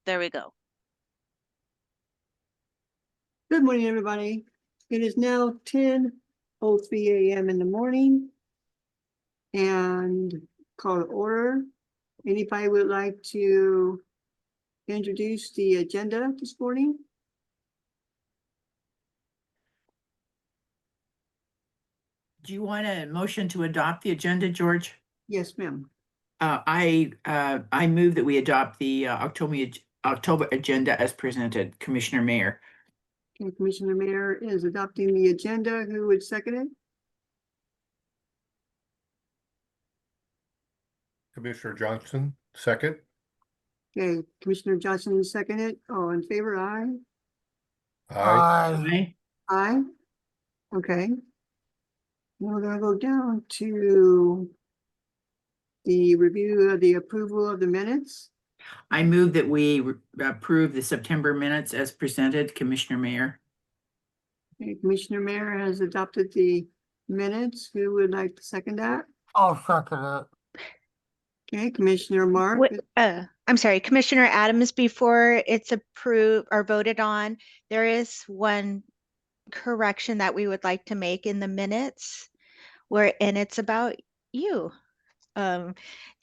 there we go. Good morning, everybody. It is now 10:03 a.m. in the morning and call to order. Anybody would like to introduce the agenda this morning? Do you want a motion to adopt the agenda, George? Yes, ma'am. I move that we adopt the October agenda as presented. Commissioner Mayor. Okay, Commissioner Mayor is adopting the agenda. Who would second it? Commissioner Johnson, second. Okay, Commissioner Johnson is second it. All in favor, aye? Aye. Aye. Okay. Now we're gonna go down to the review of the approval of the minutes. I move that we approve the September minutes as presented. Commissioner Mayor. Okay, Commissioner Mayor has adopted the minutes. Who would like to second that? I'll second it. Okay, Commissioner Mark. I'm sorry, Commissioner Adams, before it's approved or voted on, there is one correction that we would like to make in the minutes and it's about you.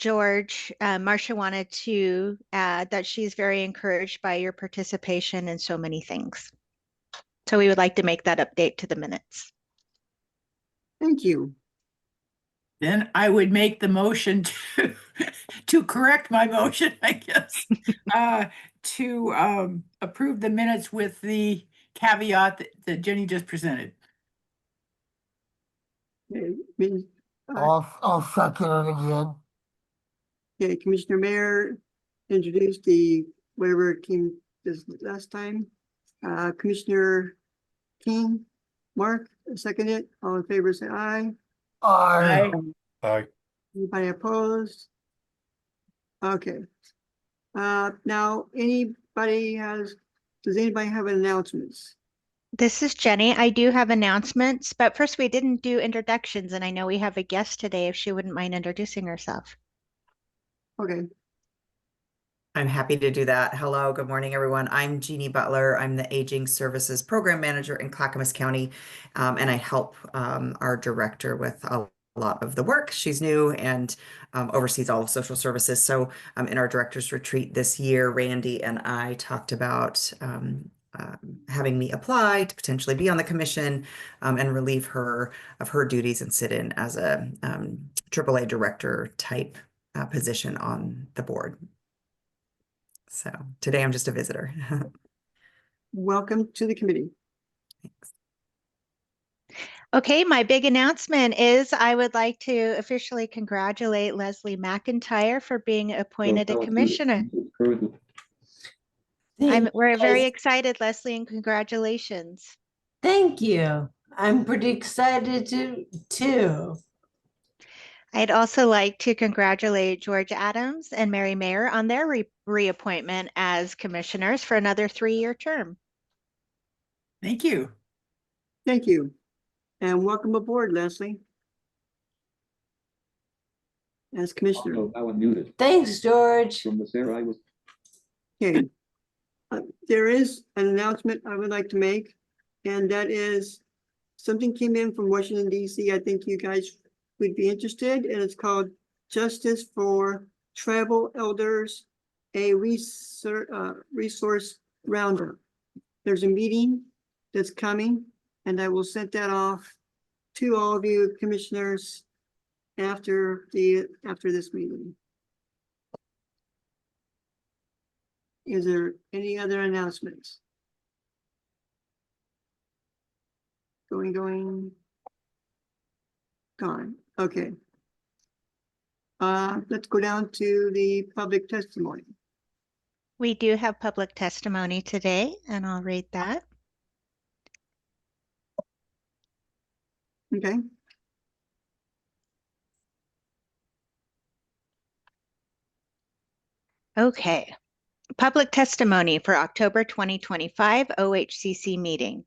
George, Marcia wanted to add that she's very encouraged by your participation in so many things. So we would like to make that update to the minutes. Thank you. Then I would make the motion to correct my motion, I guess, to approve the minutes with the caveat that Jenny just presented. Okay, I'll second it again. okay, Commissioner Mayor introduced the whatever came this last time. Commissioner King, Mark, second it. All in favor, say aye. Aye. Aye. Anybody opposed? Okay. Now does anybody have announcements? This is Jenny. I do have announcements, but first we didn't do introductions, and I know we have a guest today if she wouldn't mind introducing herself. Okay, I'm happy to do that. Hello, good morning, everyone. I'm Jeannie Butler. I'm the Aging Services Program Manager in Clackamas County, and I help our director with a lot of the work. She's new and oversees all of social services. So in our director's retreat this year, Randy and I talked about having me apply to potentially be on the commission and relieve her of her duties and sit in as a AAA director type position on the board. So today I'm just a visitor. welcome to the committee. Thanks. Okay, my big announcement is I would like to officially congratulate Leslie McIntyre for being appointed a commissioner. We're very excited, Leslie, and congratulations. Thank you. I'm pretty excited too. I'd also like to congratulate George Adams and Mary Mayer on their reappointment as commissioners for another 3-year term. Thank you. Thank you. And welcome aboard, Leslie. As commissioner. I was muted. Thanks, George. From the center, I was. Okay. There is an announcement I would like to make, and that is something came in from Washington, D.C. I think you guys would be interested, and it's called Justice for Tribal Elders, a resource roundup. There's a meeting that's coming, and I will send that off to all of you commissioners after this meeting. Is there any other announcements? Gone. Okay. Let's go down to the public testimony. We do have public testimony today, and I'll read that. Okay. Okay. Public testimony for October 2025 OHCC meeting.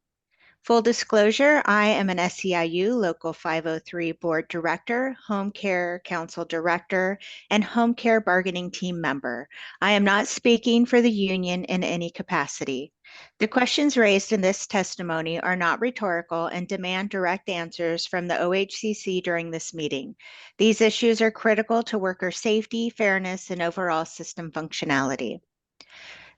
Full disclosure, I am an SEIU Local 503 Board Director, Home Care Council Director, and Home Care Bargaining Team member. I am not speaking for the union in any capacity. The questions raised in this testimony are not rhetorical and demand direct answers from the OHCC during this meeting. These issues are critical to worker safety, fairness, and overall system functionality.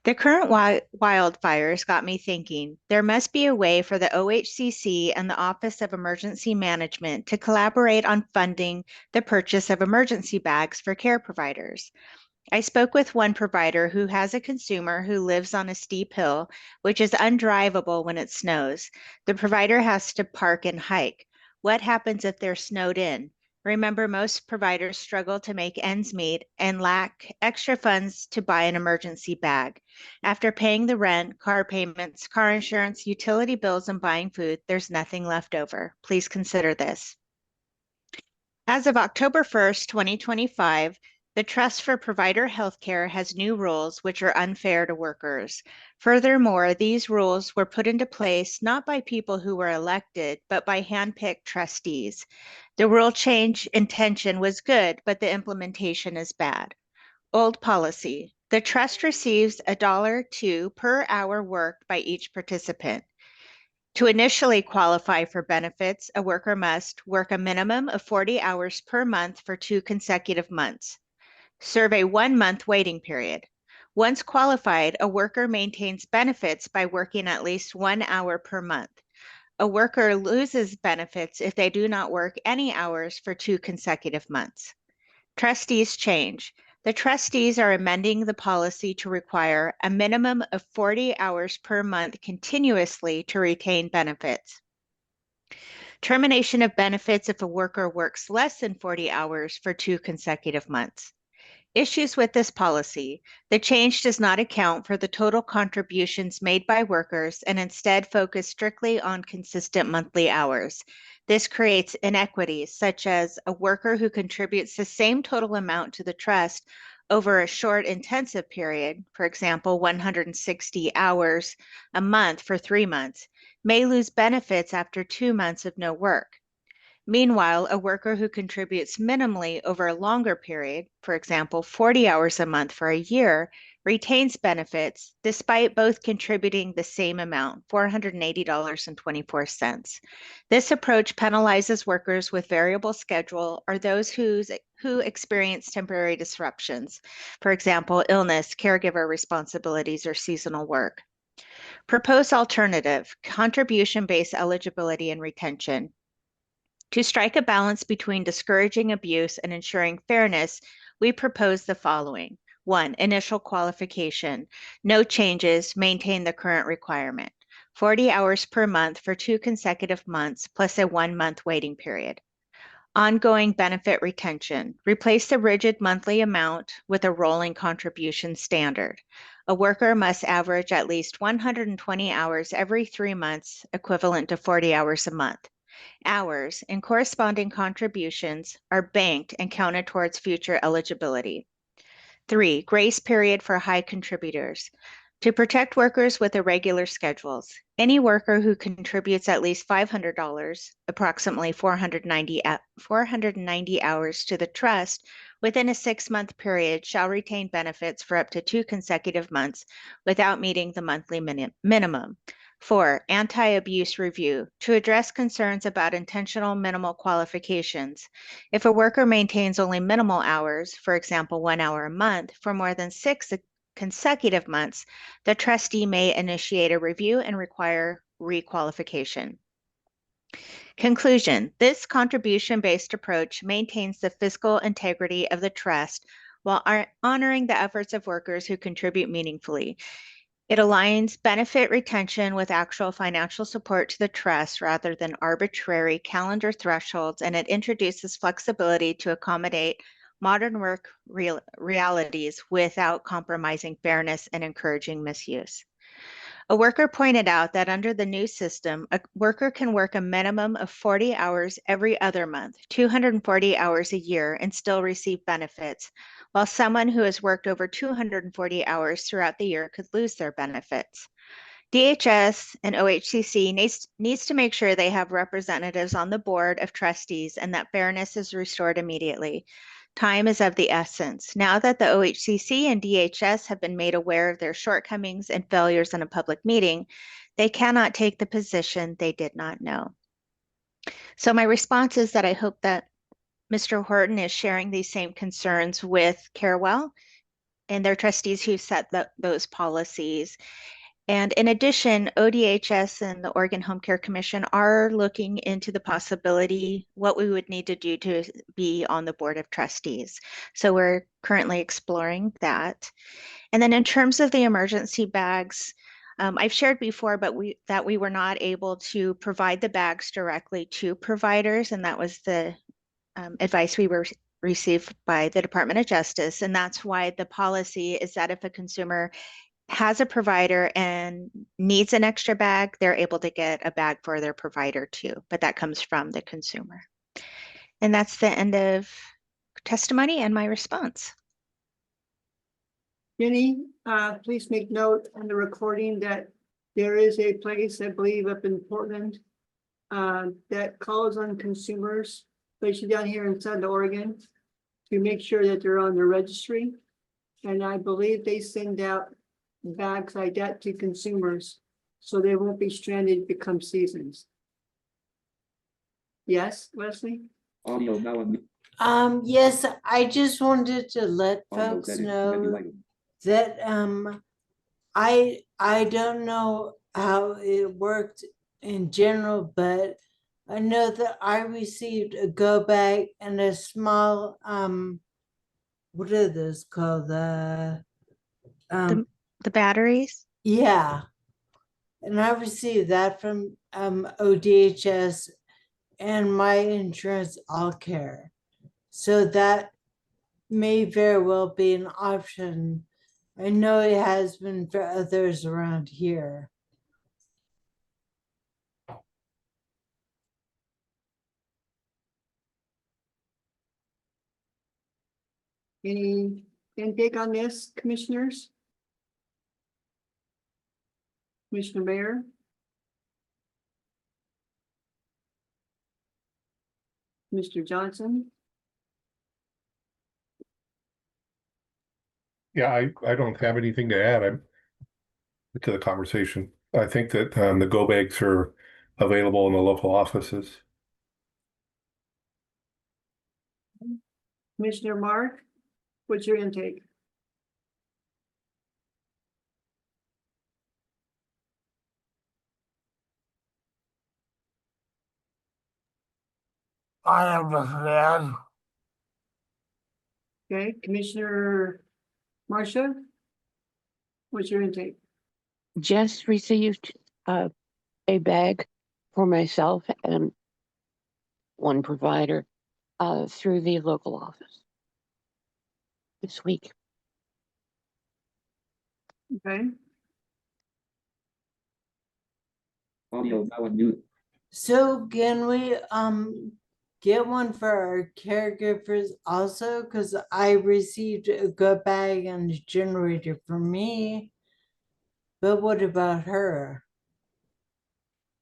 The current wildfires got me thinking there must be a way for the OHCC and the Office of Emergency Management to collaborate on funding the purchase of emergency bags for care providers. I spoke with one provider who has a consumer who lives on a steep hill, which is undrivable when it snows. The provider has to park and hike. What happens if they're snowed in? Remember, most providers struggle to make ends meet and lack extra funds to buy an emergency bag. After paying the rent, car payments, car insurance, utility bills, and buying food, there's nothing left over. Please consider this. As of October 1st, 2025, the Trust for Provider Healthcare has new rules which are unfair to workers. Furthermore, these rules were put into place not by people who were elected, but by handpicked trustees. The rule change intention was good, but the implementation is bad. Old policy. The trust receives $1.02 per hour worked by each participant. To initially qualify for benefits, a worker must work a minimum of 40 hours per month for 2 consecutive months. Serve a 1-month waiting period. Once qualified, a worker maintains benefits by working at least 1 hour per month. A worker loses benefits if they do not work any hours for 2 consecutive months. Trustees change. The trustees are amending the policy to require a minimum of 40 hours per month continuously to retain benefits. Termination of benefits if a worker works less than 40 hours for 2 consecutive months. Issues with this policy. The change does not account for the total contributions made by workers and instead focus strictly on consistent monthly hours. This creates inequities, such as a worker who contributes the same total amount to the trust over a short intensive period, for example, 160 hours a month for 3 months, may lose benefits after 2 months of no work. Meanwhile, a worker who contributes minimally over a longer period, for example, 40 hours a month for a year, retains benefits despite both contributing the same amount, $480.24. This approach penalizes workers with variable schedule or those who experience temporary disruptions, for example, illness, caregiver responsibilities, or seasonal work. Proposed alternative, contribution-based eligibility and retention. To strike a balance between discouraging abuse and ensuring fairness, we propose the following. 1. Initial qualification. No changes, maintain the current requirement. 40 hours per month for 2 consecutive months plus a 1-month waiting period. Ongoing benefit retention. Replace the rigid monthly amount with a rolling contribution standard. A worker must average at least 120 hours every 3 months, equivalent to 40 hours a month. Hours and corresponding contributions are banked and counted towards future eligibility. 3. Grace period for high contributors. To protect workers with irregular schedules, any worker who contributes at least $500, approximately 490 hours to the trust within a 6-month period shall retain benefits for up to 2 consecutive months without meeting the monthly minimum. 4. Anti-abuse review. To address concerns about intentional minimal qualifications. If a worker maintains only minimal hours, for example, 1 hour a month, for more than 6 consecutive months, the trustee may initiate a review and require requalification. Conclusion. This contribution-based approach maintains the fiscal integrity of the trust while honoring the efforts of workers who contribute meaningfully. It aligns benefit retention with actual financial support to the trust rather than arbitrary calendar thresholds, and it introduces flexibility to accommodate modern work realities without compromising fairness and encouraging misuse. A worker pointed out that under the new system, a worker can work a minimum of 40 hours every other month, 240 hours a year, and still receive benefits, while someone who has worked over 240 hours throughout the year could lose their benefits. DHS and OHCC needs to make sure they have representatives on the board of trustees and that fairness is restored immediately. Time is of the essence. Now that the OHCC and DHS have been made aware of their shortcomings and failures in a public meeting, they cannot take the position they did not know. So my response is that I hope that Mr. Horton is sharing these same concerns with Carewell and their trustees who set those policies. And in addition, ODHS and the Oregon Home Care Commission are looking into the possibility, what we would need to do to be on the Board of Trustees. So we're currently exploring that. And then in terms of the emergency bags, I've shared before, but we were not able to provide the bags directly to providers, and that was the advice we were received by the Department of Justice. And that's why the policy is that if a consumer has a provider and needs an extra bag, they're able to get a bag for their provider too, but that comes from the consumer. And that's the end of testimony and my response. Jenny, please make note on the recording that there is a place, I believe, up in Portland, that calls on consumers, especially down here in Southern Oregon, to make sure that they're on the registry. And I believe they send out bags like that to consumers, so they won't be stranded become seasons. Yes, Leslie? Yes, I just wanted to let folks know that I don't know how it worked in general, but I know that I received a go bag and a small what are those called? The batteries. Yeah. And I received that from ODHS and my insurance all care. So that may very well be an option. I know it has been for others around here. Any intake on this, commissioners? Commissioner Mayor? Mr. Johnson? Yeah, I don't have anything to add. To the conversation. I think that the go bags are available in the local offices. Commissioner Mark, what's your intake? I have nothing to add. Okay, Commissioner Marcia? What's your intake? Just received a bag for myself and one provider through the local office this week. Okay, So can we get one for our caregivers also? Because I received a good bag and a generator for me. But what about her?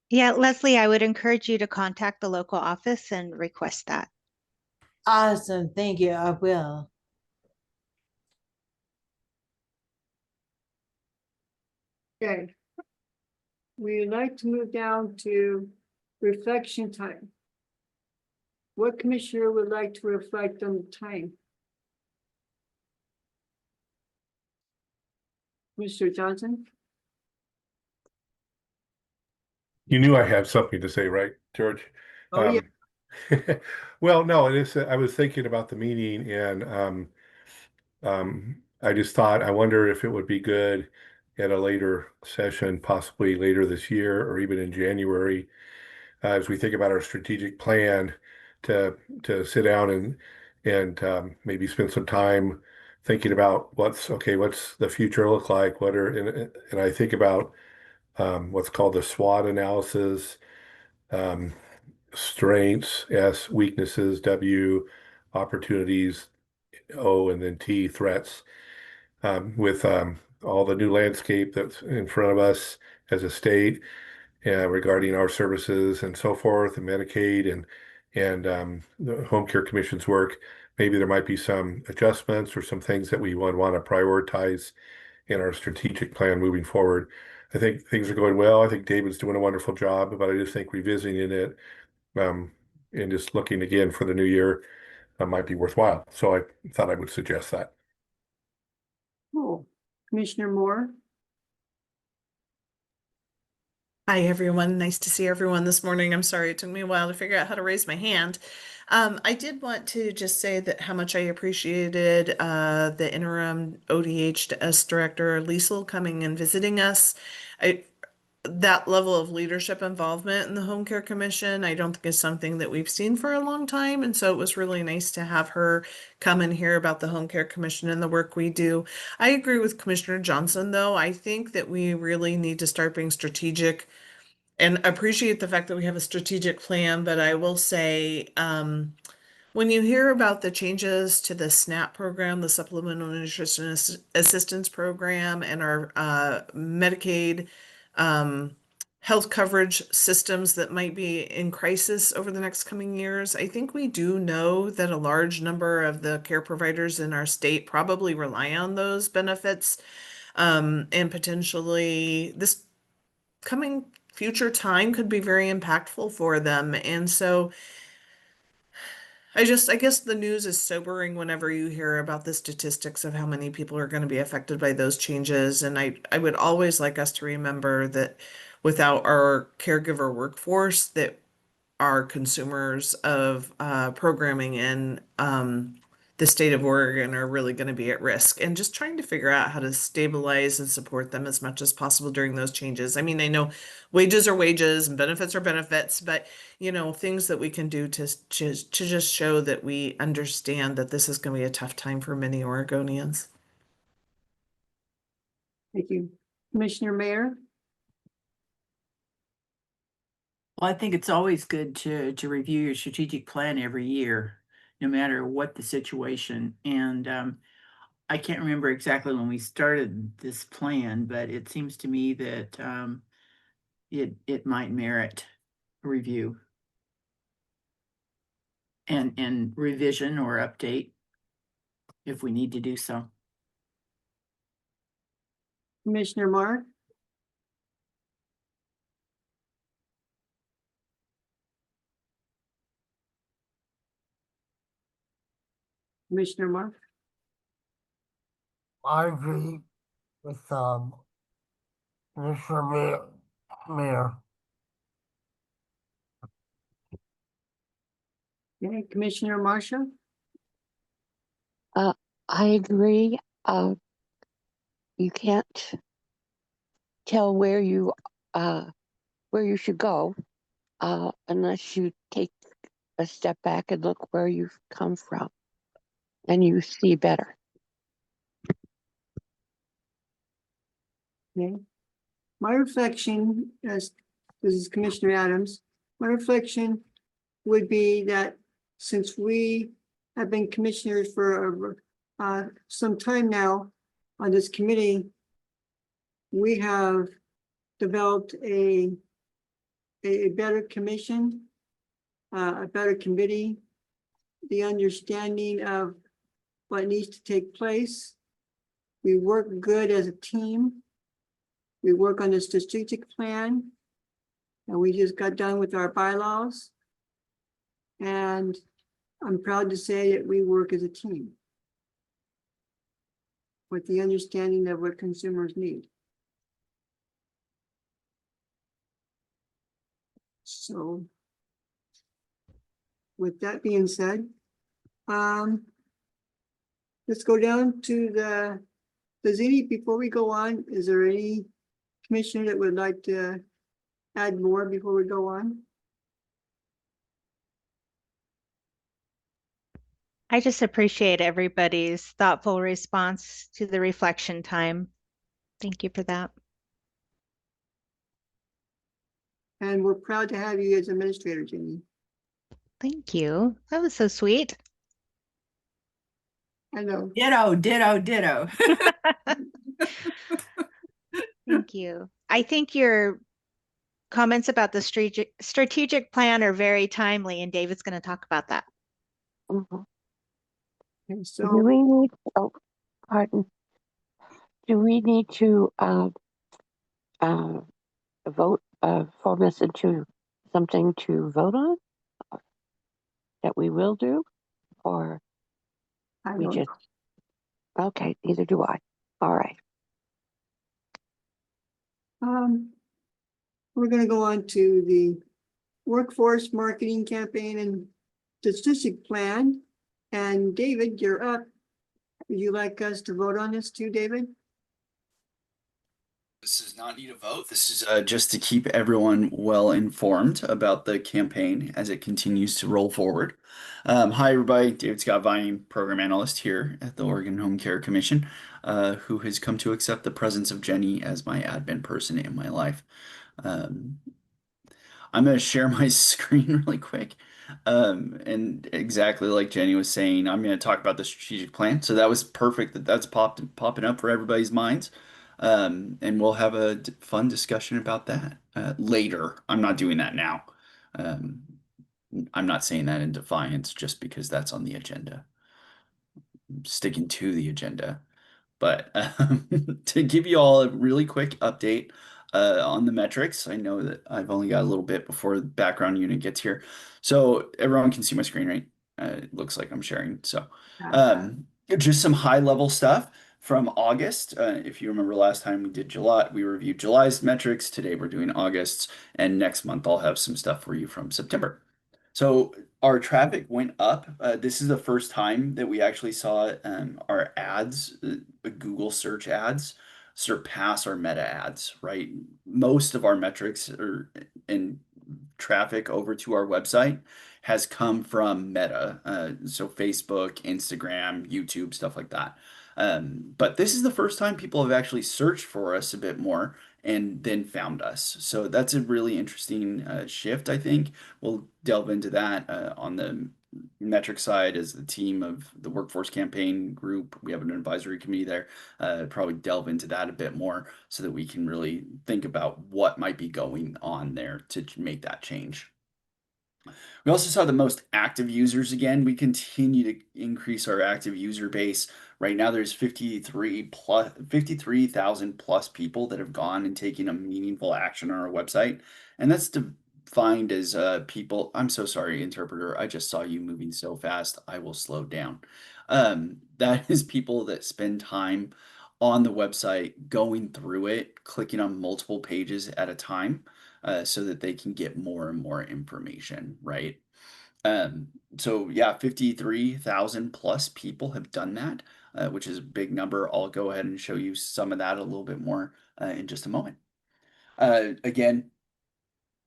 Yeah, Leslie, I would encourage you to contact the local office and request that. Awesome, thank you, I will. okay. We'd like to move down to reflection time. What commissioner would like to reflect on the time? Mr. Johnson? You knew I had something to say, right, George? Oh, yeah. Well, no, it is. I was thinking about the meeting and I just thought, I wonder if it would be good at a later session, possibly later this year or even in January, as we think about our strategic plan to sit down and maybe spend some time thinking about what's the future look like? What are and I think about what's called the SWOT analysis, um, strengths, S, weaknesses, W, opportunities, O, and then T, threats, with all the new landscape that's in front of us as a state regarding our services and so forth, and Medicaid and the Home Care Commission's work. Maybe there might be some adjustments or some things that we would want to prioritize in our strategic plan moving forward. I think things are going well. I think David's doing a wonderful job, but I just think revisiting it um, and just looking again for the new year might be worthwhile. So I thought I would suggest that. Cool. Commissioner Moore? Hi, everyone. Nice to see everyone this morning. I'm sorry it took me a while to figure out how to raise my hand. I did want to just say that how much I appreciated the interim ODHS director, Liesel, coming and visiting us. That level of leadership involvement in the Home Care Commission, I don't think is something that we've seen for a long time. And so it was really nice to have her come and hear about the Home Care Commission and the work we do. I agree with Commissioner Johnson, though. I think that we really need to start being strategic and appreciate the fact that we have a strategic plan. But I will say, when you hear about the changes to the SNAP program, the Supplemental Nutrition Assistance Program, and our Medicaid health coverage systems that might be in crisis over the next coming years, I think we do know that a large number of the care providers in our state probably rely on those benefits. And potentially this coming future time could be very impactful for them. And so I guess the news is sobering whenever you hear about the statistics of how many people are going to be affected by those changes. And I would always like us to remember that without our caregiver workforce, that are consumers of programming in the state of Oregon are really going to be at risk. And just trying to figure out how to stabilize and support them as much as possible during those changes. I mean, I know wages are wages and benefits are benefits, but things that we can do to just show that we understand that this is going to be a tough time for many Oregonians. Thank you. Commissioner Mayer? Well, I think it's always good to review your strategic plan every year, no matter what the situation. And I can't remember exactly when we started this plan, but it seems to me that it might merit a review and revision or update if we need to do so. Commissioner Mark? Commissioner Mark? I agree with Commissioner Mayor. Okay, Commissioner Marshall? I agree. You can't tell where you should go unless you take a step back and look where you've come from, and you see better. Okay. My reflection, as this is Commissioner Adams, my reflection would be that since we have been commissioners for some time now on this committee, we have developed a better commission, a better committee, the understanding of what needs to take place. We work good as a team. We work on the strategic plan, and we just got done with our bylaws. And I'm proud to say that we work as a team with the understanding of what consumers need. So with that being said, let's go down to the Zini. Before we go on, is there any commissioner that would like to add more before we go on? I just appreciate everybody's thoughtful response to the reflection time. Thank you for that. And we're proud to have you as administrator, Jenny. Thank you. That was so sweet. I know. Ditto, ditto, ditto. Thank you. I think your comments about the strategic plan are very timely, and David's going to talk about that. Mhm. Okay, Do so we need, oh, pardon, do we need to, uh, vote, form this into something to vote on? That we will do, or I we don't just, okay, neither do I. All right. We're gonna go on to the workforce marketing campaign and statistic plan. And David, you're up. Would you like us to vote on this too, David? This does not need a vote. This is just to keep everyone well informed about the campaign as it continues to roll forward. Hi, everybody. David Scott Vining, Program Analyst here at the Oregon Home Care Commission, who has come to accept the presence of Jenny as my admin person in my life. Um, I'm going to share my screen really quick. And exactly like Jenny was saying, I'm going to talk about the strategic plan. So that was perfect that that's popping up for everybody's minds. And we'll have a fun discussion about that later. I'm not doing that now. Um, I'm not saying that in defiance just because that's on the agenda. I'm sticking to the agenda. But to give you all a really quick update on the metrics, I know that I've only got a little bit before the background unit gets here. So everyone can see my screen, right? It looks like I'm sharing. So just some high level stuff from August. If you remember last time we did July, we reviewed July's metrics. Today we're doing August's, and next month I'll have some stuff for you from September. So our traffic went up. This is the first time that we actually saw our ads, Google search ads, surpass our meta ads, right? Most of our metrics are in traffic over to our website has come from Meta, so Facebook, Instagram, YouTube, stuff like that. But this is the first time people have actually searched for us a bit more and then found us. So that's a really interesting shift, I think. We'll delve into that on the metric side as the team of the workforce campaign group. We have an advisory committee there. Probably delve into that a bit more so that we can really think about what might be going on there to make that change. We also saw the most active users again. We continue to increase our active user base. Right now there's 53,000 plus people that have gone and taken a meaningful action on our website. And that's defined as people. I'm so sorry, interpreter. I just saw you moving so fast. I will slow down. That is people that spend time on the website, going through it, clicking on multiple pages at a time so that they can get more and more information, right? So yeah, 53,000 plus people have done that, which is a big number. I'll go ahead and show you some of that a little bit more in just a moment. Again,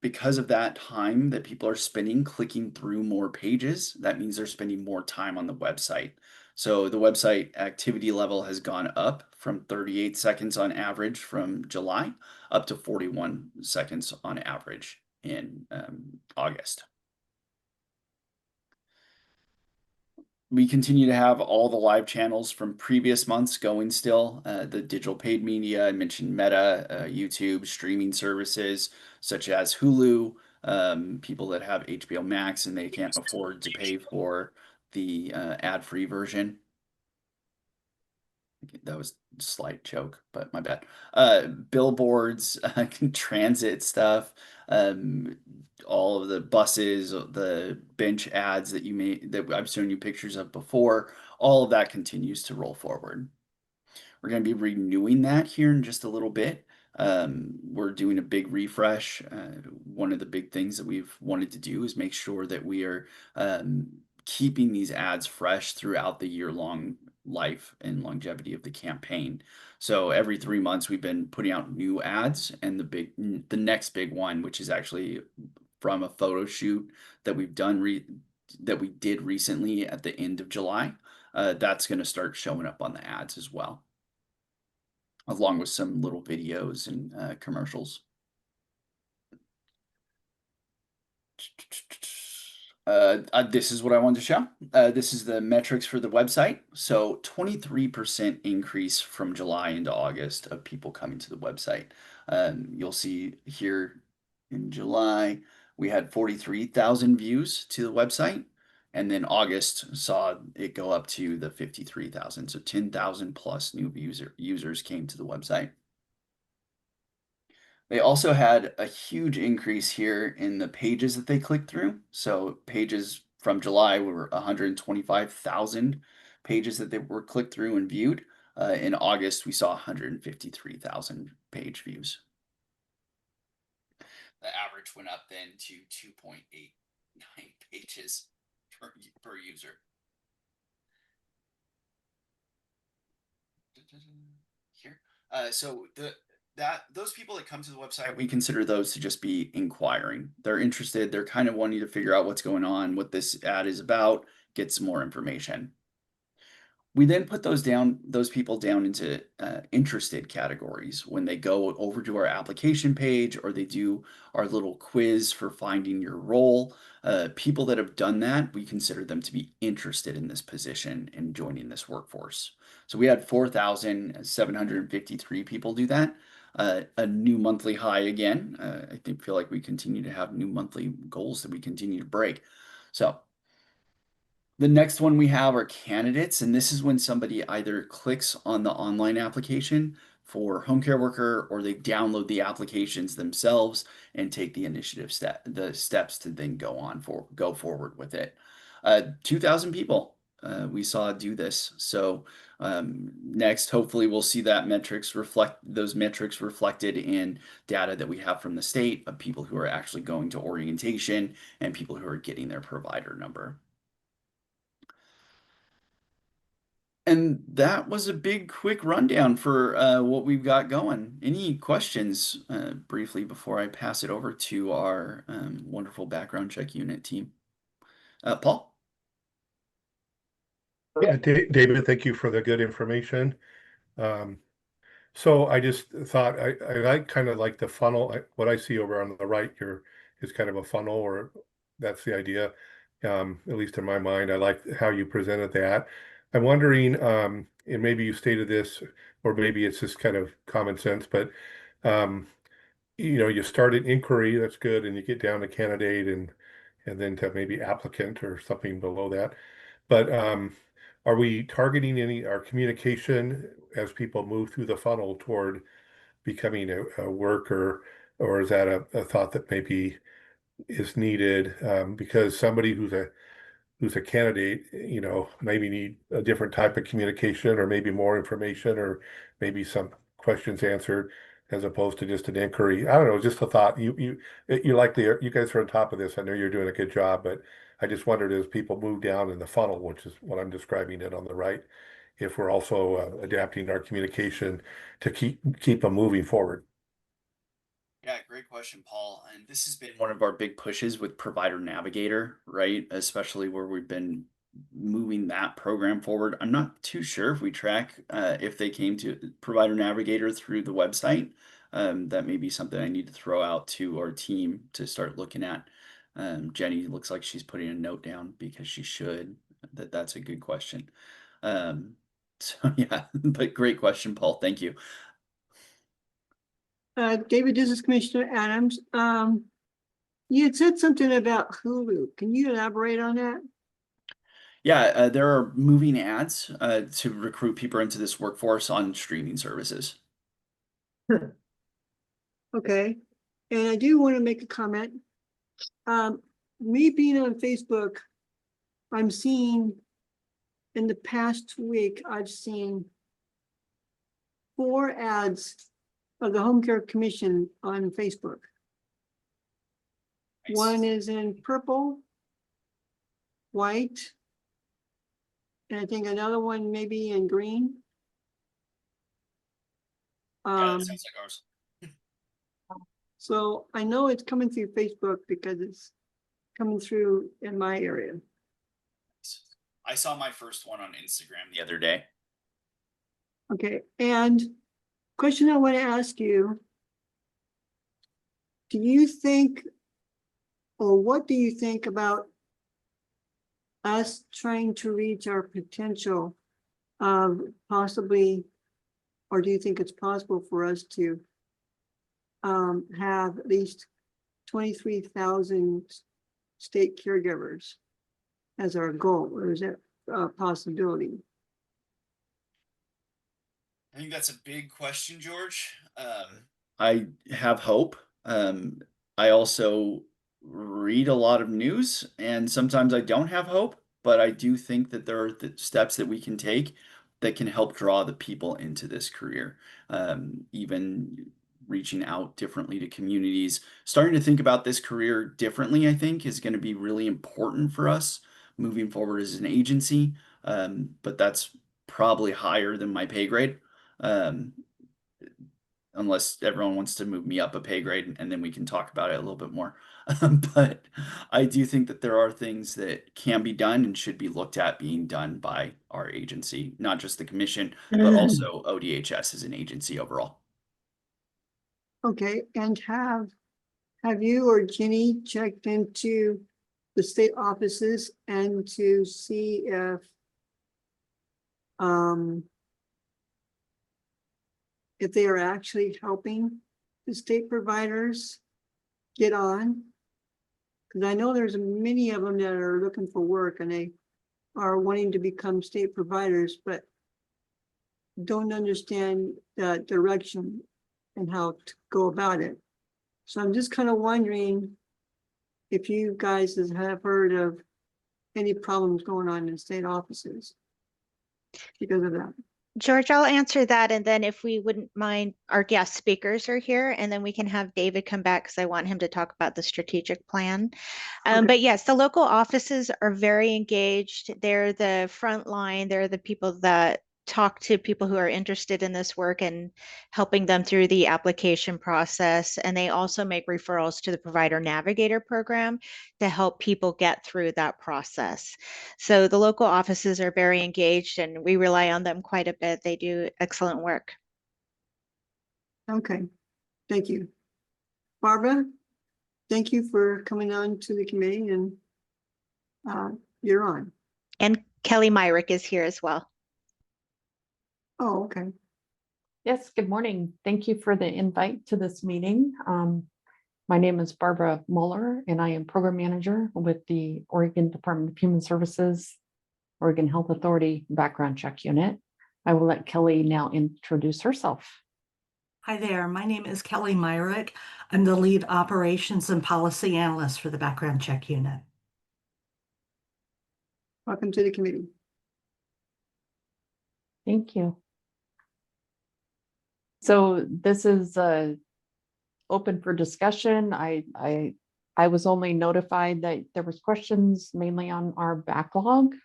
because of that time that people are spending clicking through more pages, that means they're spending more time on the website. So the website activity level has gone up from 38 seconds on average from July up to 41 seconds on average in August. We continue to have all the live channels from previous months going still. The digital paid media, I mentioned Meta, YouTube, streaming services such as Hulu, people that have HBO Max and they can't afford to pay for the ad-free version. That was a slight joke, but my bad. Billboards, transit stuff, all of the buses, the bench ads that I've shown you pictures of before, all of that continues to roll forward. We're going to be renewing that here in just a little bit. We're doing a big refresh. One of the big things that we've wanted to do is make sure that we are keeping these ads fresh throughout the year-long life and longevity of the campaign. So every 3 months we've been putting out new ads, and the next big one, which is actually from a photo shoot that we've done that we did recently at the end of July, that's going to start showing up on the ads as well, along with some little videos and commercials. This is what I wanted to show. This is the metrics for the website. So 23% increase from July into August of people coming to the website. You'll see here in July, we had 43,000 views to the website. And then August saw it go up to the 53,000. So 10,000 plus new users came to the website. They also had a huge increase here in the pages that they clicked through. So pages from July were 125,000 pages that they were clicked through and viewed. In August, we saw 153,000 page views. The average went up then to 2.89 pages per user. Here, so those people that come to the website, we consider those to just be inquiring. They're interested. They're kind of wanting to figure out what's going on, what this ad is about, get some more information. We then put those people down into interested categories when they go over to our application page or they do our little quiz for finding your role. People that have done that, we consider them to be interested in this position and joining this workforce. So we had 4,753 people do that. A new monthly high again. I feel like we continue to have new monthly goals that we continue to break. So the next one we have are candidates, and this is when somebody either clicks on the online application for home care worker or they download the applications themselves and take the initiative steps to then go forward with it. 2,000 people we saw do this. So next, hopefully we'll see those metrics reflected in data that we have from the state of people who are actually going to orientation and people who are getting their provider number. And that was a big, quick rundown for what we've got going. Any questions briefly before I pass it over to our wonderful background check unit team? Paul? Yeah, David, thank you for the good information. So I just thought I kind of like the funnel. What I see over on the right here is kind of a funnel, or that's the idea. At least in my mind, I like how you presented that. I'm wondering, and maybe you stated this, or maybe it's just kind of common sense, but you start an inquiry, that's good, and you get down to candidate and then to maybe applicant or something below that. But are we targeting our communication as people move through the funnel toward becoming a worker, or is that a thought that maybe is needed? Because somebody who's a candidate, maybe need a different type of communication or maybe more information or maybe some questions answered as opposed to just an inquiry. I don't know, just a thought. You guys are on top of this. I know you're doing a good job, but I just wondered as people move down in the funnel, which is what I'm describing it on the right, if we're also adapting our communication to keep them moving forward. Yeah, great question, Paul. And this has been one of our big pushes with Provider Navigator, right? Especially where we've been moving that program forward. I'm not too sure if we track if they came to Provider Navigator through the website. That may be something I need to throw out to our team to start looking at. Jenny looks like she's putting a note down because she should. That's a good question. So yeah, but great question, Paul. Thank you. David, this is Commissioner Adams. You had said something about Hulu. Can you elaborate on that? Yeah, there are moving ads to recruit people into this workforce on streaming services. Okay. And I do want to make a comment. Me being on Facebook, I'm seeing in the past week, I've seen 4 ads of the Home Care Commission on Facebook. Nice. One is in purple, white, and I think another one maybe in green. Yeah, that sounds like ours. So I know it's coming through Facebook because it's coming through in my area. I saw my first one on Instagram the other day. Okay, and question I want to ask you, do you think, or what do you think about us trying to reach our potential of possibly, or do you think it's possible for us to have at least 23,000 state caregivers as our goal, or is that a possibility? I think that's a big question, George. I have hope. I also read a lot of news, and sometimes I don't have hope, but I do think that there are steps that we can take that can help draw the people into this career. Even reaching out differently to communities, starting to think about this career differently, I think is going to be really important for us moving forward as an agency. But that's probably higher than my pay grade. Um, unless everyone wants to move me up a pay grade and then we can talk about it a little bit more. But I do think that there are things that can be done and should be looked at being done by our agency, not just the commission, but also ODHS as an agency overall. Okay, and have you or Ginny checked into the state offices and to see if they are actually helping the state providers get on? Because I know there's many of them that are looking for work and they are wanting to become state providers, but don't understand the direction and how to go about it. So I'm just kind of wondering if you guys have heard of any problems going on in state offices because of that. George, I'll answer that. And then if we wouldn't mind, our guest speakers are here, and then we can have David come back because I want him to talk about the strategic plan. Okay. But yes, the local offices are very engaged. They're the front line. They're the people that talk to people who are interested in this work and helping them through the application process. And they also make referrals to the Provider Navigator program to help people get through that process. So the local offices are very engaged and we rely on them quite a bit. They do excellent work. Okay, thank you. Barbara, thank you for coming on to the committee and you're on. And Kelly Myrick is here as well. Oh, okay. Yes, good morning. Thank you for the invite to this meeting. My name is Barbara Muller, and I am Program Manager with the Oregon Department of Human Services, Oregon Health Authority Background Check Unit. I will let Kelly now introduce herself. Hi there, my name is Kelly Myrick. I'm the lead operations and policy analyst for the Background Check Unit. Welcome to the committee. Thank you. So this is open for discussion. I was only notified that there was questions mainly on our backlog.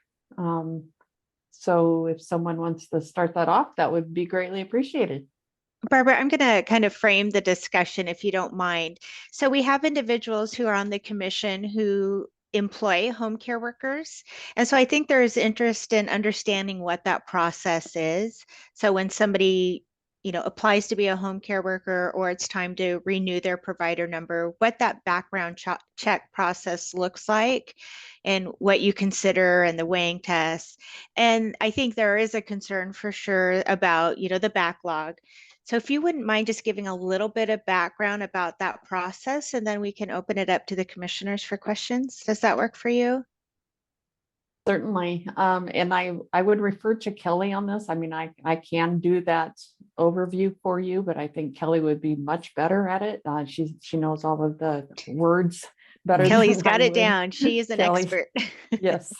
So if someone wants to start that off, that would be greatly appreciated. Barbara, I'm going to kind of frame the discussion if you don't mind. So we have individuals who are on the commission who employ home care workers. And so I think there is interest in understanding what that process is. So when somebody, applies to be a home care worker or it's time to renew their provider number, what that background check process looks like and what you consider and the weighing tests. And I think there is a concern for sure about, the backlog. So if you wouldn't mind just giving a little bit of background about that process, and then we can open it up to the commissioners for questions. Does that work for you? Certainly. And I would refer to Kelly on this. I mean, I can do that overview for you, but I think Kelly would be much better at it. She knows all of the words better. Kelly's than got I it would. down. She is an Kelly. expert. Yes.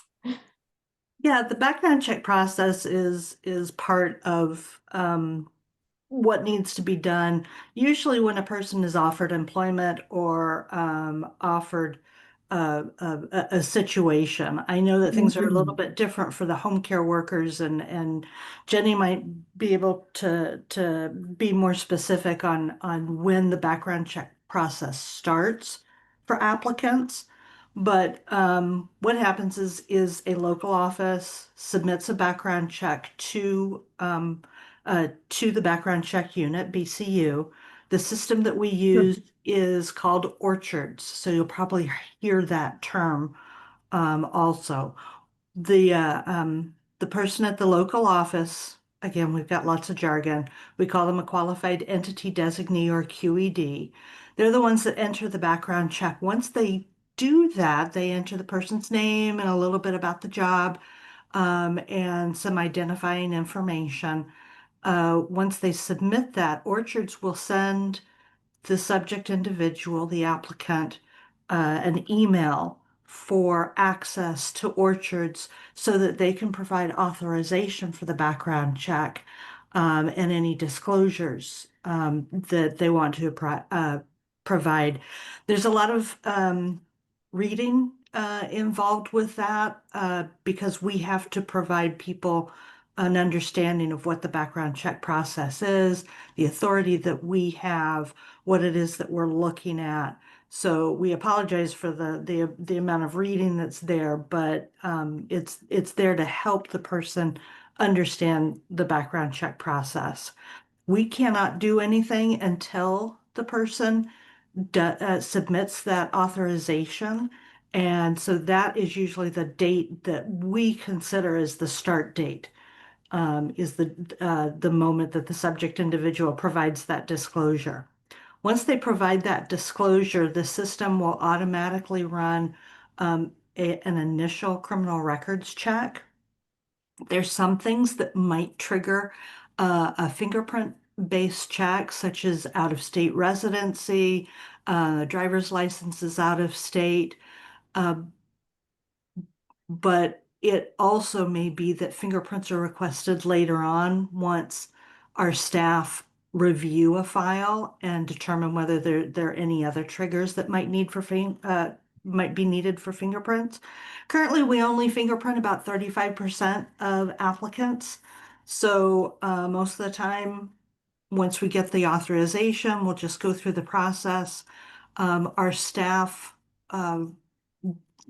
Yeah, the background check process is part of what needs to be done. Usually when a person is offered employment or offered a situation. I know that things are a little bit different for the home care workers, and Jenny might be able to be more specific on when the background check process starts for applicants. But what happens is a local office submits a background check to the background check unit, BCU. The system that we use is called Orchards, so you'll probably hear that term also. the person at the local office, again, we've got lots of jargon. We call them a qualified entity designee or QED. They're the ones that enter the background check. Once they do that, they enter the person's name and a little bit about the job, and some identifying information. Once they submit that, Orchards will send the subject individual, the applicant, an email for access to Orchards so that they can provide authorization for the background check, and any disclosures that they want to provide. There's a lot of reading involved with that because we have to provide people an understanding of what the background check process is, the authority that we have, what it is that we're looking at. So we apologize for the amount of reading that's there, but it's there to help the person understand the background check process. We cannot do anything until the person submits that authorization. And so that is usually the date that we consider as the start date, is the moment that the subject individual provides that disclosure. Once they provide that disclosure, the system will automatically run an initial criminal records check. There's some things that might trigger a fingerprint-based check, such as out-of-state residency, driver's licenses out of state. But it also may be that fingerprints are requested later on once our staff review a file and determine whether there are any other triggers that might be needed for fingerprints. Currently, we only fingerprint about 35% of applicants. So most of the time, once we get the authorization, we'll just go through the process. Our staff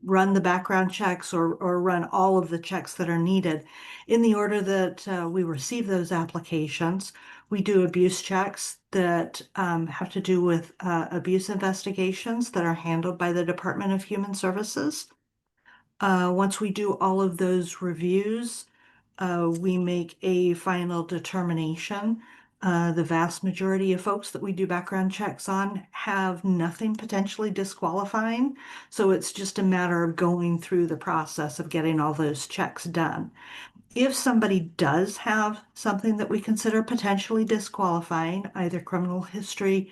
run the background checks or run all of the checks that are needed. In the order that we receive those applications, we do abuse checks that have to do with abuse investigations that are handled by the Department of Human Services. Once we do all of those reviews, we make a final determination. The vast majority of folks that we do background checks on have nothing potentially disqualifying. So it's just a matter of going through the process of getting all those checks done. If somebody does have something that we consider potentially disqualifying, either criminal history,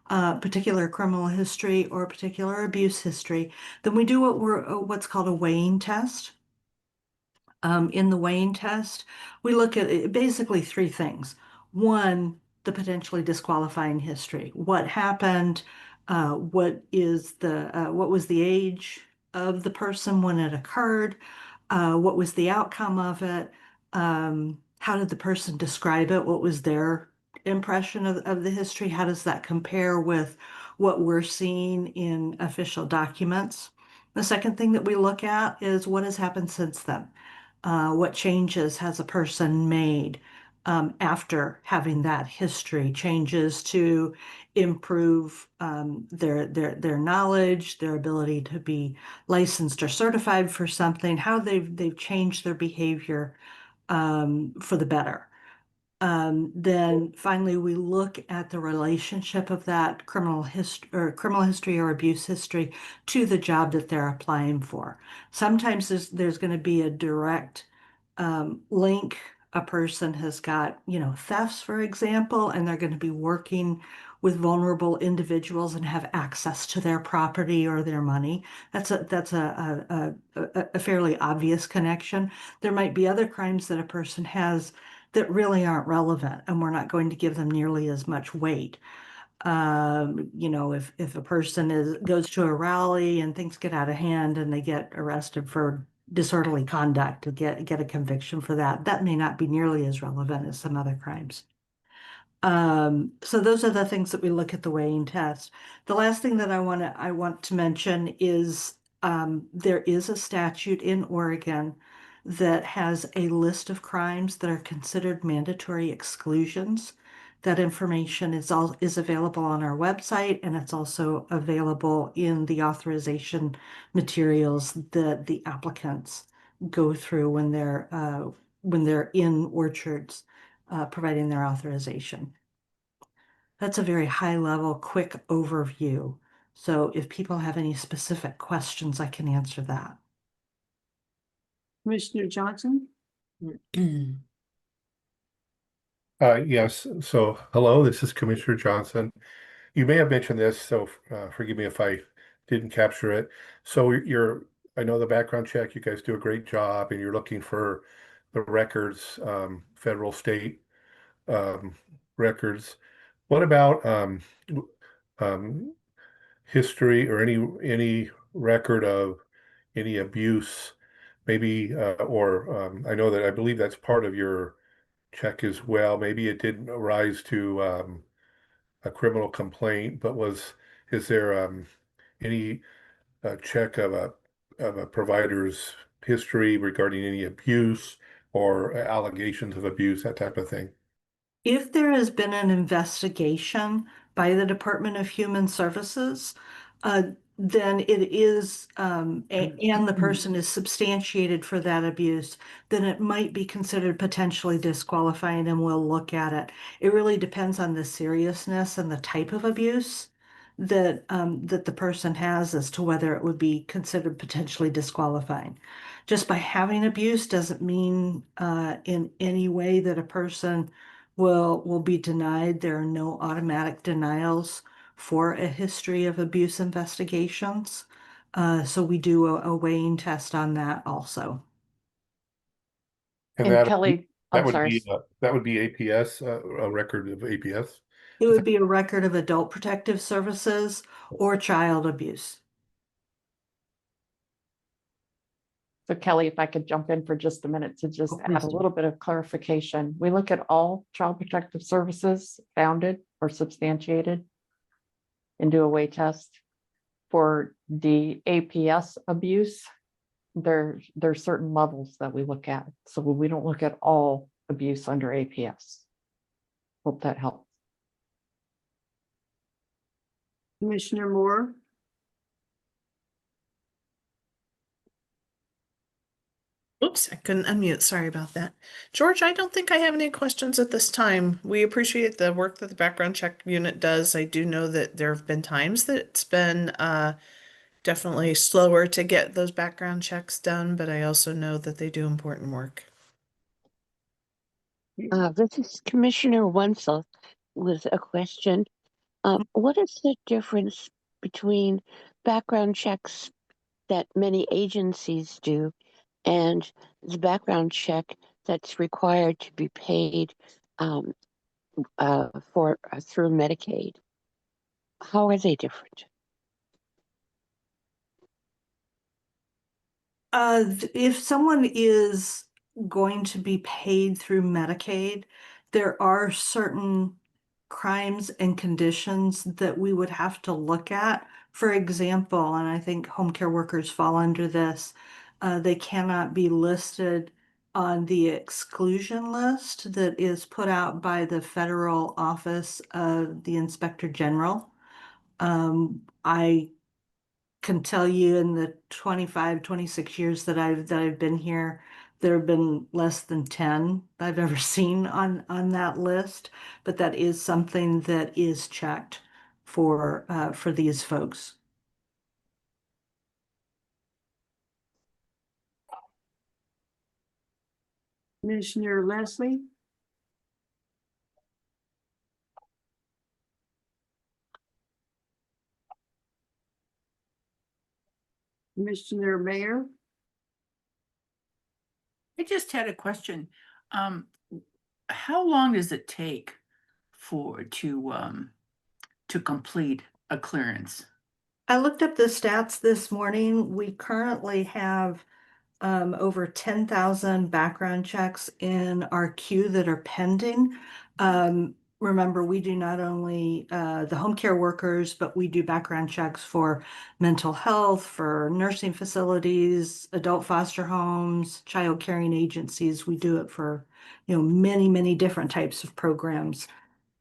particular criminal history, or particular abuse history, then we do what's called a weighing test. In the weighing test, we look at basically three things. One, the potentially disqualifying history. What happened? What was the age of the person when it occurred? What was the outcome of it? How did the person describe it? What was their impression of the history? How does that compare with what we're seeing in official documents? The second thing that we look at is what has happened since then. What changes has a person made after having that history? Changes to improve their knowledge, their ability to be licensed or certified for something, how they've changed their behavior for the better. Then finally, we look at the relationship of that criminal history or abuse history to the job that they're applying for. Sometimes there's going to be a direct link. A person has got, thefts, for example, and they're going to be working with vulnerable individuals and have access to their property or their money. That's a fairly obvious connection. There might be other crimes that a person has that really aren't relevant, and we're not going to give them nearly as much weight. If a person goes to a rally and things get out of hand and they get arrested for disorderly conduct to get a conviction for that, that may not be nearly as relevant as some other crimes. So those are the things that we look at the weighing test. The last thing that I want to mention is there is a statute in Oregon that has a list of crimes that are considered mandatory exclusions. That information is available on our website, and it's also available in the authorization materials that the applicants go through when they're in orchards, providing their authorization. That's a very high level, quick overview. So if people have any specific questions, I can answer that. Commissioner Johnson? Yes, so hello, this is Commissioner Johnson. You may have mentioned this, so forgive me if I didn't capture it. So I know the background check, you guys do a great job, and you're looking for the records, federal, state um, records. What about um, history or any record of any abuse, maybe, or I know that I believe that's part of your check as well. Maybe it didn't arise to a criminal complaint, but is there any check of a provider's history regarding any abuse or allegations of abuse, that type of thing? If there has been an investigation by the Department of Human Services, uh, then it is, and the person is substantiated for that abuse, then it might be considered potentially disqualifying and we'll look at it. It really depends on the seriousness and the type of abuse that the person has as to whether it would be considered potentially disqualifying. Just by having abuse doesn't mean in any way that a person will be denied. There are no automatic denials for a history of abuse investigations. So we do a weighing test on that also. And And Kelly, I'm sorry. that would be APS, a record of APS. It would be a record of adult protective services or child abuse. So Kelly, if I could jump in for just a minute to just Oh, add a please do. little bit of clarification. We look at all child protective services founded or substantiated and do a weight test. For the APS abuse, there's certain levels that we look at. So we don't look at all abuse under APS. Hope that helps. Commissioner Moore? Oops, I couldn't unmute. Sorry about that. George, I don't think I have any questions at this time. We appreciate the work that the background check unit does. I do know that there have been times that it's been definitely slower to get those background checks done, but I also know that they do important work. This is Commissioner Wenzel with a question. What is the difference between background checks that many agencies do and the background check that's required to be paid for through Medicaid? How are they different? If someone is going to be paid through Medicaid, there are certain crimes and conditions that we would have to look at. For example, and I think home care workers fall under this, they cannot be listed on the exclusion list that is put out by the Federal Office of the Inspector General. I can tell you in the 25, 26 years that I've been here, there have been less than 10 I've ever seen on that list, but that is something that is checked for these folks. Commissioner Leslie? Commissioner Mayor? I just had a question. How long does it take to complete a clearance? I looked up the stats this morning. We currently have over 10,000 background checks in our queue that are pending. Remember, we do not only the home care workers, but we do background checks for mental health, for nursing facilities, adult foster homes, child caring agencies. We do it for, many, many different types of programs.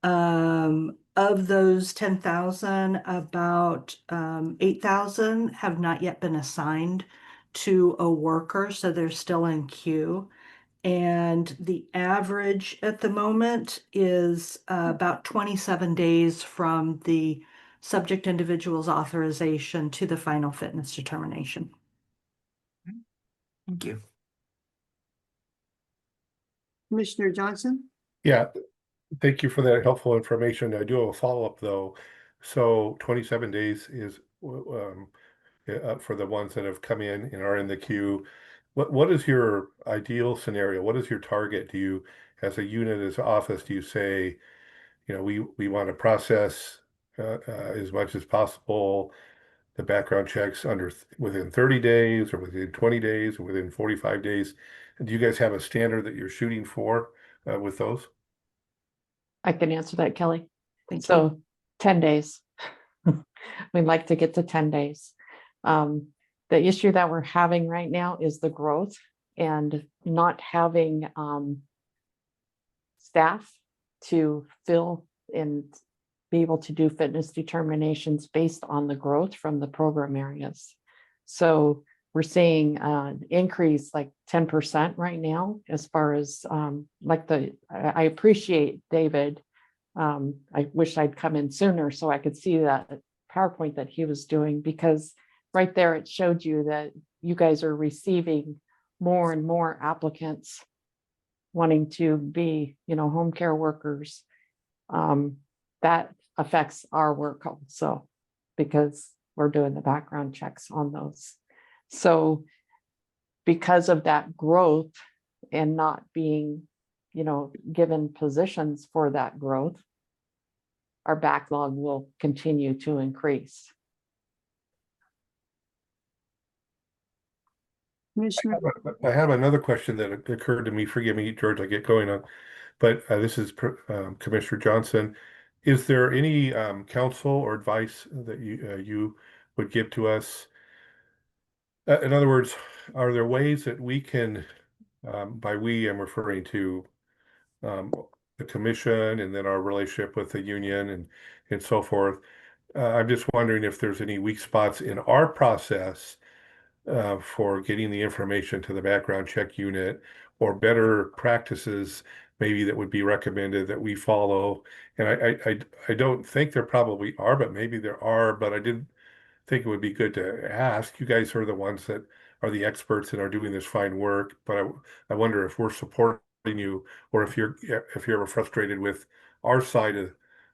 Of those 10,000, about 8,000 have not yet been assigned to a worker, so they're still in queue. And the average at the moment is about 27 days from the subject individual's authorization to the final fitness determination. Thank you. Commissioner Johnson? Yeah, thank you for that helpful information. I do have a follow-up though. So 27 days is for the ones that have come in and are in the queue. What is your ideal scenario? What is your target? Do you, as a unit, as an office, do you say, we want to process as much as possible the background checks within 30 days or within 20 days or within 45 days? Do you guys have a standard that you're shooting for with those? I can answer that, Kelly. Thank you. So 10 days. We'd like to get to 10 days. The issue that we're having right now is the growth and not having staff to fill and be able to do fitness determinations based on the growth from the program areas. So we're seeing an increase like 10% right now as far as I appreciate David. I wish I'd come in sooner so I could see that PowerPoint that he was doing, because right there it showed you that you guys are receiving more and more applicants wanting to be, home care workers. That affects our work also because we're doing the background checks on those. So because of that growth and not being, given positions for that growth, our backlog will continue to increase. Commissioner? I have another question that occurred to me. Forgive me, George, I get going on, but this is Commissioner Johnson. Is there any counsel or advice that you would give to us? In other words, are there ways that we can, by we, I'm referring to the commission and then our relationship with the union and so forth. I'm just wondering if there's any weak spots in our process for getting the information to the background check unit, or better practices maybe that would be recommended that we follow. And I don't think there probably are, but maybe there are, but I didn't think it would be good to ask. You guys are the ones that are the experts and are doing this fine work, but I wonder if we're supporting you, or if you're ever frustrated with our side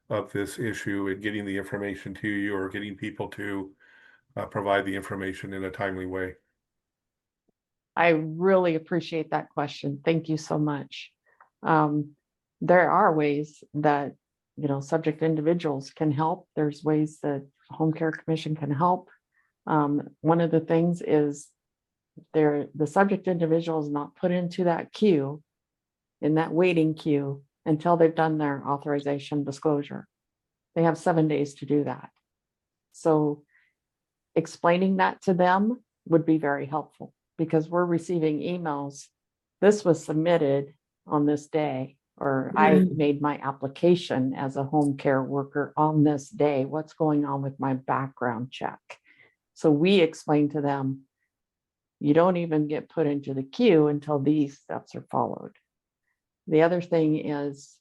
of this issue and getting the information to you, or getting people to provide the information in a timely way. I really appreciate that question. Thank you so much. There are ways that, subject individuals can help. There's ways that Home Care Commission can help. One of the things is the subject individual is not put into that queue, in that waiting queue, until they've done their authorization disclosure. They have 7 days to do that. So explaining that to them would be very helpful, because we're receiving emails. This was submitted on this day, or I made my application as a home care worker on this day. What's going on with my background check? So we explain to them, you don't even get put into the queue until these steps are followed. The other thing is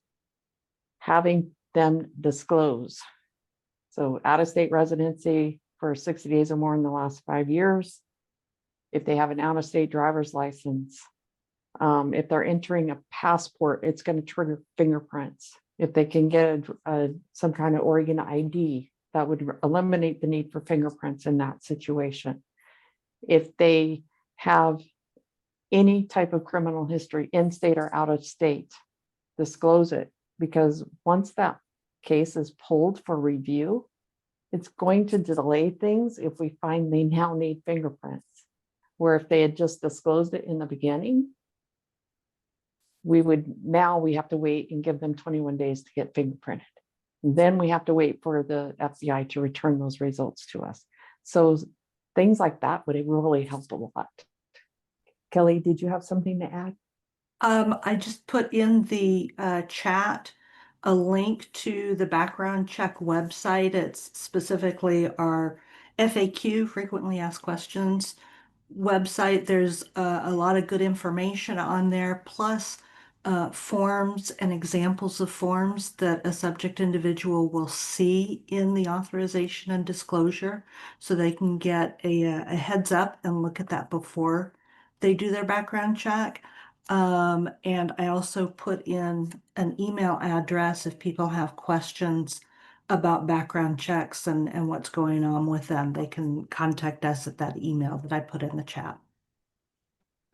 having them disclose. So out-of-state residency for 60 days or more in the last 5 years. If they have an out-of-state driver's license, if they're entering a passport, it's going to trigger fingerprints. If they can get some kind of Oregon ID, that would eliminate the need for fingerprints in that situation. If they have any type of criminal history, in state or out of state, disclose it, because once that case is pulled for review, it's going to delay things if we find they now need fingerprints. Where if they had just disclosed it in the beginning, we have to wait and give them 21 days to get fingerprinted. Then we have to wait for the FBI to return those results to us. So things like that would really help a lot. Kelly, did you have something to add? I just put in the chat a link to the background check website. It's specifically our FAQ, frequently asked questions, website. There's a lot of good information on there, plus forms and examples of forms that a subject individual will see in the authorization and disclosure, so they can get a heads up and look at that before they do their background check. And I also put in an email address if people have questions about background checks and what's going on with them. They can contact us at that email that I put in the chat.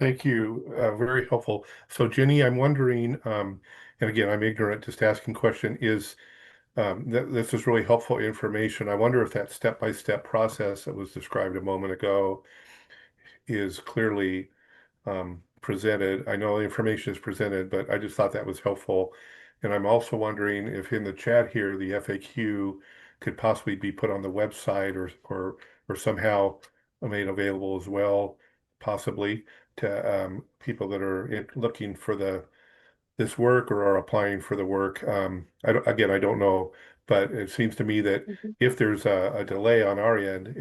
Thank you. Very helpful. So Jenny, I'm wondering, and again, I'm ignorant, just asking question, is this is really helpful information. I wonder if that step-by-step process that was described a moment ago is clearly presented. I know the information is presented, but I just thought that was helpful. And I'm also wondering if in the chat here, the FAQ could possibly be put on the website or somehow made available as well, possibly to people that are looking for this work or are applying for the work. Again, I don't know, but it seems to me that Mhm. if there's a delay on our end,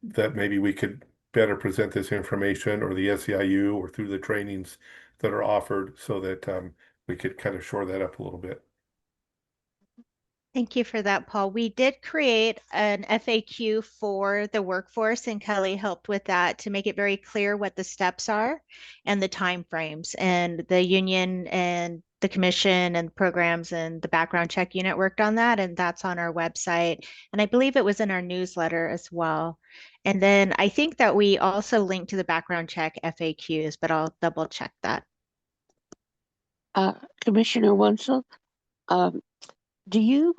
that maybe we could better present this information or the SEIU or through the trainings that are offered so that we could kind of shore that up a little bit. Thank you for that, Paul. We did create an FAQ for the workforce, and Kelly helped with that to make it very clear what the steps are and the timeframes. And the union and the commission and programs and the background check unit worked on that, and that's on our website. And I believe it was in our newsletter as well. And then I think that we also linked to the background check FAQs, but I'll double check that. Commissioner Wenzel, um, do you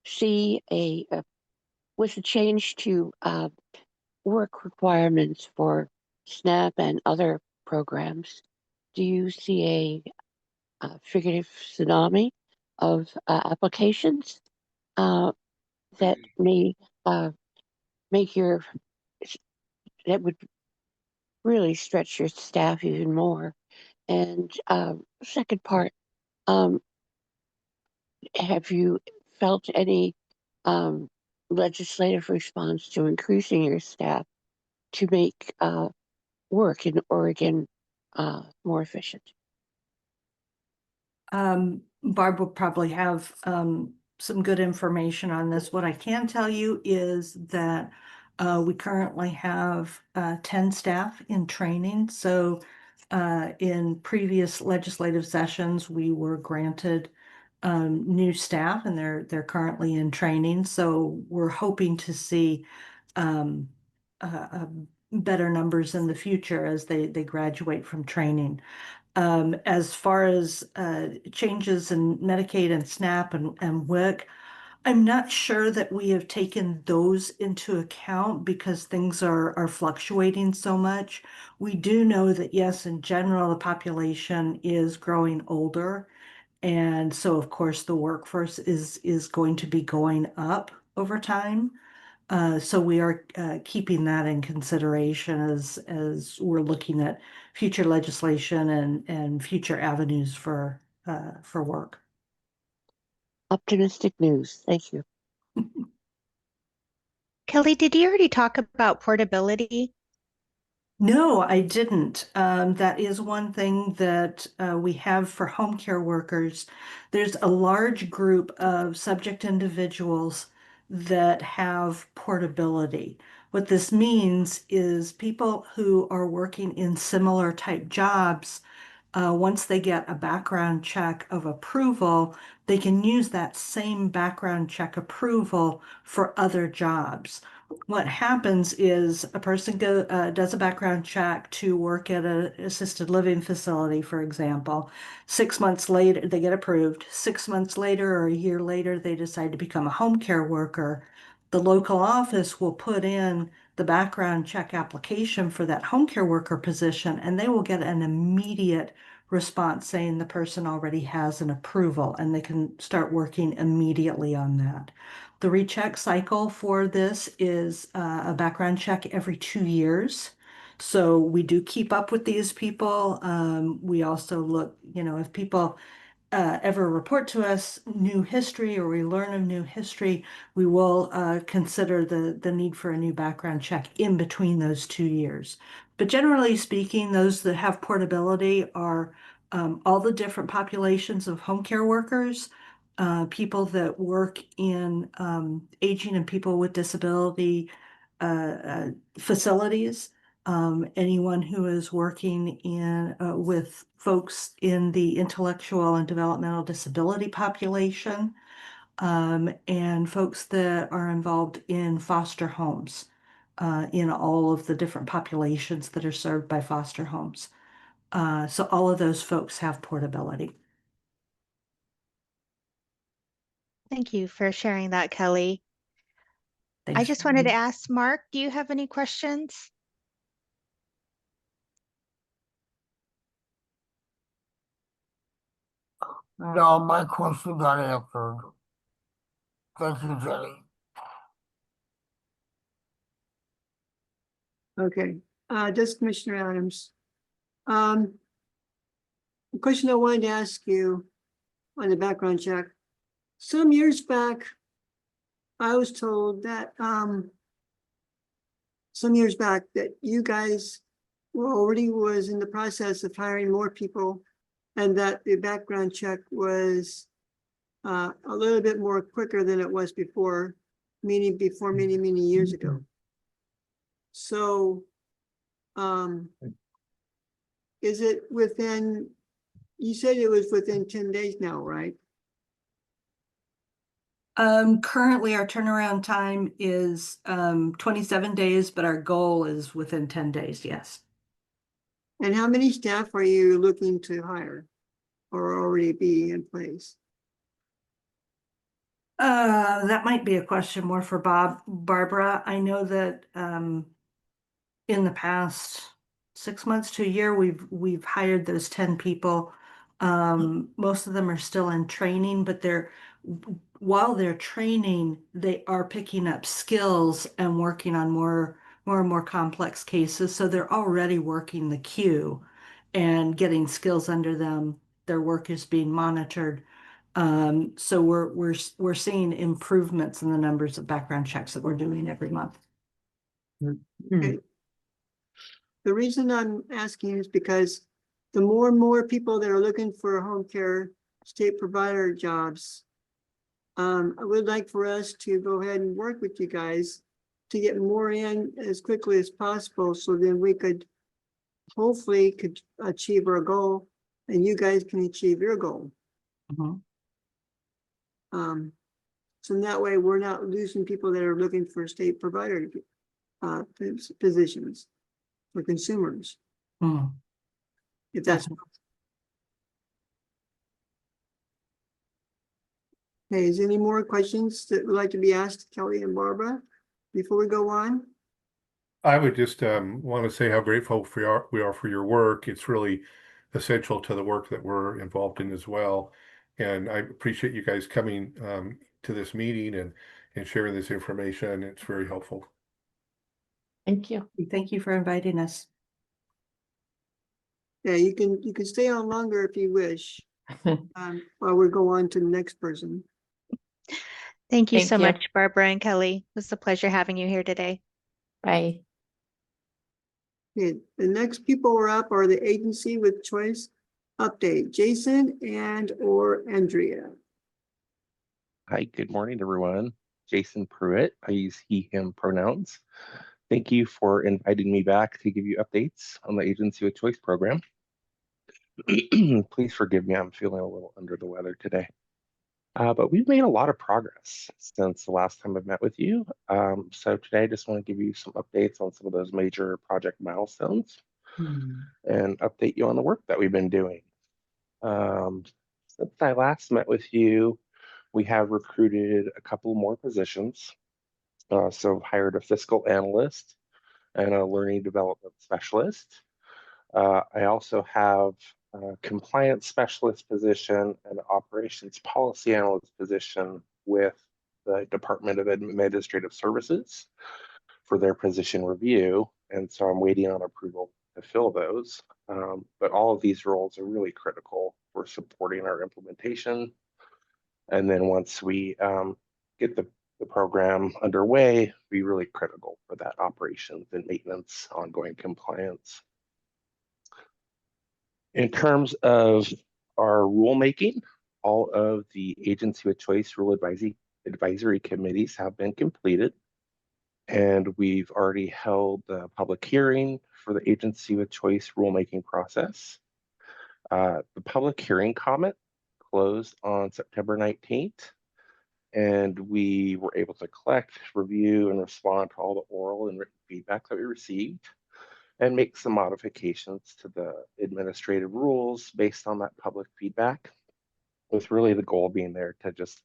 see with a change to work requirements for SNAP and other programs, do you see a figurative tsunami of applications that may uh, make that would really stretch your staff even more? And second part, um, have you felt any um, legislative response to increasing your staff to make work in Oregon more efficient? Barb will probably have some good information on this. What I can tell you is that we currently have 10 staff in training. So in previous legislative sessions, we were granted new staff, and they're currently in training. So we're hoping to see um, better numbers in the future as they graduate from training. As far as changes in Medicaid and SNAP and WIC, I'm not sure that we have taken those into account because things are fluctuating so much. We do know that, yes, in general, the population is growing older. And so, of course, the workforce is going to be going up over time. So we are keeping that in consideration as we're looking at future legislation and future avenues for work. Optimistic news. Thank you. Kelly, did you already talk about portability? No, I didn't. That is one thing that we have for home care workers. There's a large group of subject individuals that have portability. What this means is people who are working in similar type jobs, once they get a background check of approval, they can use that same background check approval for other jobs. What happens is a person does a background check to work at an assisted living facility, for example. 6 months later, they get approved. 6 months later or a year later, they decide to become a home care worker. The local office will put in the background check application for that home care worker position, and they will get an immediate response saying the person already has an approval, and they can start working immediately on that. The recheck cycle for this is a background check every 2 years. So we do keep up with these people. We also look, if people ever report to us new history or we learn of new history, we will consider the need for a new background check in between those 2 years. But generally speaking, those that have portability are all the different populations of home care workers, people that work in aging and people with disability facilities, anyone who is working in with folks in the intellectual and developmental disability population, and folks that are involved in foster homes, in all of the different populations that are served by foster homes. So all of those folks have portability. Thank you for sharing that, Kelly. I Thanks. just wanted to ask Mark, do you have any questions? No, my question got answered. Thank you, Jenny. Okay, just Commissioner Adams. The question I wanted to ask you on the background check. Some years back, I was told that some years back that you guys were already was in the process of hiring more people and that the background check was a little bit more quicker than it was before, meaning before many, many years ago. So is it within, you said it was within 10 days now, right? Currently our turnaround time is 27 days, but our goal is within 10 days, yes. And how many staff are you looking to hire or already be in place? That might be a question more for Barbara. I know that in the past 6 months to a year, we've hired those 10 people. Most of them are still in training, but while they're training, they are picking up skills and working on more and more complex cases. So they're already working the queue and getting skills under them. Their work is being monitored. So we're seeing improvements in the numbers of background checks that we're doing every month. Okay. The reason I'm asking is because the more and more people that are looking for home care state provider jobs, I would like for us to go ahead and work with you guys to get more in as quickly as possible, so then we could hopefully achieve our goal and you guys can achieve your goal. So that way we're not losing people that are looking for state provider positions for consumers. If that's okay, is there any more questions that would like to be asked Kelly and Barbara before we go on? I would just want to say how grateful we are for your work. It's really essential to the work that we're involved in as well. And I appreciate you guys coming to this meeting and sharing this information. It's very helpful. Thank you. Thank you for inviting us. Yeah, you can stay on longer if you wish. While we go on to the next person. Thank you Thank so you. much, Barbara and Kelly. It was a pleasure having you here today. Bye. Okay, the next people are up are the agency with choice update, Jason and/or Andrea. Hi, good morning, everyone. Jason Pruitt. I use he, him pronouns. Thank you for inviting me back to give you updates on the Agency with Choice program. Please forgive me, I'm feeling a little under the weather today. But we've made a lot of progress since the last time I've met with you. So today I just want to give you some updates on some of those major project milestones and update you on the work that we've been doing. Since I last met with you, we have recruited a couple more positions. So hired a fiscal analyst and a learning development specialist. I also have a compliance specialist position and an operations policy analyst position with the Department of Administrative Services for their position review. And so I'm waiting on approval to fill those. But all of these roles are really critical for supporting our implementation. And then once we get the program underway, be really critical for that operations and maintenance, ongoing compliance. In terms of our rulemaking, all of the agency of choice rule advisory committees have been completed. And we've already held the public hearing for the agency of choice rulemaking process. The public hearing comment closed on September 19th. And we were able to collect, review, and respond to all the oral and written feedback that we received and make some modifications to the administrative rules based on that public feedback, with really the goal being there to just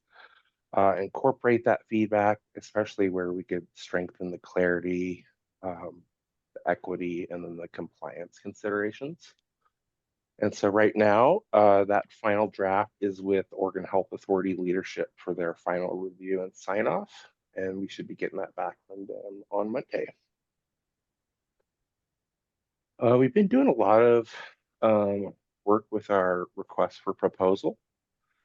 incorporate that feedback, especially where we could strengthen the clarity, the equity, and then the compliance considerations. And so right now, that final draft is with Oregon Health Authority leadership for their final review and sign off. And we should be getting that back from them on Monday. We've been doing a lot of work with our request for proposal.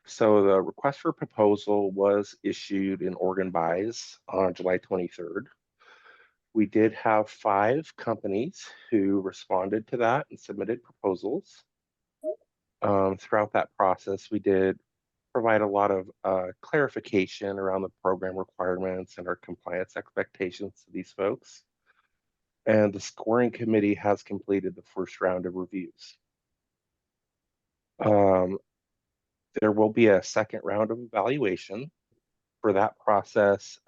So the request for proposal was issued in Oregon Buys on July 23rd. We did have 5 companies who responded to that and submitted proposals. Throughout that process, we did provide a lot of clarification around the program requirements and our compliance expectations to these folks. And the scoring committee has completed the first round of reviews. There will be a second round of evaluation. For that process,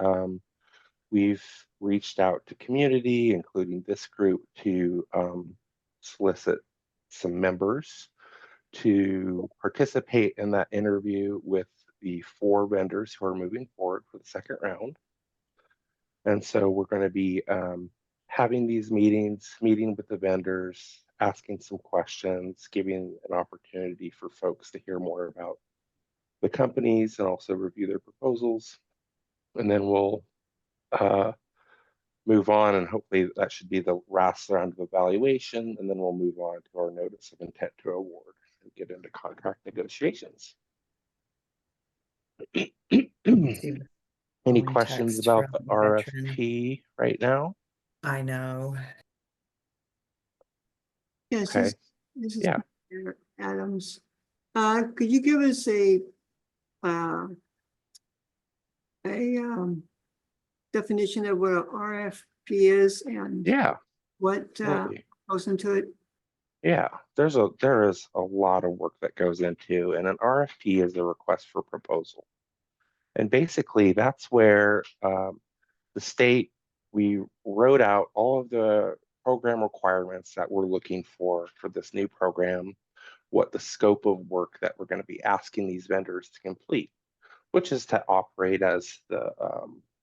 we've reached out to community, including this group, to solicit some members to participate in that interview with the 4 vendors who are moving forward for the second round. And so we're going to be having these meetings, meeting with the vendors, asking some questions, giving an opportunity for folks to hear more about the companies and also review their proposals. And then we'll move on, and hopefully that should be the last round of evaluation, and then we'll move on to our notice of intent to award and get into contract negotiations. Any questions Text about from the veteran. RFP right now? I know. Yes, Okay. this is Yeah. Commissioner Adams. Could you give us a definition of what an RFP is and Yeah. what Absolutely. goes into it? Yeah, there is a lot of work that goes into, and an RFP is a request for proposal. And basically that's where the state, we wrote out all of the program requirements that we're looking for this new program, what the scope of work that we're going to be asking these vendors to complete, which is to operate as the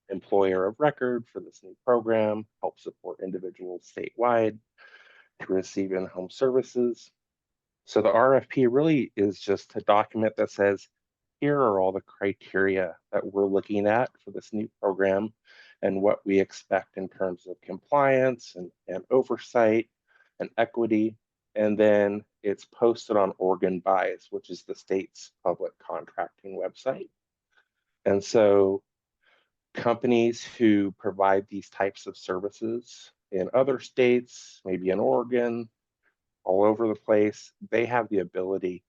employer of record for this new program, help support individuals statewide to receive in-home services. So the RFP really is just a document that says, here are all the criteria that we're looking at for this new program and what we expect in terms of compliance and oversight and equity. And then it's posted on Oregon Buys, which is the state's public contracting website. And so companies who provide these types of services in other states, maybe in Oregon, all over the place, they have the ability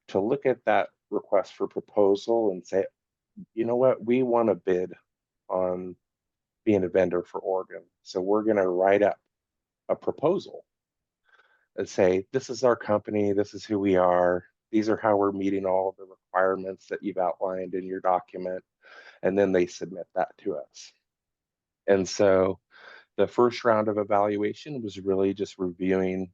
to look at that request for proposal and say, you know what, we want to bid on being a vendor for Oregon. So we're going to write up a proposal and say, this is our company, this is who we are, these are how we're meeting all of the requirements that you've outlined in your document. And then they submit that to us. And so the first round of evaluation was really just reviewing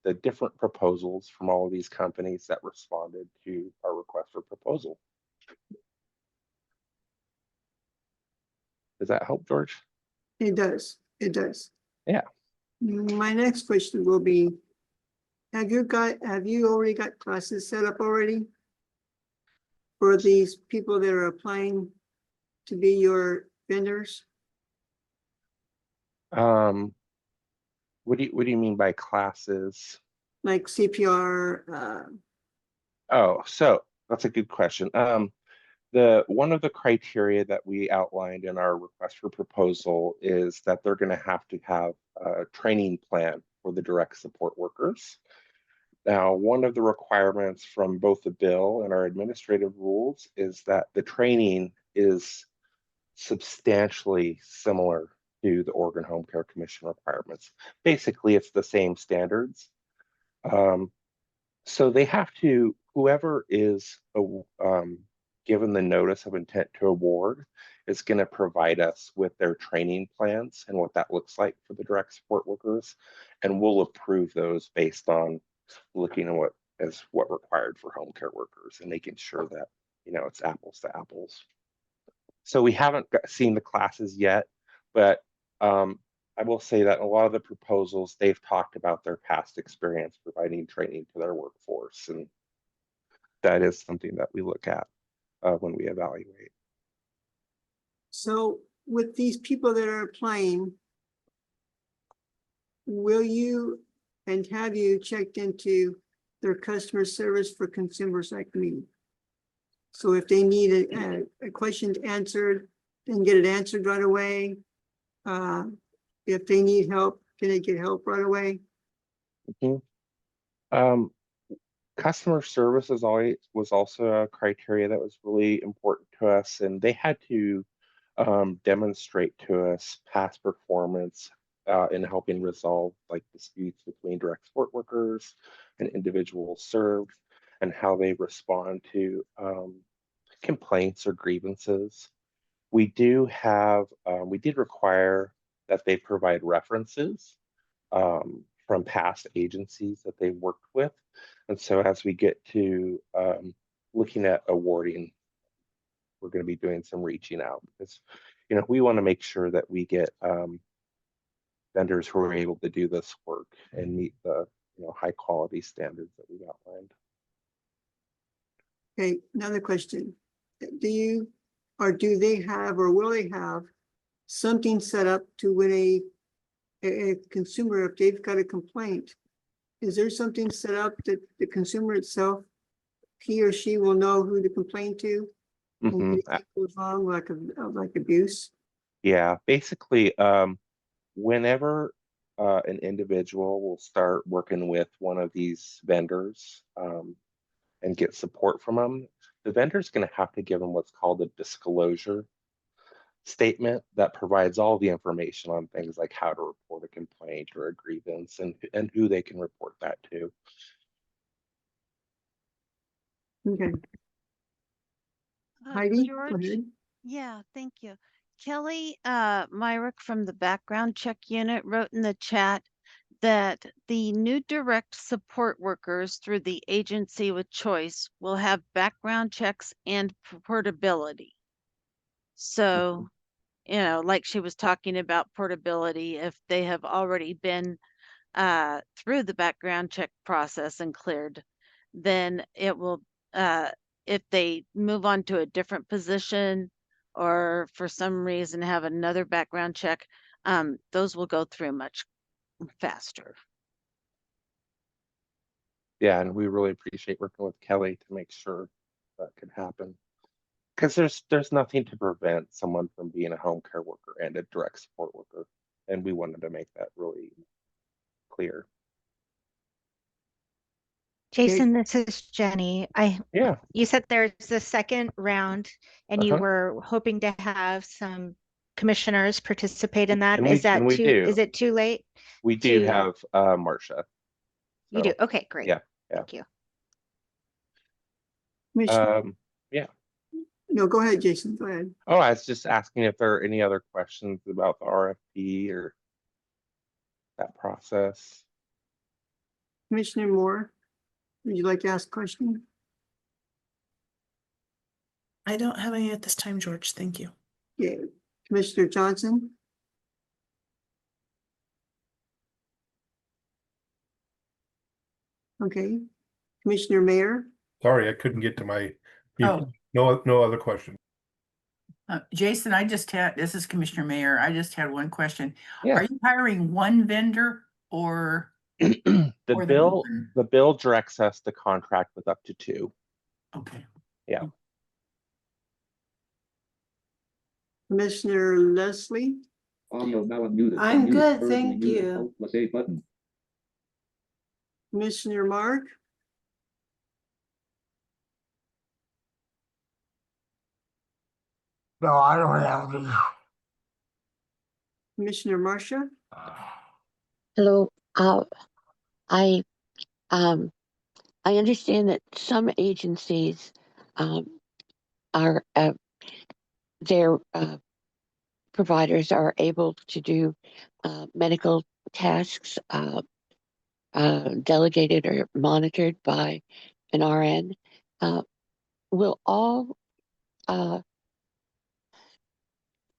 the different proposals from all of these companies that responded to our request for proposal. Does that help, George? It does. It does. Yeah. My next question will be, have you already got classes set up already for these people that are applying to be your vendors? What do you mean by classes? Like CPR, Oh, so that's a good question. One of the criteria that we outlined in our request for proposal is that they're going to have a training plan for the direct support workers. Now, one of the requirements from both the bill and our administrative rules is that the training is substantially similar to the Oregon Home Care Commission requirements. Basically, it's the same standards. So they have to, whoever is given the notice of intent to award is going to provide us with their training plans and what that looks like for the direct support workers. And we'll approve those based on looking at what required for home care workers and making sure that, it's apples to apples. So we haven't seen the classes yet, but I will say that a lot of the proposals, they've talked about their past experience providing training to their workforce. And that is something that we look at when we evaluate. So with these people that are applying, will you and have you checked into their customer service for consumers like me? So if they need a question answered, they can get it answered right away. If they need help, can they get help right away? Mm-hmm. Customer service was also a criteria that was really important to us, and they had to demonstrate to us past performance in helping resolve like disputes between direct support workers and individuals served, and how they respond to complaints or grievances. We did require that they provide references from past agencies that they worked with. And so as we get to looking at awarding, we're going to be doing some reaching out because, we want to make sure that we get vendors who are able to do this work and meet the, high quality standards that we've outlined. Okay, another question. Do they have, or will they have something set up to when a consumer, if they've got a complaint, is there something set up that the consumer itself, he or she will know who to complain to? Mm-hmm. When it goes wrong, like abuse? Yeah, basically, whenever an individual will start working with one of these vendors and get support from them, the vendor's going to have to give them what's called a disclosure statement that provides all the information on things like how to report a complaint or a grievance and who they can report that to. Okay. Heidi, go George? ahead. Yeah, thank you. Kelly Myrick from the background check unit wrote in the chat that the new direct support workers through the agency with choice will have background checks and portability. So, like she was talking about portability, if they have already been through the background check process and cleared, then it will, if they move on to a different position or for some reason have another background check, those will go through much faster. Yeah, and we really appreciate working with Kelly to make sure that could happen. Because there's nothing to prevent someone from being a home care worker and a direct support worker. And we wanted to make that really clear. Jason, this is Jenny. Yeah. You said there's the second round and you were hoping to have some commissioners participate in that. And Is it too late? We do have Marcia. You do? Okay, great. Yeah. Thank you. Yeah. No, go ahead, Jason. Go ahead. Oh, I was just asking if there are any other questions about the RFP or that process. Commissioner Moore, would you like to ask a question? I don't have any at this time, George. Thank you. Yeah. Commissioner Johnson? Okay. Commissioner Mayer? Sorry, I couldn't get to my mute. Oh. No other question. Jason, this is Commissioner Mayer. I just had one question. Yeah. Are you hiring one vendor or The Or the bill, one? the bill directs us to contract with up to 2. Okay. Yeah. Commissioner Leslie, Audio now unmuted. I'm Unmute. good, Currently thank muted. you. Alt plus A button. Commissioner Mark, No, I don't have any. Commissioner Marcia, Hello. I um I understand that some agencies are their providers are able to do medical tasks delegated or monitored by an RN. Will all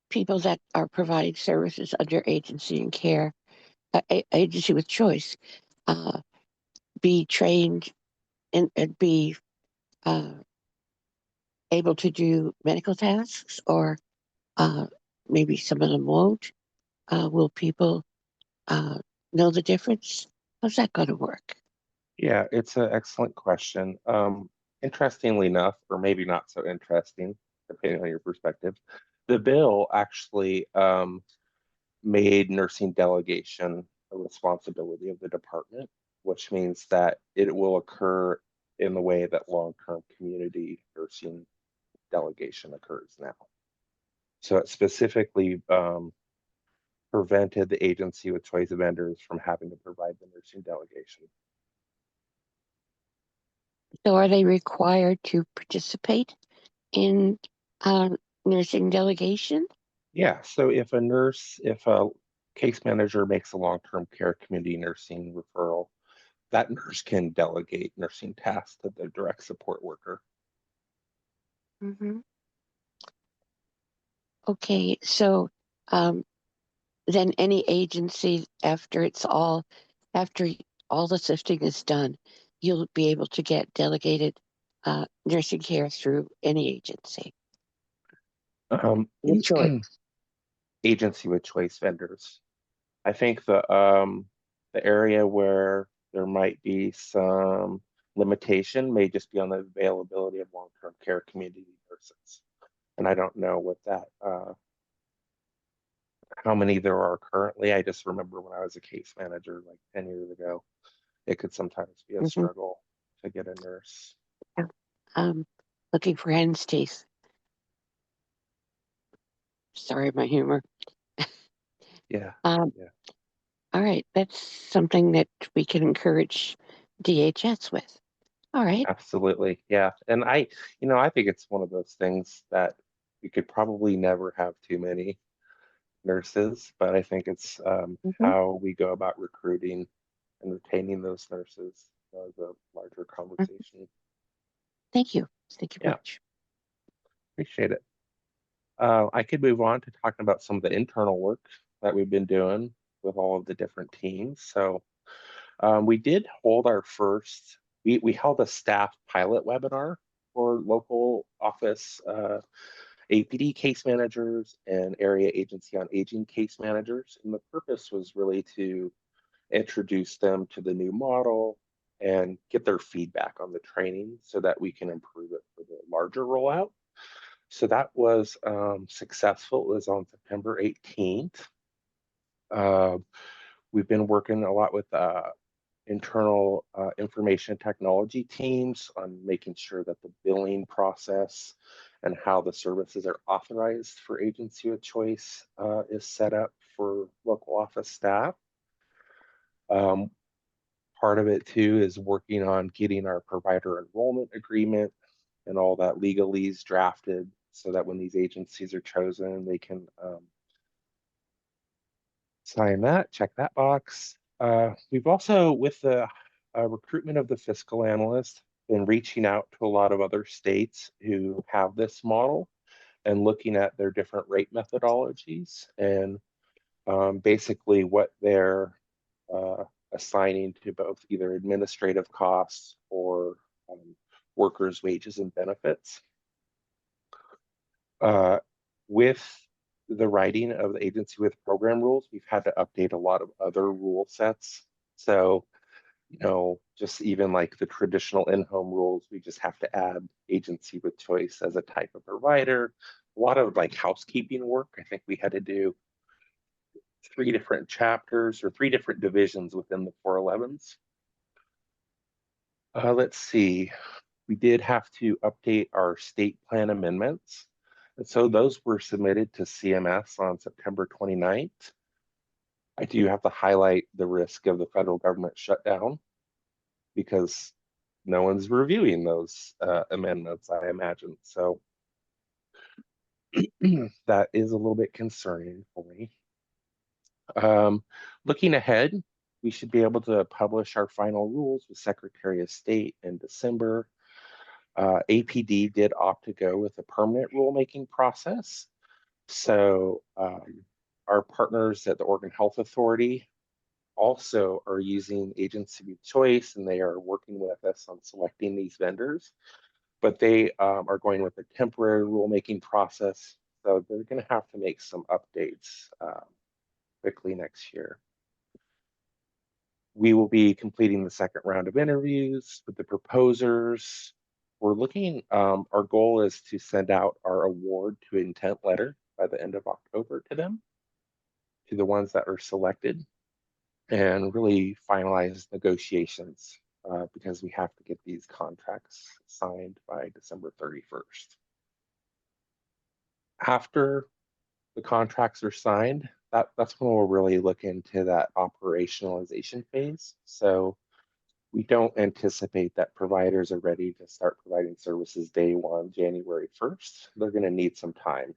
people that are providing services under agency and care, agency with choice, be trained and be uh, able to do medical tasks, or maybe some of them won't? Will people know the difference? How's that going to work? Yeah, it's an excellent question. Interestingly enough, or maybe not so interesting, depending on your perspective, the bill actually made nursing delegation a responsibility of the department, which means that it will occur in the way that long-term community nursing delegation occurs now. So it specifically prevented the agency with choice of vendors from having to provide the nursing delegation. So, are they required to participate in nursing delegation? Yeah, so if a case manager makes a long-term care community nursing referral, that nurse can delegate nursing tasks to the direct support worker. Mm-hmm. Okay, so um, then any agency, after all the sifting is done, you'll be able to get delegated nursing care through any agency with choice. Agency with choice vendors. I think the area where there might be some limitation may just be on the availability of long-term care community nurses. And I don't know what that how many there are currently. I just remember when I was a case manager like 10 years ago, it could sometimes be a Mm-hmm. struggle to get a nurse. Yeah. Looking for hen's teeth. Sorry, my humor. Yeah. Yeah. All right, that's something that we can encourage DHS with. All right. Absolutely. Yeah. And I think it's one of those things that we could probably never have too many nurses, but I think it's how we go about recruiting and retaining those nurses as a larger conversation. Thank you. Thank you Yeah. much. Appreciate it. I could move on to talking about some of the internal work that we've been doing with all of the different teams. So we did hold our first, we held a staff pilot webinar for local office APD case managers and area agency on aging case managers. And the purpose was really to introduce them to the new model and get their feedback on the training so that we can improve it for the larger rollout. So that was successful. It was on September 18th. We've been working a lot with internal information technology teams on making sure that the billing process and how the services are authorized for agency of choice is set up for local office staff. Part of it too is working on getting our provider enrollment agreement and all that legalese drafted so that when these agencies are chosen, they can sign that, check that box. We've also, with the recruitment of the fiscal analyst, been reaching out to a lot of other states who have this model and looking at their different rate methodologies and basically what they're assigning to both either administrative costs or workers' wages and benefits. With the writing of the agency with program rules, we've had to update a lot of other rule sets So, just even like the traditional in-home rules, we just have to add agency with choice as a type of provider. A lot of like housekeeping work. I think we had to do 3 different chapters or 3 different divisions within the 411s. Let's see. We did have to update our state plan amendments. And so those were submitted to CMS on September 29th. I do have to highlight the risk of the federal government shutdown because no one's reviewing those amendments, I imagine. So that is a little bit concerning for me. Looking ahead, we should be able to publish our final rules with Secretary of State in December. APD did opt to go with a permanent rulemaking process. So our partners at the Oregon Health Authority also are using agency of choice, and they are working with us on selecting these vendors. But they are going with a temporary rulemaking process. So they're going to have to make some updates quickly next year. We will be completing the second round of interviews with the proposers. We're looking, our goal is to send out our award to intent letter by the end of October to them, to the ones that are selected, and really finalize negotiations because we have to get these contracts signed by December 31st. After the contracts are signed, that's when we'll really look into that operationalization phase. So we don't anticipate that providers are ready to start providing services day 1, January 1st. They're going to need some time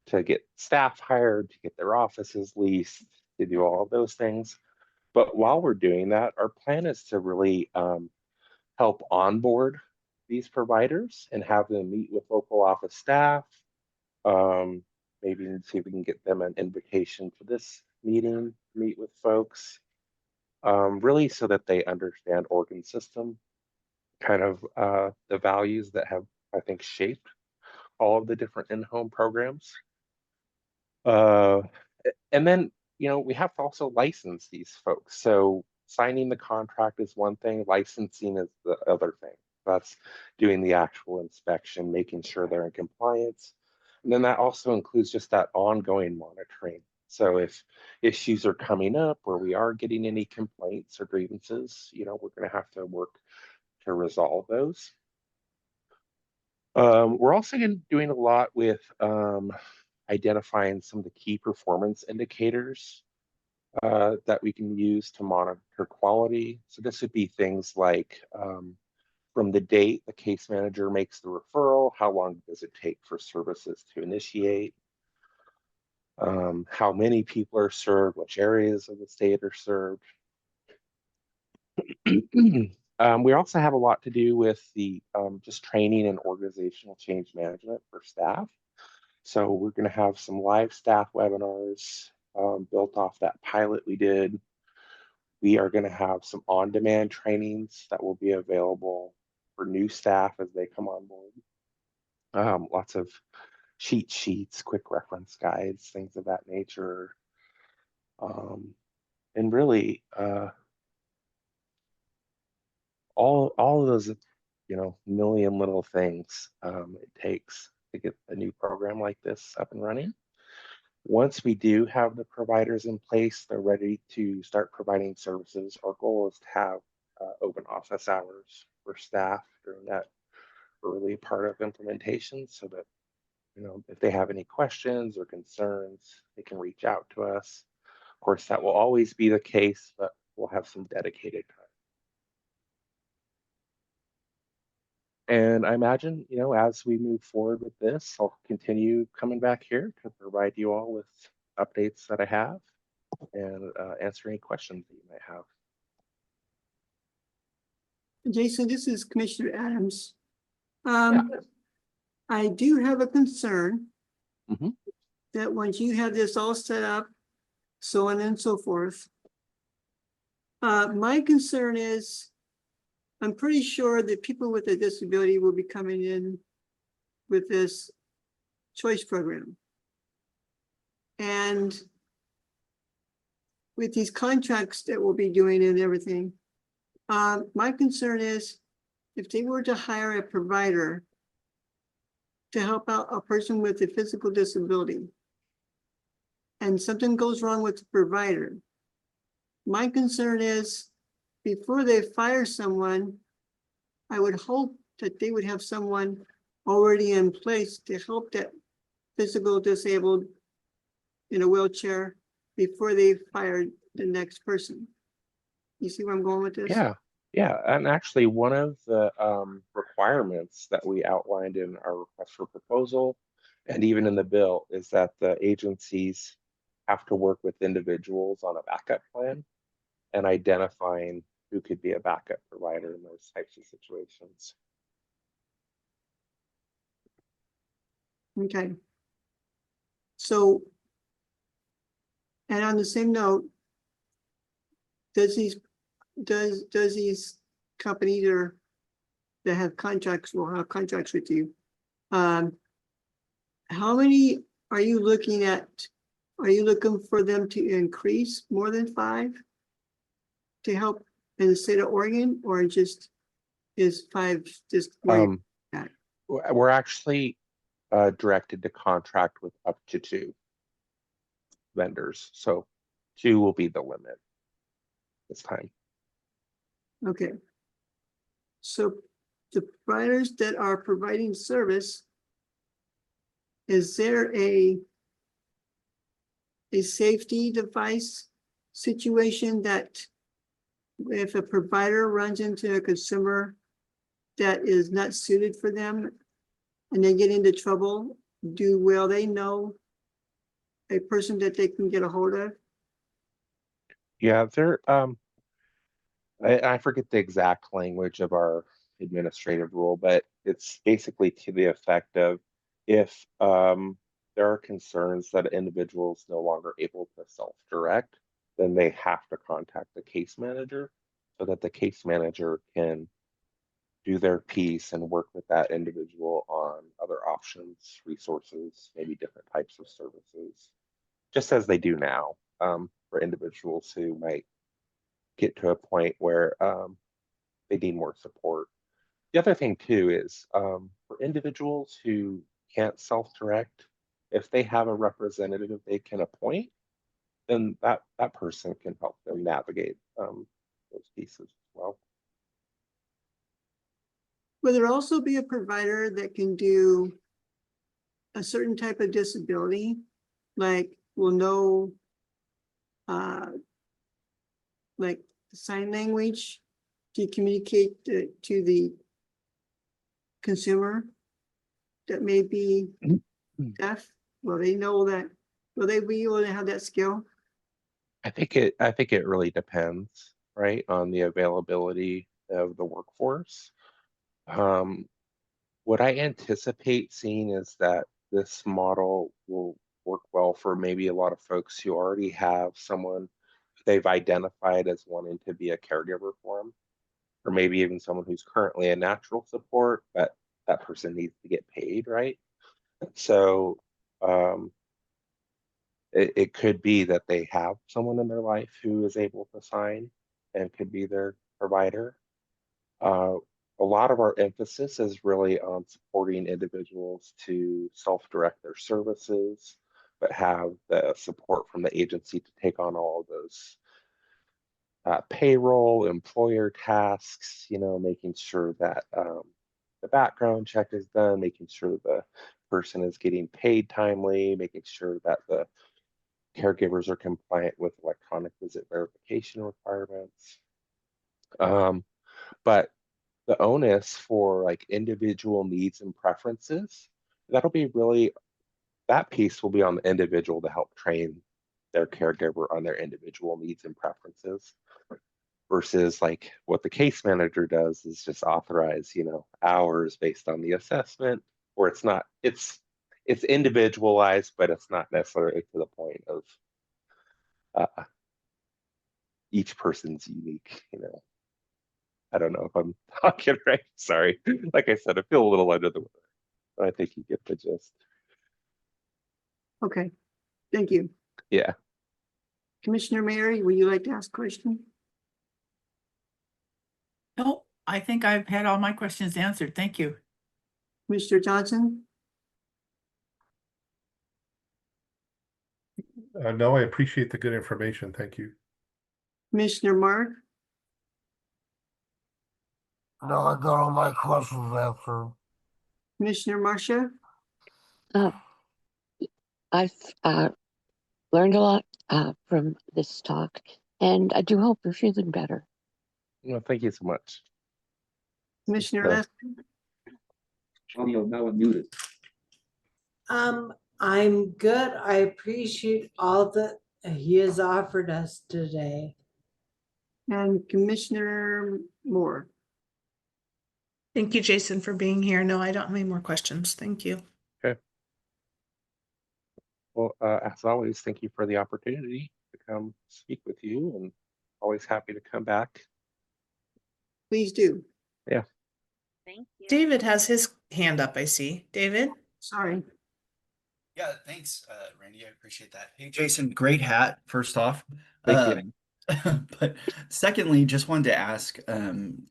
to get staff hired, to get their offices leased, to do all of those things. But while we're doing that, our plan is to really help onboard these providers and have them meet with local office staff. Maybe see if we can get them an invitation for this meeting, meet with folks, really so that they understand Oregon system, kind of the values that have, I think, shaped all of the different in-home programs. And then, we have to also license these folks. So signing the contract is one thing, licensing is the other thing. That's doing the actual inspection, making sure they're in compliance. And then that also includes just that ongoing monitoring. So if issues are coming up where we are getting any complaints or grievances, we're going to have to work to resolve those. We're also doing a lot with identifying some of the key performance indicators that we can use to monitor quality. So this would be things like from the date the case manager makes the referral, how long does it take for services to initiate, how many people are served, which areas of the state are served. We also have a lot to do with the just training and organizational change management for staff. So we're going to have some live staff webinars built off that pilot we did. We are going to have some on-demand trainings that will be available for new staff as they come on board. Lots of cheat sheets, quick reference guides, things of that nature. And really, all of those, million little things it takes to get a new program like this up and running. Once we do have the providers in place, they're ready to start providing services. Our goal is to have open office hours for staff during that early part of implementation so that, if they have any questions or concerns, they can reach out to us. Of course, that will always be the case, but we'll have some dedicated time. And I imagine, as we move forward with this, I'll continue coming back here to provide you all with updates that I have and answer any questions that you might have. Jason, this is Commissioner Adams. Yeah. I do have a concern Mm-hmm. that once you have this all set up, so on and so forth, my concern is I'm pretty sure that people with a disability will be coming in with this choice program. And with these contracts that we'll be doing and everything, my concern is if they were to hire a provider to help out a person with a physical disability and something goes wrong with the provider, my concern is before they fire someone, I would hope that they would have someone already in place to help that physical disabled in a wheelchair before they fired the next person. You see where I'm going with this? Yeah, yeah. And actually, one of the requirements that we outlined in our request for proposal and even in the bill is that the agencies have to work with individuals on a backup plan and identifying who could be a backup provider in those types of situations. Okay. So, and on the same note, does these companies or that have contracts will have contracts with you? How many are you looking at? Are you looking for them to increase more than 5 to help in the state of Oregon, or just is 5 just where you're at? We're actually directed to contract with up to 2 vendors. So 2 will be the limit this time. Okay. So the providers that are providing service, is there a safety device situation that if a provider runs into a consumer that is not suited for them and they get into trouble, will they know a person that they can get a hold of? Yeah, there I forget the exact language of our administrative rule, but it's basically to the effect of if there are concerns that an individual is no longer able to self-direct, then they have to contact the case manager so that the case manager can do their piece and work with that individual on other options, resources, maybe different types of services, just as they do now for individuals who might get to a point where they need more support. The other thing too is for individuals who can't self-direct, if they have a representative they can appoint, then that person can help them navigate those pieces as well. Will there also be a provider that can do a certain type of disability, like will know like sign language to communicate to the consumer that may be deaf? Will they know that? Will they be able to have that skill? I think it really depends, right, on the availability of the workforce. What I anticipate seeing is that this model will work well for maybe a lot of folks who already have someone they've identified as wanting to be a caregiver for them, or maybe even someone who's currently a natural support, but that person needs to get paid, right? So it could be that they have someone in their life who is able to sign and could be their provider. A lot of our emphasis is really on supporting individuals to self-direct their services, but have the support from the agency to take on all of those payroll, employer tasks, making sure that the background check is done, making sure the person is getting paid timely, making sure that the caregivers are compliant with electronic visit verification requirements. But the onus for like individual needs and preferences, that piece will be on the individual to help train their caregiver on their individual needs and preferences, versus like what the case manager does is just authorize, hours based on the assessment, or it's individualized, but it's not necessarily to the point of each person's unique, I don't know if I'm talking right. Sorry. Like I said, I feel a little under the weather, but I think you get the gist. Okay, thank you. Yeah. Commissioner Mary, would you like to ask a question? No, I think I've had all my questions answered. Thank you. Mr. Johnson? No, I appreciate the good information. Thank you. Commissioner Mark? No, I got all my questions answered. Commissioner Marcia? Uh, I've learned a lot from this talk, and I do hope you're feeling better. Well, thank you so much. Commissioner Uh, Lester? Audio now unmuted. I'm good. I appreciate all that he has offered us today. And Commissioner Moore? Thank you, Jason, for being here. No, I don't have any more questions. Thank you. Okay. Well, as always, thank you for the opportunity to come speak with you, and always happy to come back. Please do. Yeah. Thank you. David has his hand up, I see. David? Sorry. Yeah, thanks, Randy. I appreciate that. Hey, Jason, great hat, first off. Thank you. But secondly, just wanted to ask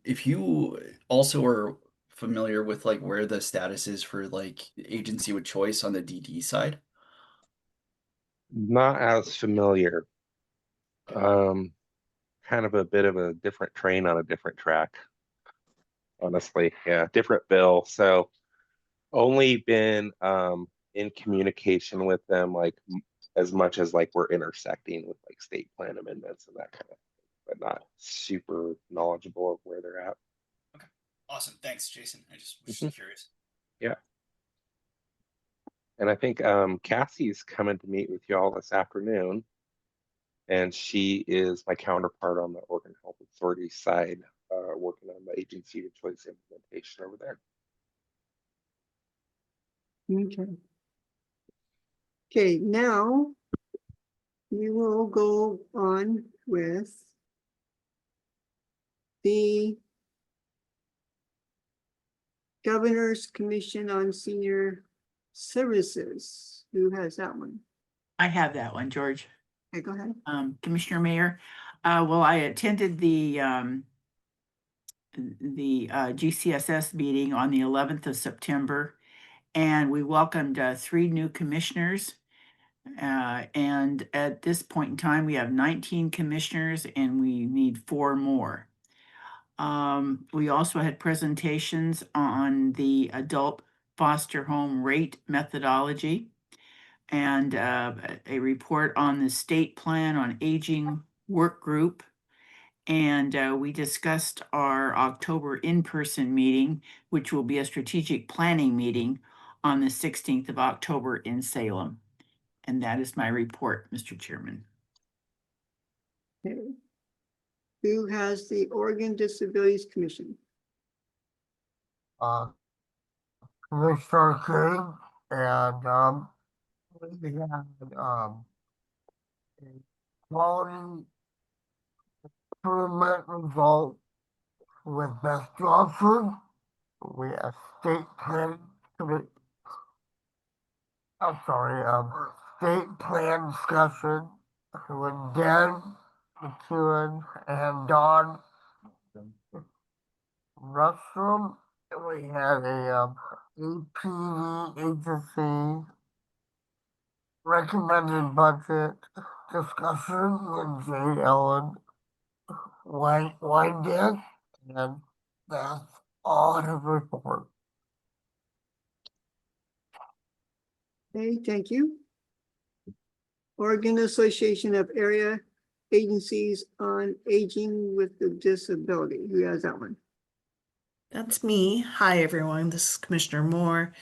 if you also are familiar with like where the status is for like agency with choice on the DD side. Not as familiar. Kind of a bit of a different train on a different track. Honestly, yeah, different bill. So only been in communication with them like as much as like we're intersecting with like state plan amendments and that kind of thing, but not super knowledgeable of where they're at. Okay, awesome. Thanks, Jason. I just was Mhm. just curious. Yeah. And I think Cassie's coming to meet with y'all this afternoon, and she is my counterpart on the Oregon Health Authority side, working on the agency of choice implementation over there. Okay. Okay, now we will go on with the Governor's Commission on Senior Services. Who has that one? I have that one, George. Okay, go ahead. Commissioner Mayor, well, I attended the GCSS meeting on the 11th of September, and we welcomed 3 new commissioners. And at this point in time, we have 19 commissioners and we need 4 more. We also had presentations on the adult foster home rate methodology and a report on the state plan on aging work group. And we discussed our October in-person meeting, which will be a strategic planning meeting on the 16th of October in Salem. And that is my report, Mr. Chairman. Okay. Who has the Oregon Disabilities Commission? Commissioner King, and we had a quality improvement result with Best Johnson. We have state plan committee. I'm sorry, state plan discussion with Dan McEwen and Don Rustrum. We had a APD agency recommended budget discussion with Jay Ellen Weindeck, and that's all I have report. Okay, thank you. Oregon Association of Area Agencies on Aging with the Disability. Who has that one? That's me. Hi, everyone. This is Commissioner Moore.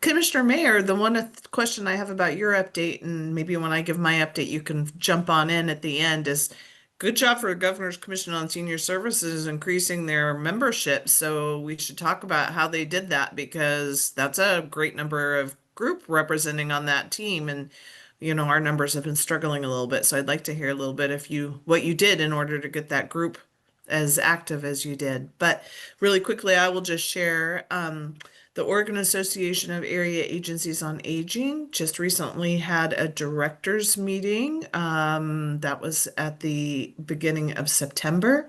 Commissioner Mayor, the one question I have about your update, and maybe when I give my update, you can jump on in at the end, is good job for the Governor's Commission on Senior Services increasing their membership. So we should talk about how they did that, because that's a great number of group representing on that team. And our numbers have been struggling a little bit. So I'd like to hear a little bit what you did in order to get that group as active as you did. But really quickly, I will just share The Oregon Association of Area Agencies on Aging just recently had a directors meeting. That was at the beginning of September.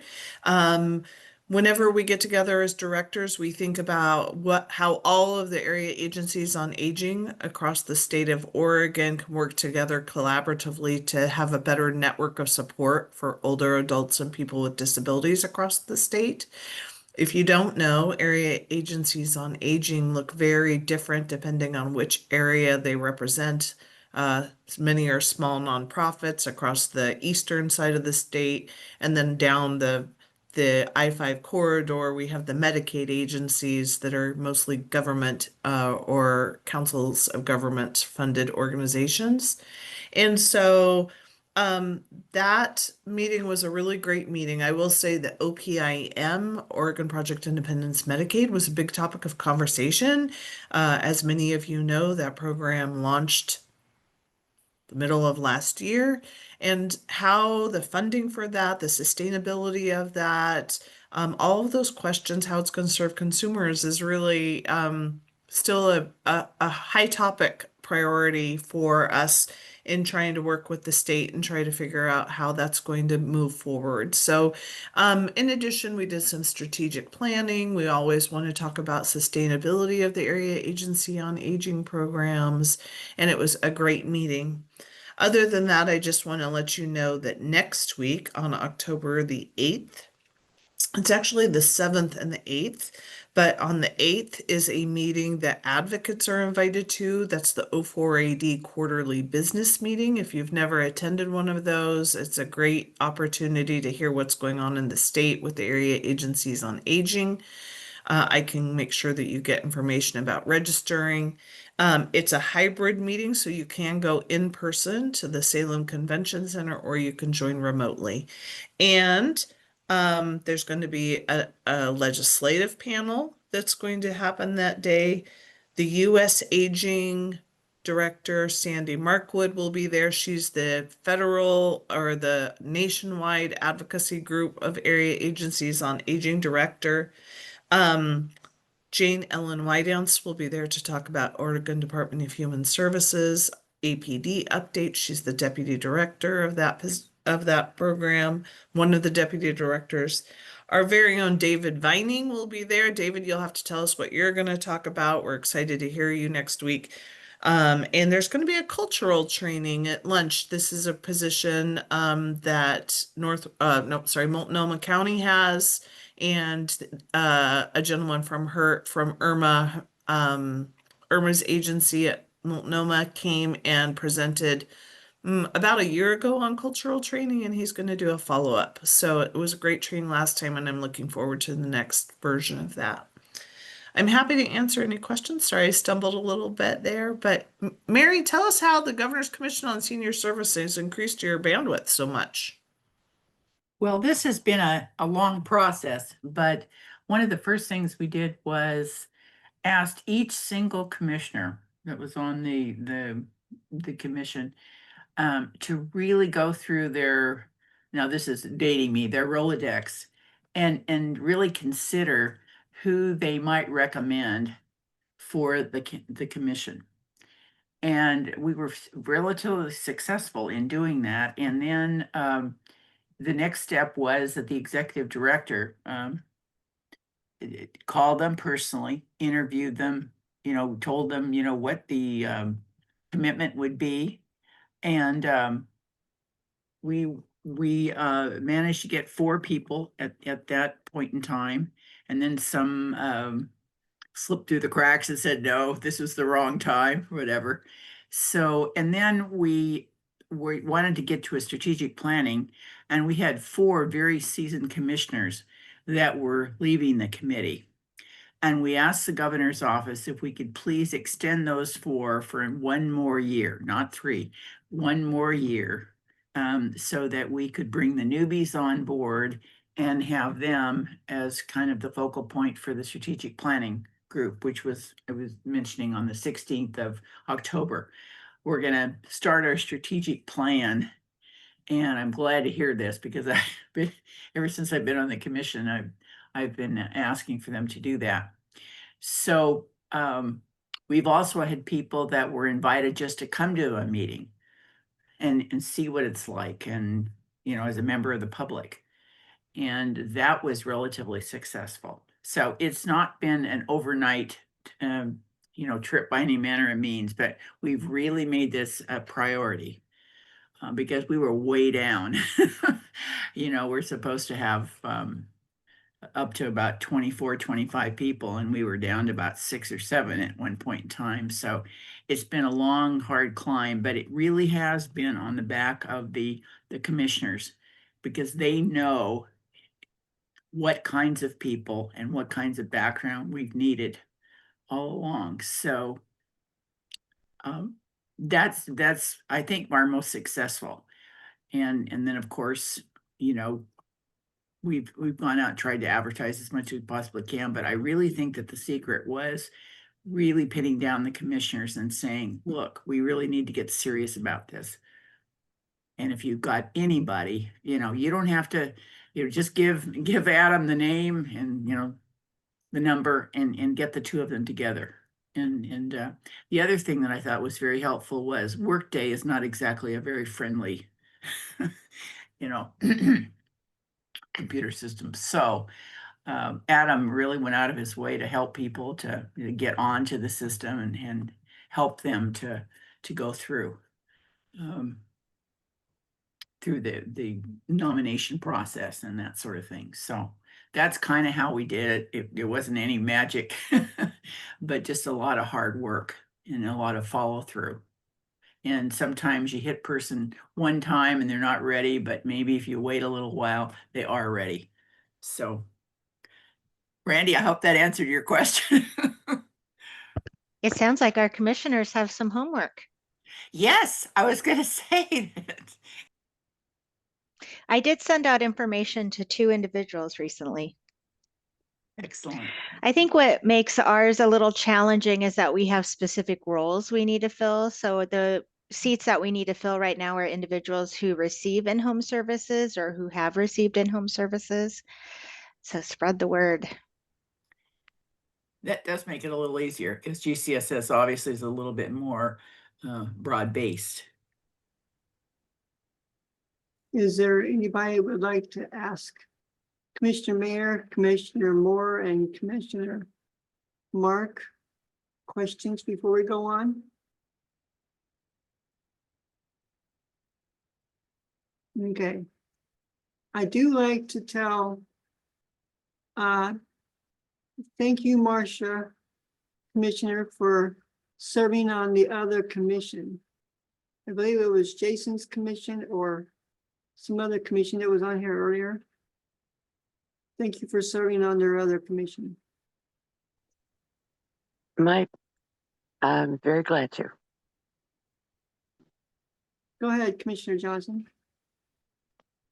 Whenever we get together as directors, we think about how all of the area agencies on aging across the state of Oregon can work together collaboratively to have a better network of support for older adults and people with disabilities across the state. If you don't know, area agencies on aging look very different depending on which area they represent. Many are small nonprofits across the eastern side of the state, and then down the I-5 corridor, we have the Medicaid agencies that are mostly government or councils of government funded organizations. And so that meeting was a really great meeting. I will say that OPIM, Oregon Project Independence Medicaid, was a big topic of conversation. As many of you know, that program launched the middle of last year, and how the funding for that, the sustainability of that, all of those questions, how it's going to serve consumers is really still a high topic priority for us in trying to work with the state and try to figure out how that's going to move forward. So, in addition, we did some strategic planning. We always want to talk about sustainability of the Area Agency on Aging programs, and it was a great meeting. Other than that, I just want to let you know that next week on October the 8th, it's actually the 7th and the 8th, but on the 8th is a meeting that advocates are invited to. That's the O4AD quarterly business meeting. If you've never attended one of those, it's a great opportunity to hear what's going on in the state with the area agencies on aging. I can make sure that you get information about registering. It's a hybrid meeting, so you can go in person to the Salem Convention Center or you can join remotely. And there's going to be a legislative panel that's going to happen that day. The U.S. Aging Director, Sandy Markwood, will be there. She's the federal or the nationwide advocacy group of area agencies on aging director. Jane Ellen Whiteounce will be there to talk about Oregon Department of Human Services APD update. She's the deputy director of that program, one of the deputy directors. Our very own David Vining will be there. David, you'll have to tell us what you're going to talk about. We're excited to hear you next week. And there's going to be a cultural training at lunch. This is a position that Multnomah County has, and a gentleman from Irma's agency at Multnomah came and presented about a year ago on cultural training, and he's going to do a follow-up. So it was a great training last time, and I'm looking forward to the next version of that. I'm happy to answer any questions. Sorry, I stumbled a little bit there, but Mary, tell us how the Governor's Commission on Senior Services increased your bandwidth so much. Well, this has been a long process, but one of the first things we did was asked each single commissioner that was on the commission to really go through their, now this is dating me, their Rolodex, and really consider who they might recommend for the commission. And we were relatively successful in doing that. And then the next step was that the executive director called them personally, interviewed them, told them, what the commitment would be. And we managed to get 4 people at that point in time. And then some slipped through the cracks and said, no, this was the wrong time, whatever. So, and then we wanted to get to a strategic planning, and we had 4 very seasoned commissioners that were leaving the committee. And we asked the governor's office if we could please extend those 4 for 1 more year, not 3, 1 more year, so that we could bring the newbies on board and have them as kind of the focal point for the strategic planning group, which I was mentioning on the 16th of October. We're going to start our strategic plan. And I'm glad to hear this because ever since I've been on the commission, I've been asking for them to do that. So We've also had people that were invited just to come to a meeting and see what it's like, and, you know, as a member of the public. And that was relatively successful. So it's not been an overnight, you know, trip by any manner of means, but we've really made this a priority because we were way down. You know, we're supposed to have up to about 24, 25 people, and we were down to about 6 or 7 at one point in time. So it's been a long, hard climb, but it really has been on the back of the commissioners, because they know what kinds of people and what kinds of background we've needed all along. So that's I think our most successful. And then of course, you know, we've gone out and tried to advertise as much as we possibly can, but I really think that the secret was really pinning down the commissioners and saying, look, we really need to get serious about this. And if you've got anybody, you know, you don't have to, you know, just give Adam the name and, you know, the number and get the two of them together. And the other thing that I thought was very helpful was Workday is not exactly a very friendly, you know, computer system. So Adam really went out of his way to help people to get onto the system and help them to go through through the nomination process and that sort of thing. So that's kind of how we did it. It wasn't any magic, but just a lot of hard work and a lot of follow through. And sometimes you hit person one time and they're not ready, but maybe if you wait a little while, they are ready. So, Randy, I hope that answered your question. It sounds like our commissioners have some homework. Yes, I was going to say that. I did send out information to 2 individuals recently. Excellent. I think what makes ours a little challenging is that we have specific roles we need to fill. So the seats that we need to fill right now are individuals who receive in-home services or who have received in-home services. So spread the word. That does make it a little easier because GCSS obviously is a little bit more broad-based. Is there anybody who would like to ask Commissioner Mayer, Commissioner Moore, and Commissioner Mark questions before we go on? Okay. I do like to tell, thank you, Marcia, Commissioner, for serving on the other commission. I believe it was Jason's commission or some other commission that was on here earlier. Thank you for serving on their other commission. I'm very glad to. Go ahead, Commissioner Johnson.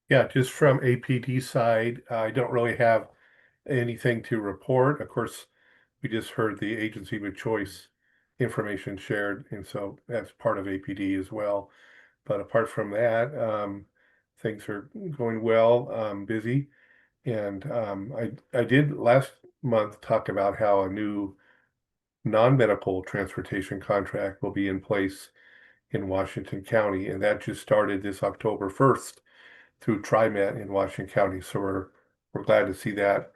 Yeah, just from APD side, I don't really have anything to report. Of course, we just heard the agency with choice information shared, and so that's part of APD as well. But apart from that, things are going well, busy. And I did last month talk about how a new non-medical transportation contract will be in place in Washington County, and that just started this October 1st through TriMet in Washington County. So we're glad to see that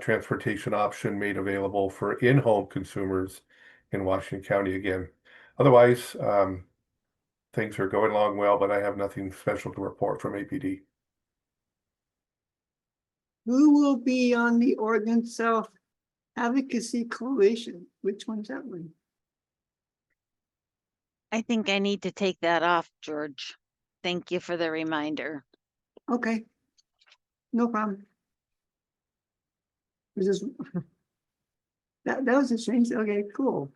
transportation option made available for in-home consumers in Washington County again. Otherwise, things are going along well, but I have nothing special to report from APD. Who will be on the Oregon Self Advocacy Coalition? Which one's that one? I think I need to take that off, George. Thank you for the reminder. Okay. No problem. This is that was a strange. Okay, cool.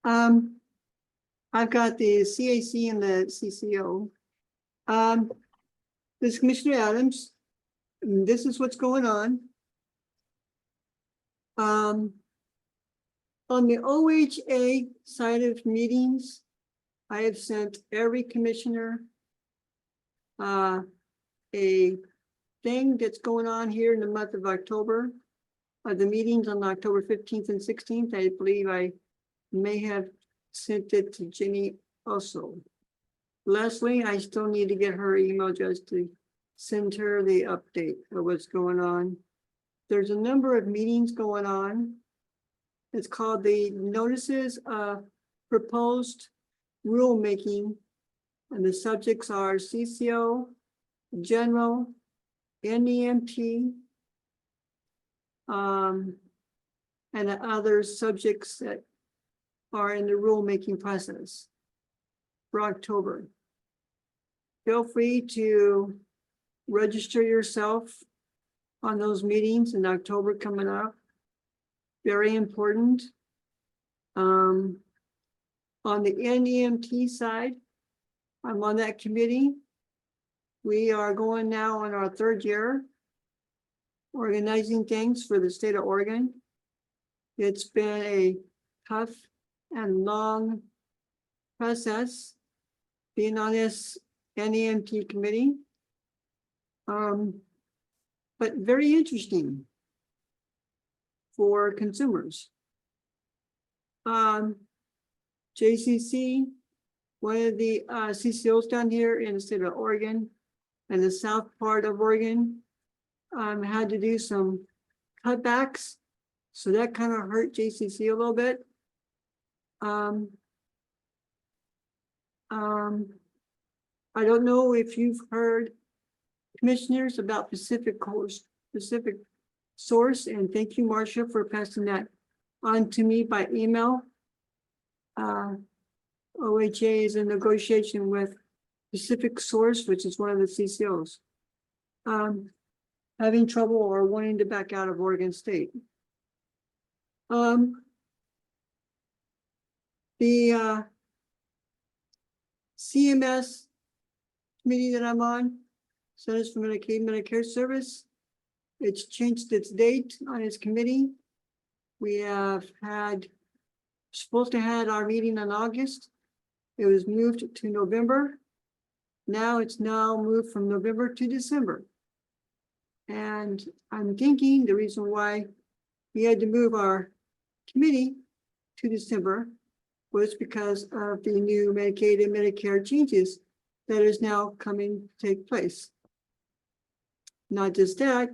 I've got the CAC and the CCO. This is Commissioner Adams. And this is what's going on. On the OHA side of meetings, I have sent every commissioner a thing that's going on here in the month of October. the meetings on October 15th and 16th. I believe I may have sent it to Jenny also. Leslie, I still need to get her email address to send her the update of what's going on. There's a number of meetings going on. It's called the Notices of Proposed Rulemaking, and the subjects are CCO, General, NEMT, and other subjects that are in the rulemaking process for October. Feel free to register yourself on those meetings in October coming up. Very important. On the NEMT side, I'm on that committee. We are going now on our 3rd year organizing things for the state of Oregon. It's been a tough and long process being on this NEMT committee. But very interesting for consumers. JCC, one of the CCOs down here in the state of Oregon and the south part of Oregon, had to do some cutbacks. So that kind of hurt JCC a little bit. I don't know if you've heard, commissioners, about Pacific Source, and thank you, Marcia, for passing that on to me by email. OHA is in negotiation with Pacific Source, which is one of the CCOs, having trouble or wanting to back out of Oregon State. The CMS committee that I'm on, Centers for Medicaid Medicare Service, it's changed its date on its committee. We have supposed to have our meeting in August. It was moved to November. Now it's moved from November to December. And I'm thinking the reason why we had to move our committee to December was because of the new Medicaid and Medicare changes that is now coming to take place. Not just that,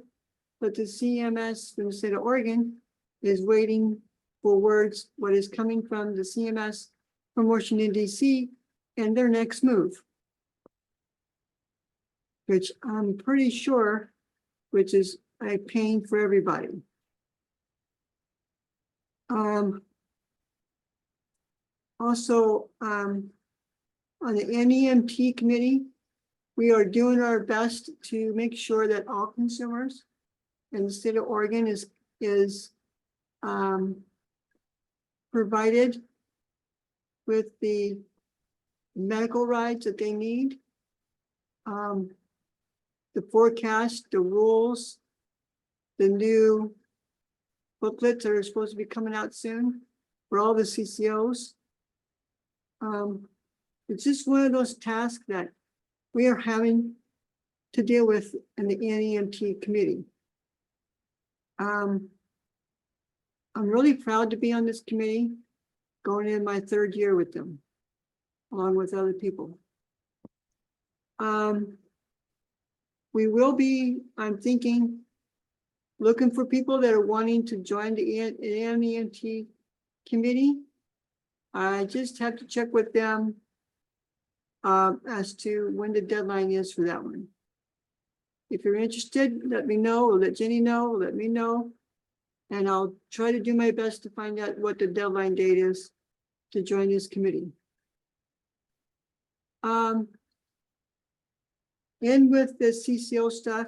but the CMS from the state of Oregon is waiting for what is coming from the CMS from Washington, DC, and their next move, which I'm pretty sure, which is a pain for everybody. Also, on the NEMT committee, we are doing our best to make sure that all consumers in the state of Oregon is provided with the medical rights that they need. The forecast, the rules, the new booklets are supposed to be coming out soon for all the CCOs. It's just one of those tasks that we are having to deal with in the NEMT committee. I'm really proud to be on this committee, going in my 3rd year with them, along with other people. We will be, I'm thinking, looking for people that are wanting to join the NEMT committee. I just have to check with them as to when the deadline is for that one. If you're interested, let me know, or let Jenny know, or let me know. And I'll try to do my best to find out what the deadline date is to join this committee. In with the CCO stuff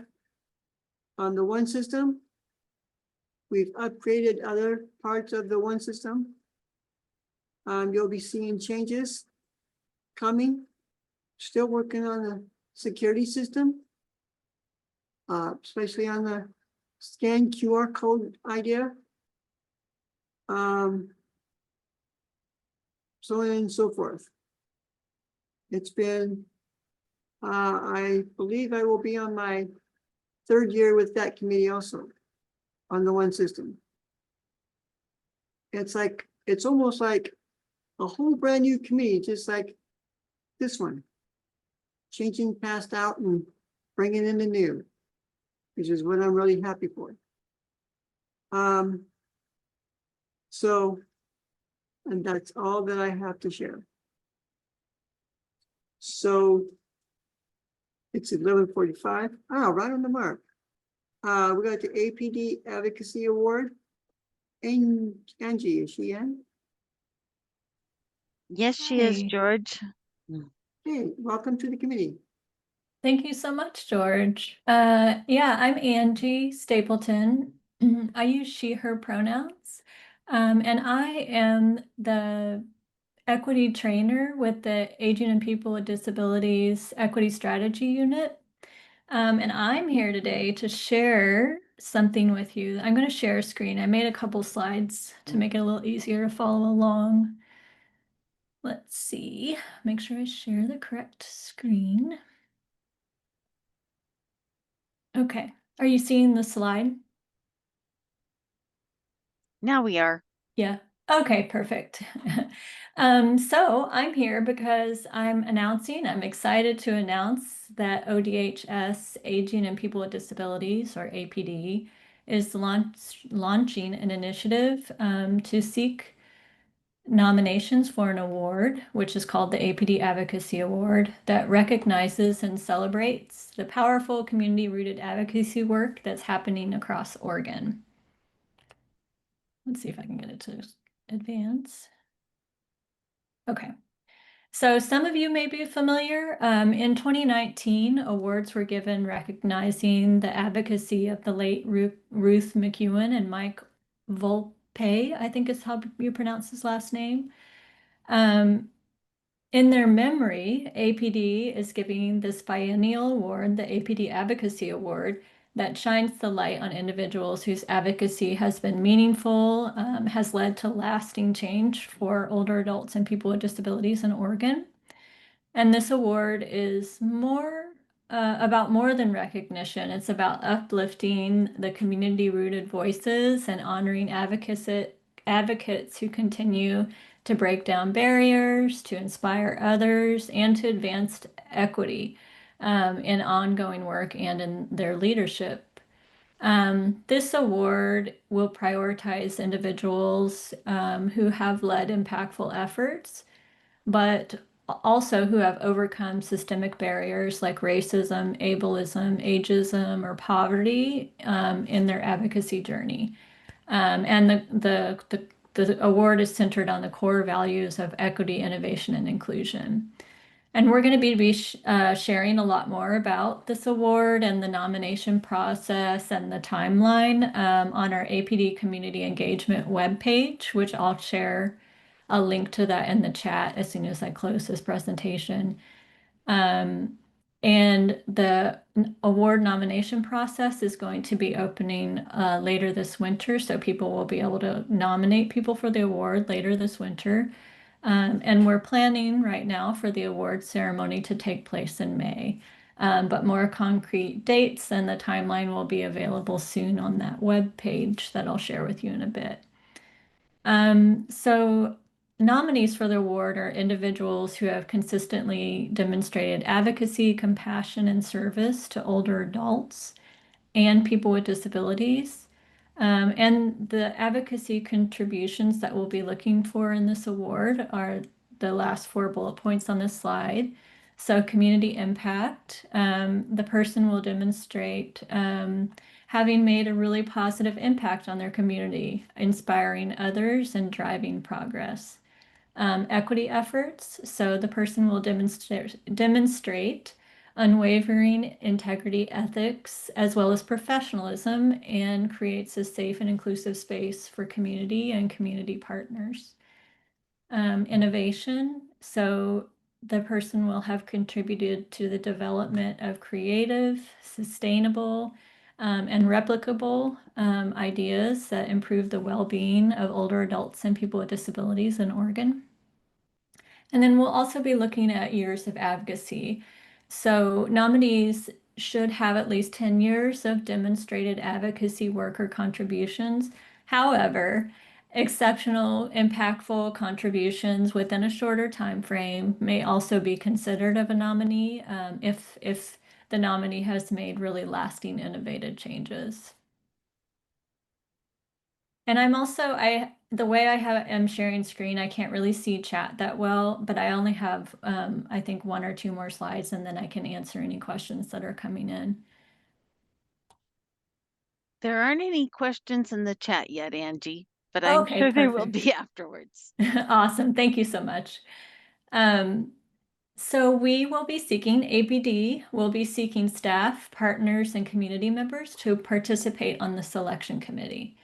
on the one system, we've upgraded other parts of the one system. You'll be seeing changes coming. Still working on the security system, especially on the scan QR code idea. So on and so forth. It's been, I believe I will be on my 3rd year with that committee also. on the one system. It's almost like a whole brand new committee, just like this one. Changing past out and bringing in the new, which is what I'm really happy for. So, and that's all that I have to share. So it's 11:45. Oh, right on the mark. We got the APD Advocacy Award. And Angie, is she in? Yes, she is, Hi. George. Hey, welcome to the committee. Thank you so much, George. Yeah, I'm Angie Stapleton. I use she, her pronouns. And I am the equity trainer with the Aging and People with Disabilities Equity Strategy Unit. And I'm here today to share something with you. I'm going to share a screen. I made a couple slides to make it a little easier to follow along. Let's see, make sure I share the correct screen. Okay, are you seeing the slide? Now we are. Yeah, okay, perfect. So I'm here because I'm excited to announce that ODHS, Aging and People with Disabilities, or APD, is launching an initiative to seek nominations for an award, which is called the APD Advocacy Award, that recognizes and celebrates the powerful community-rooted advocacy work that's happening across Oregon. Let's see if I can get it to advance. Okay. So some of you may be familiar. In 2019, awards were given recognizing the advocacy of the late Ruth McEwen and Mike Volpe, I think is how you pronounce his last name. In their memory, APD is giving this biennial award, the APD Advocacy Award, that shines the light on individuals whose advocacy has been meaningful, has led to lasting change for older adults and people with disabilities in Oregon. And this award is about more than recognition. It's about uplifting the community-rooted voices and honoring advocates who continue to break down barriers, to inspire others, and to advance equity in ongoing work and in their leadership. This award will prioritize individuals who have led impactful efforts, but also who have overcome systemic barriers like racism, ableism, ageism, or poverty in their advocacy journey. And the award is centered on the core values of equity, innovation, and inclusion. And we're going to be sharing a lot more about this award and the nomination process and the timeline on our APD Community Engagement webpage, which I'll share a link to that in the chat as soon as I close this presentation. And the award nomination process is going to be opening later this winter, so people will be able to nominate people for the award later this winter. And we're planning right now for the award ceremony to take place in May. But more concrete dates and the timeline will be available soon on that web page that I'll share with you in a bit. So nominees for the award are individuals who have consistently demonstrated advocacy, compassion, and service to older adults and people with disabilities. And the advocacy contributions that we'll be looking for in this award are the last 4 bullet points on this slide. So community impact, the person will demonstrate having made a really positive impact on their community, inspiring others and driving progress. Equity efforts, so the person will demonstrate unwavering integrity, ethics, as well as professionalism, and creates a safe and inclusive space for community and community partners. Innovation, so the person will have contributed to the development of creative, sustainable, and replicable ideas that improve the well-being of older adults and people with disabilities in Oregon. And then we'll also be looking at years of advocacy. So nominees should have at least 10 years of demonstrated advocacy work or contributions. However, exceptional, impactful contributions within a shorter time frame may also be considered of a nominee if the nominee has made really lasting, innovative changes. And I'm also, the way am sharing screen, I can't really see chat that well, but I only have, I think 1 or 2 more slides, and then I can answer any questions that are coming in. There aren't any questions in the chat yet, Angie, but I'm Okay, sure there will perfect. be afterwards. Awesome. Thank you so much. So we will be seeking APD, we'll be seeking staff, partners, and community members to participate on the selection committee.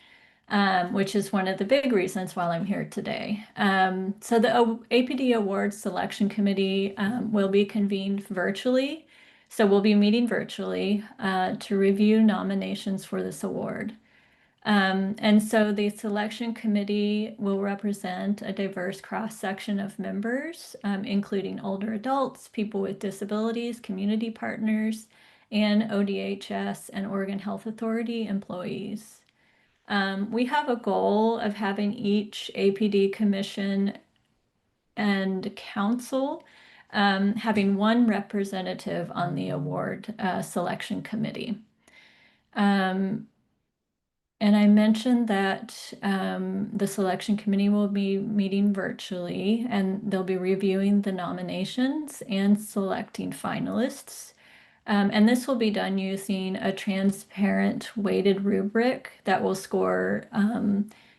Which is one of the big reasons why I'm here today. So the APD Awards Selection Committee will be convened virtually. So we'll be meeting virtually to review nominations for this award. And so the selection committee will represent a diverse cross-section of members, including older adults, people with disabilities, community partners, and ODHS and Oregon Health Authority employees. We have a goal of having each APD commission and council having 1 representative on the award selection committee. And I mentioned that the selection committee will be meeting virtually, and they'll be reviewing the nominations and selecting finalists. And this will be done using a transparent weighted rubric that will score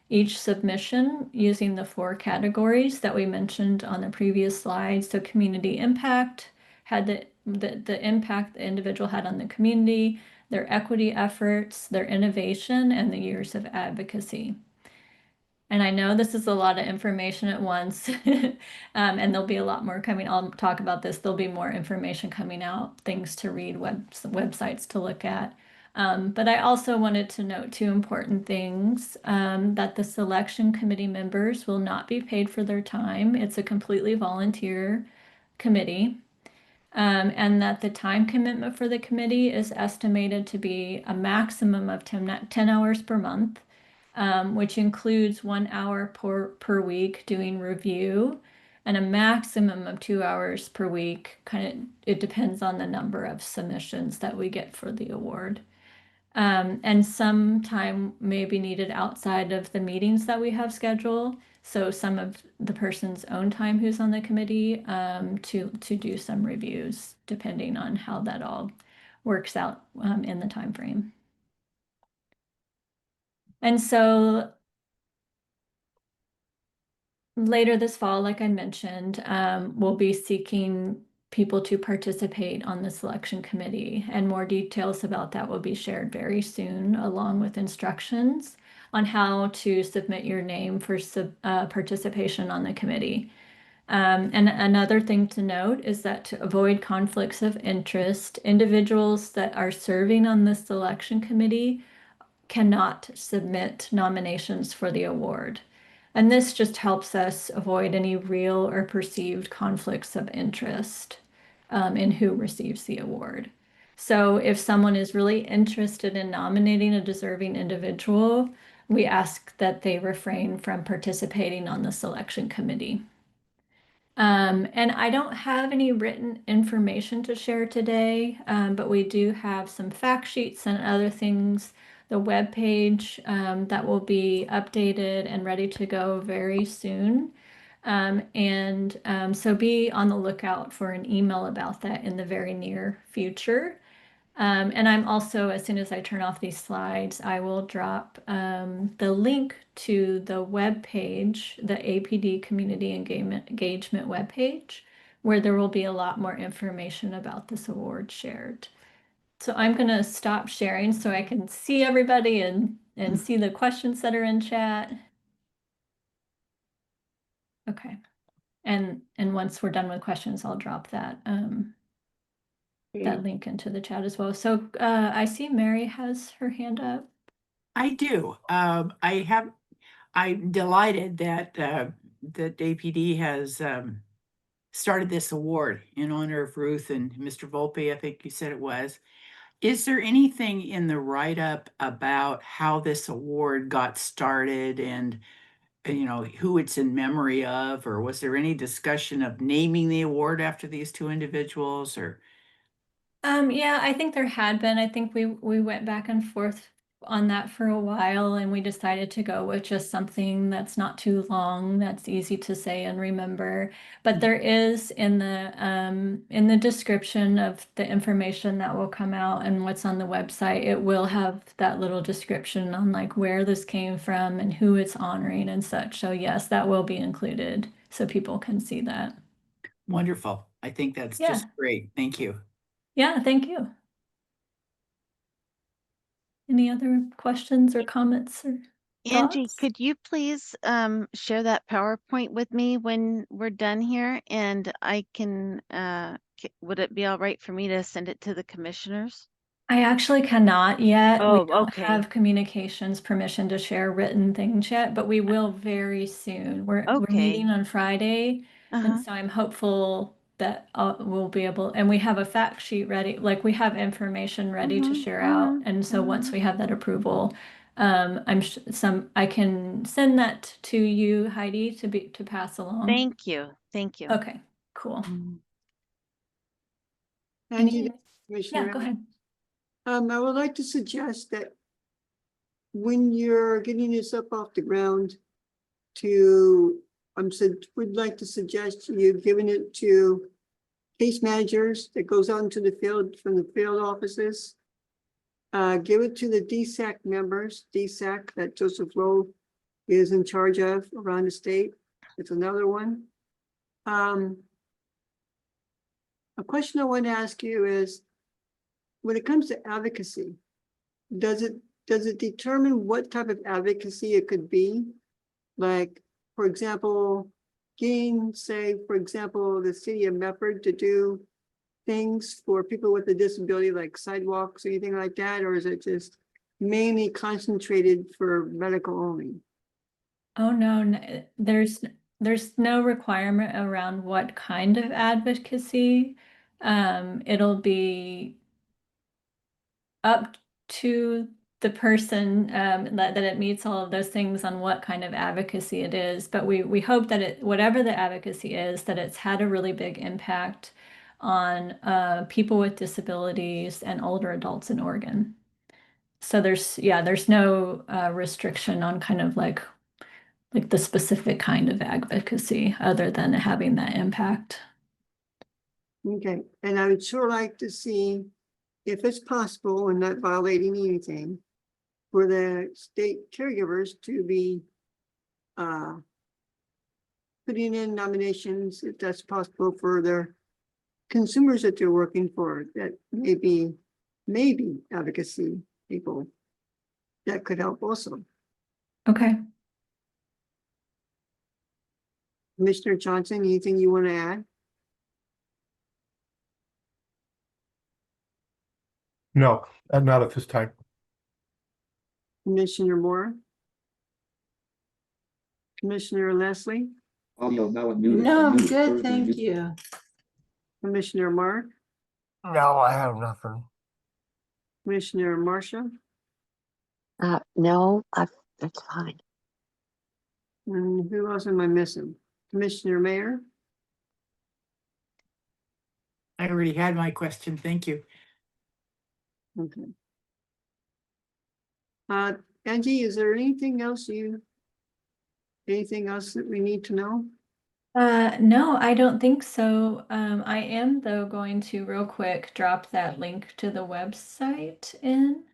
each submission using the 4 categories that we mentioned on the previous slide. So community impact, had the impact the individual had on the community, their equity efforts, their innovation, and the years of advocacy. And I know this is a lot of information at once, and there'll be a lot more coming. I'll talk about this. There'll be more information coming out, things to read, websites to look at. But I also wanted to note 2 important things, that the selection committee members will not be paid for their time. It's a completely volunteer committee. And that the time commitment for the committee is estimated to be a maximum of 10 hours per month. Which includes 1 hour per week doing review and a maximum of 2 hours per week. It depends on the number of submissions that we get for the award. And some time may be needed outside of the meetings that we have scheduled. So some of the person's own time who's on the committee to do some reviews, depending on how that all works out in the time frame. And so later this fall, like I mentioned, we'll be seeking people to participate on the selection committee, and more details about that will be shared very soon, along with instructions on how to submit your name for participation on the committee. And another thing to note is that to avoid conflicts of interest, individuals that are serving on the selection committee cannot submit nominations for the award. And this just helps us avoid any real or perceived conflicts of interest in who receives the award. So if someone is really interested in nominating a deserving individual, we ask that they refrain from participating on the selection committee. And I don't have any written information to share today, but we do have some fact sheets and other things, the web page that will be updated and ready to go very soon. So be on the lookout for an email about that in the very near future. And I'm also, as soon as I turn off these slides, I will drop the link to the web page, the APD Community Engagement web page, where there will be a lot more information about this award shared. So I'm going to stop sharing so I can see everybody and see the questions that are in chat. Okay. And once we're done with questions, I'll drop that that link into the chat as well. So I see Mary has her hand up. I do. I'm delighted that that APD has started this award in honor of Ruth and Mr. Volpe, I think you said it was. Is there anything in the write-up about how this award got started and who it's in memory of, or was there any discussion of naming the award after these two individuals, or? Yeah, I think there had been. I think we went back and forth on that for a while, and we decided to go with just something that's not too long, that's easy to say and remember. But there is in the description of the information that will come out and what's on the website, it will have that little description on like where this came from and who it's honoring and such. So yes, that will be included so people can see that. Wonderful. I think that's Yeah. just great. Thank you. Yeah, thank you. Any other questions or comments or Angie, thoughts? could you please share that PowerPoint with me when we're done here? And I can, would it be all right for me to send it to the commissioners? I actually cannot yet. We Oh, don't okay. have communications permission to share written things yet, but we will very soon. We're Okay. meeting on Friday, and Uh-huh. so I'm hopeful that we'll be able, and we have a fact sheet ready, like we have information ready to share out. And so once we have that approval, I can send that to you, Heidi, to pass along. Thank you. Thank you. Okay, cool. Angie, Yeah, go ahead. I would like to suggest that when you're getting this up off the ground would like to suggest you giving it to case managers that goes out into the field from the field offices. Give it to the DSAC members, DSAC that Joseph Lowe is in charge of around the state. It's another one. A question I want to ask you is, when it comes to advocacy, does it determine what type of advocacy it could be? Like, for example, getting, say, for example, the city of Medford to do things for people with a disability, like sidewalks or anything like that, or is it just mainly concentrated for medical only? Oh, no, there's no requirement around what kind of advocacy. It'll be up to the person that it meets all of those things on what kind of advocacy it is. But we hope that whatever the advocacy is, that it's had a really big impact on people with disabilities and older adults in Oregon. So there's no restriction on kind of like the specific kind of advocacy other than having that impact. Okay, and I would sure like to see, if it's possible and not violating anything, for the state caregivers to be putting in nominations, if that's possible, for their consumers that they're working for, that maybe advocacy people that could help also. Okay. Commissioner Johnson, anything you want to add? No, not at this time. Commissioner Moore? Commissioner Leslie? Audio now unmuted. No, I'm Unmuted. good, Further thank unmuted. you. Commissioner Mark? No, I have nothing. Commissioner Marcia? No, that's fine. And who else am I missing? Commissioner Mayor? I already had my question. Thank you. Okay. Angie, is there anything else that we need to know? No, I don't think so. I am though going to real quick drop that link to the website in.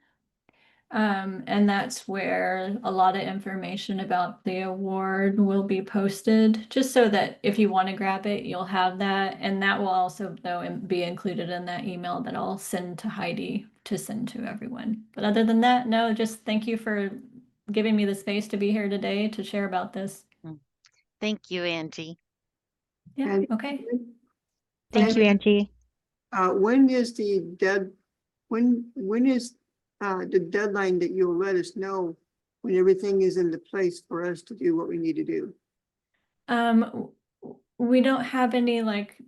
And that's where a lot of information about the award will be posted, just so that if you want to grab it, you'll have that. And that will also, though, be included in that email that I'll send to Heidi to send to everyone. But other than that, no, just thank you for giving me the space to be here today to share about this. Thank you, Angie. Yeah, And okay. Thank you, Angie. When is the deadline that you'll let us know when everything is in the place for us to do what we need to do? We don't have any like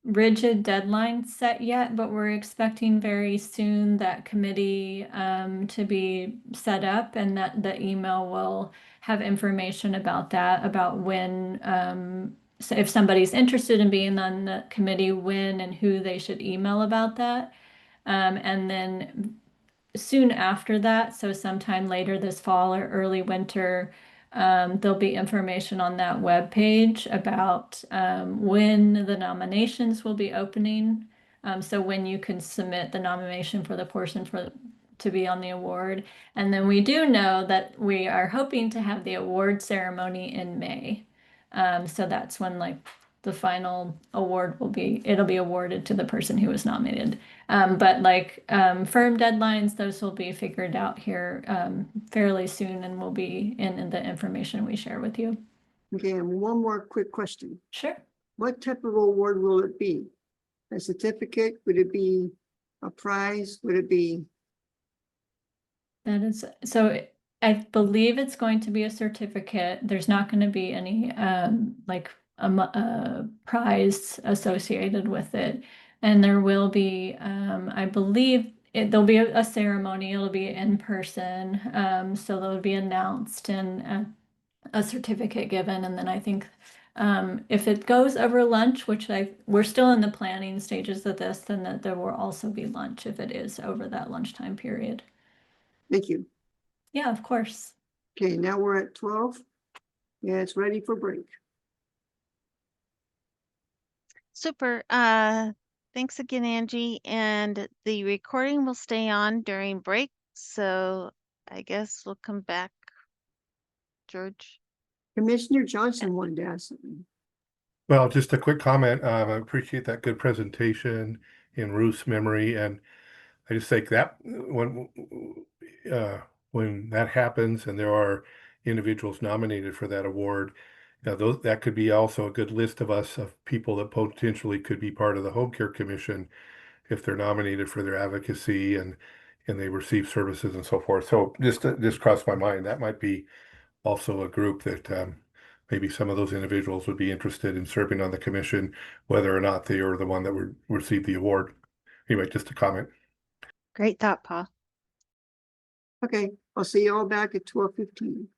rigid deadlines set yet, but we're expecting very soon that committee to be set up, and that the email will have information about that, about when so if somebody's interested in being on the committee, when and who they should email about that. And then soon after that, so sometime later this fall or early winter, there'll be information on that web page about when the nominations will be opening. So when you can submit the nomination for the portion for to be on the award. And then we do know that we are hoping to have the award ceremony in May. So that's when like the final award will be, it'll be awarded to the person who was nominated. But like firm deadlines, those will be figured out here fairly soon and will be in the information we share with you. Okay, and one more quick question. Sure. What type of award will it be? A certificate? Would it be a prize? Would it be? That is, so I believe it's going to be a certificate. There's not going to be any like a prize associated with it. And there will be, I believe there'll be a ceremony. It'll be in person. So that'll be announced and a certificate given. And then I think if it goes over lunch, which we're still in the planning stages of this, then that there will also be lunch if it is over that lunchtime period. Thank you. Yeah, of course. Okay, now we're at 12. Yeah, it's ready for break. Super. Thanks again, Angie. And the recording will stay on during break. So I guess we'll come back, George. Commissioner Johnson wanted to ask something. Well, just a quick comment. I appreciate that good presentation in Ruth's memory, and I just think that when that happens and there are individuals nominated for that award, that could be also a good list of us of people that potentially could be part of the Home Care Commission if they're nominated for their advocacy and they receive services and so forth. So just crossed my mind that might be also a group that maybe some of those individuals would be interested in serving on the commission, whether or not they are the one that would receive the award. Anyway, just a comment. Great thought, Paul. Okay, I'll see you all back at 12:15.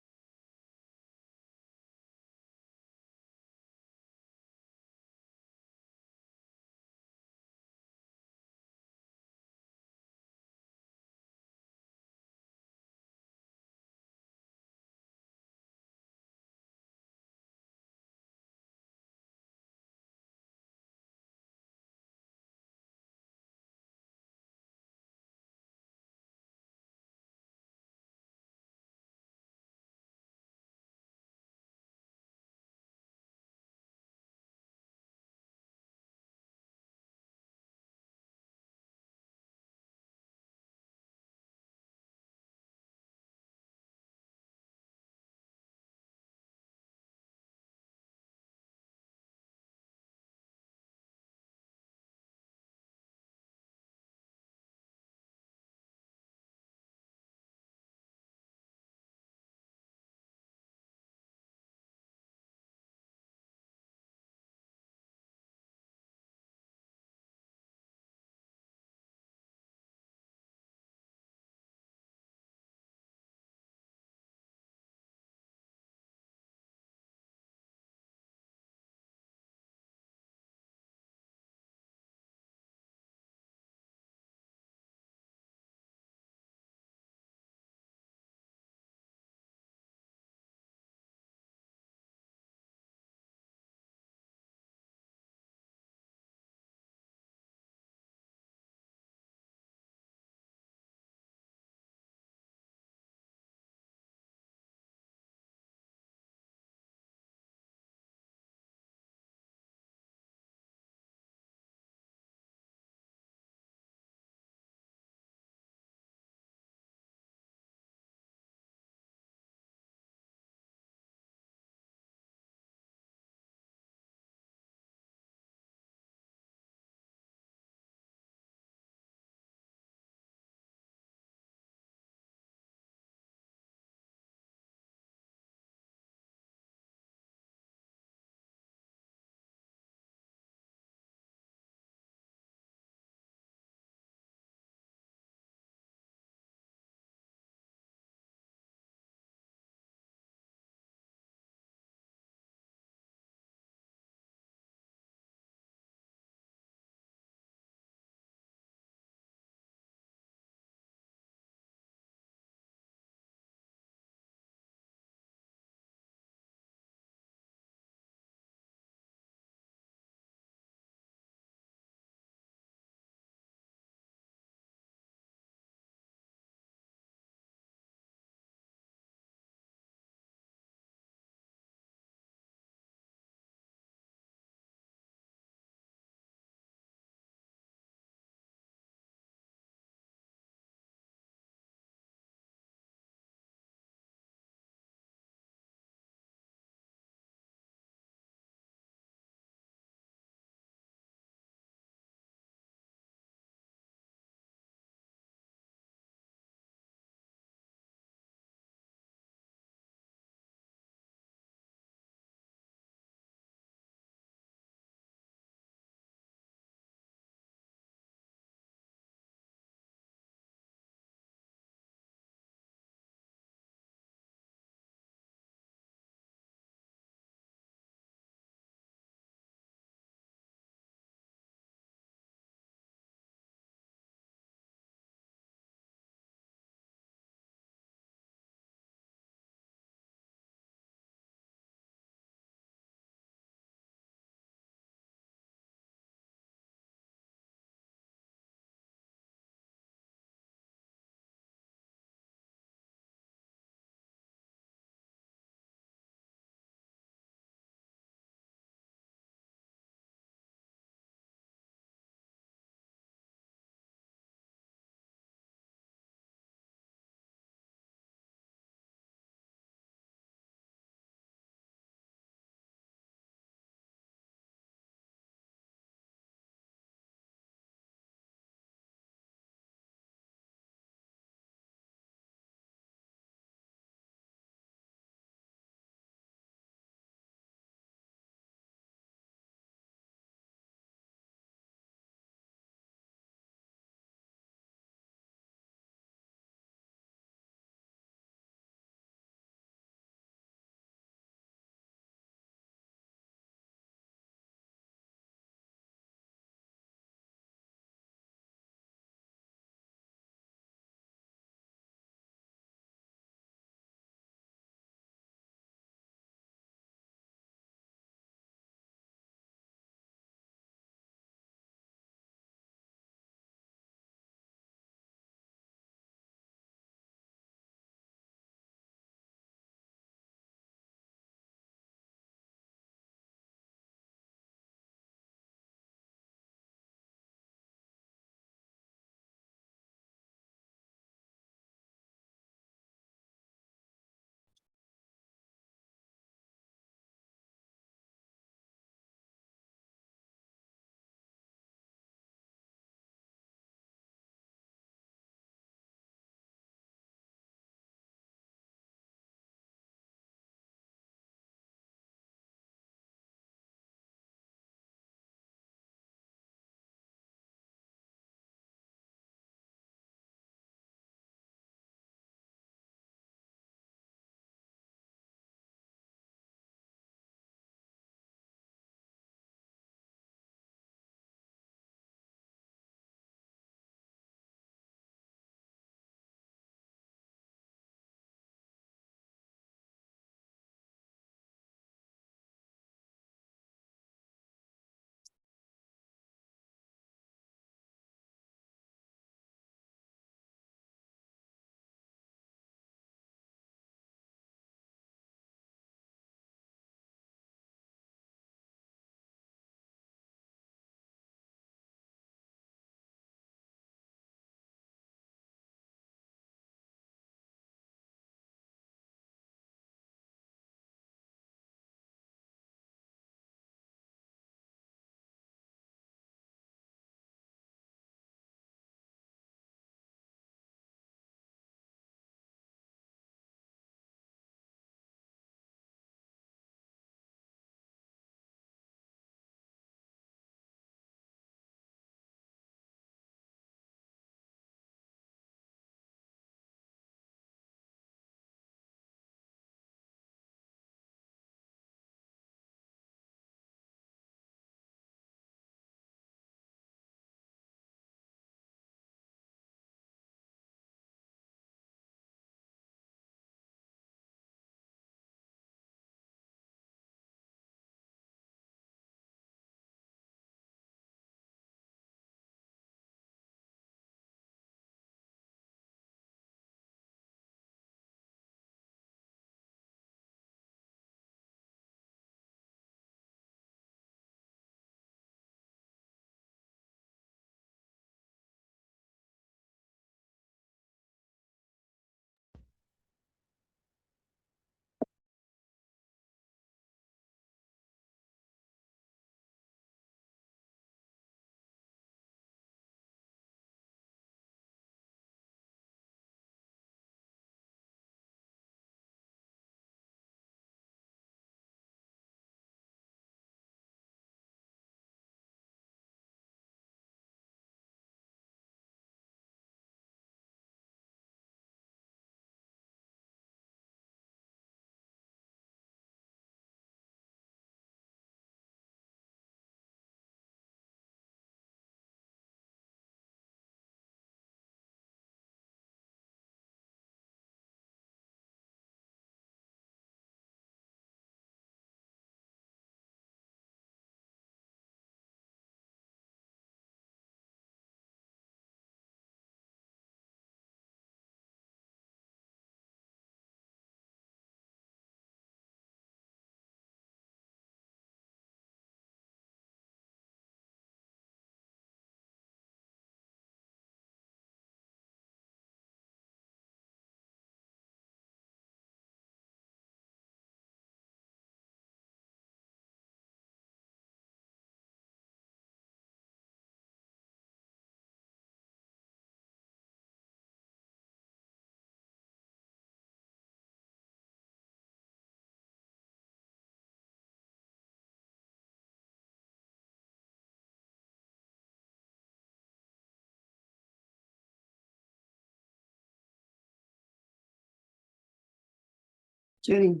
Jenny.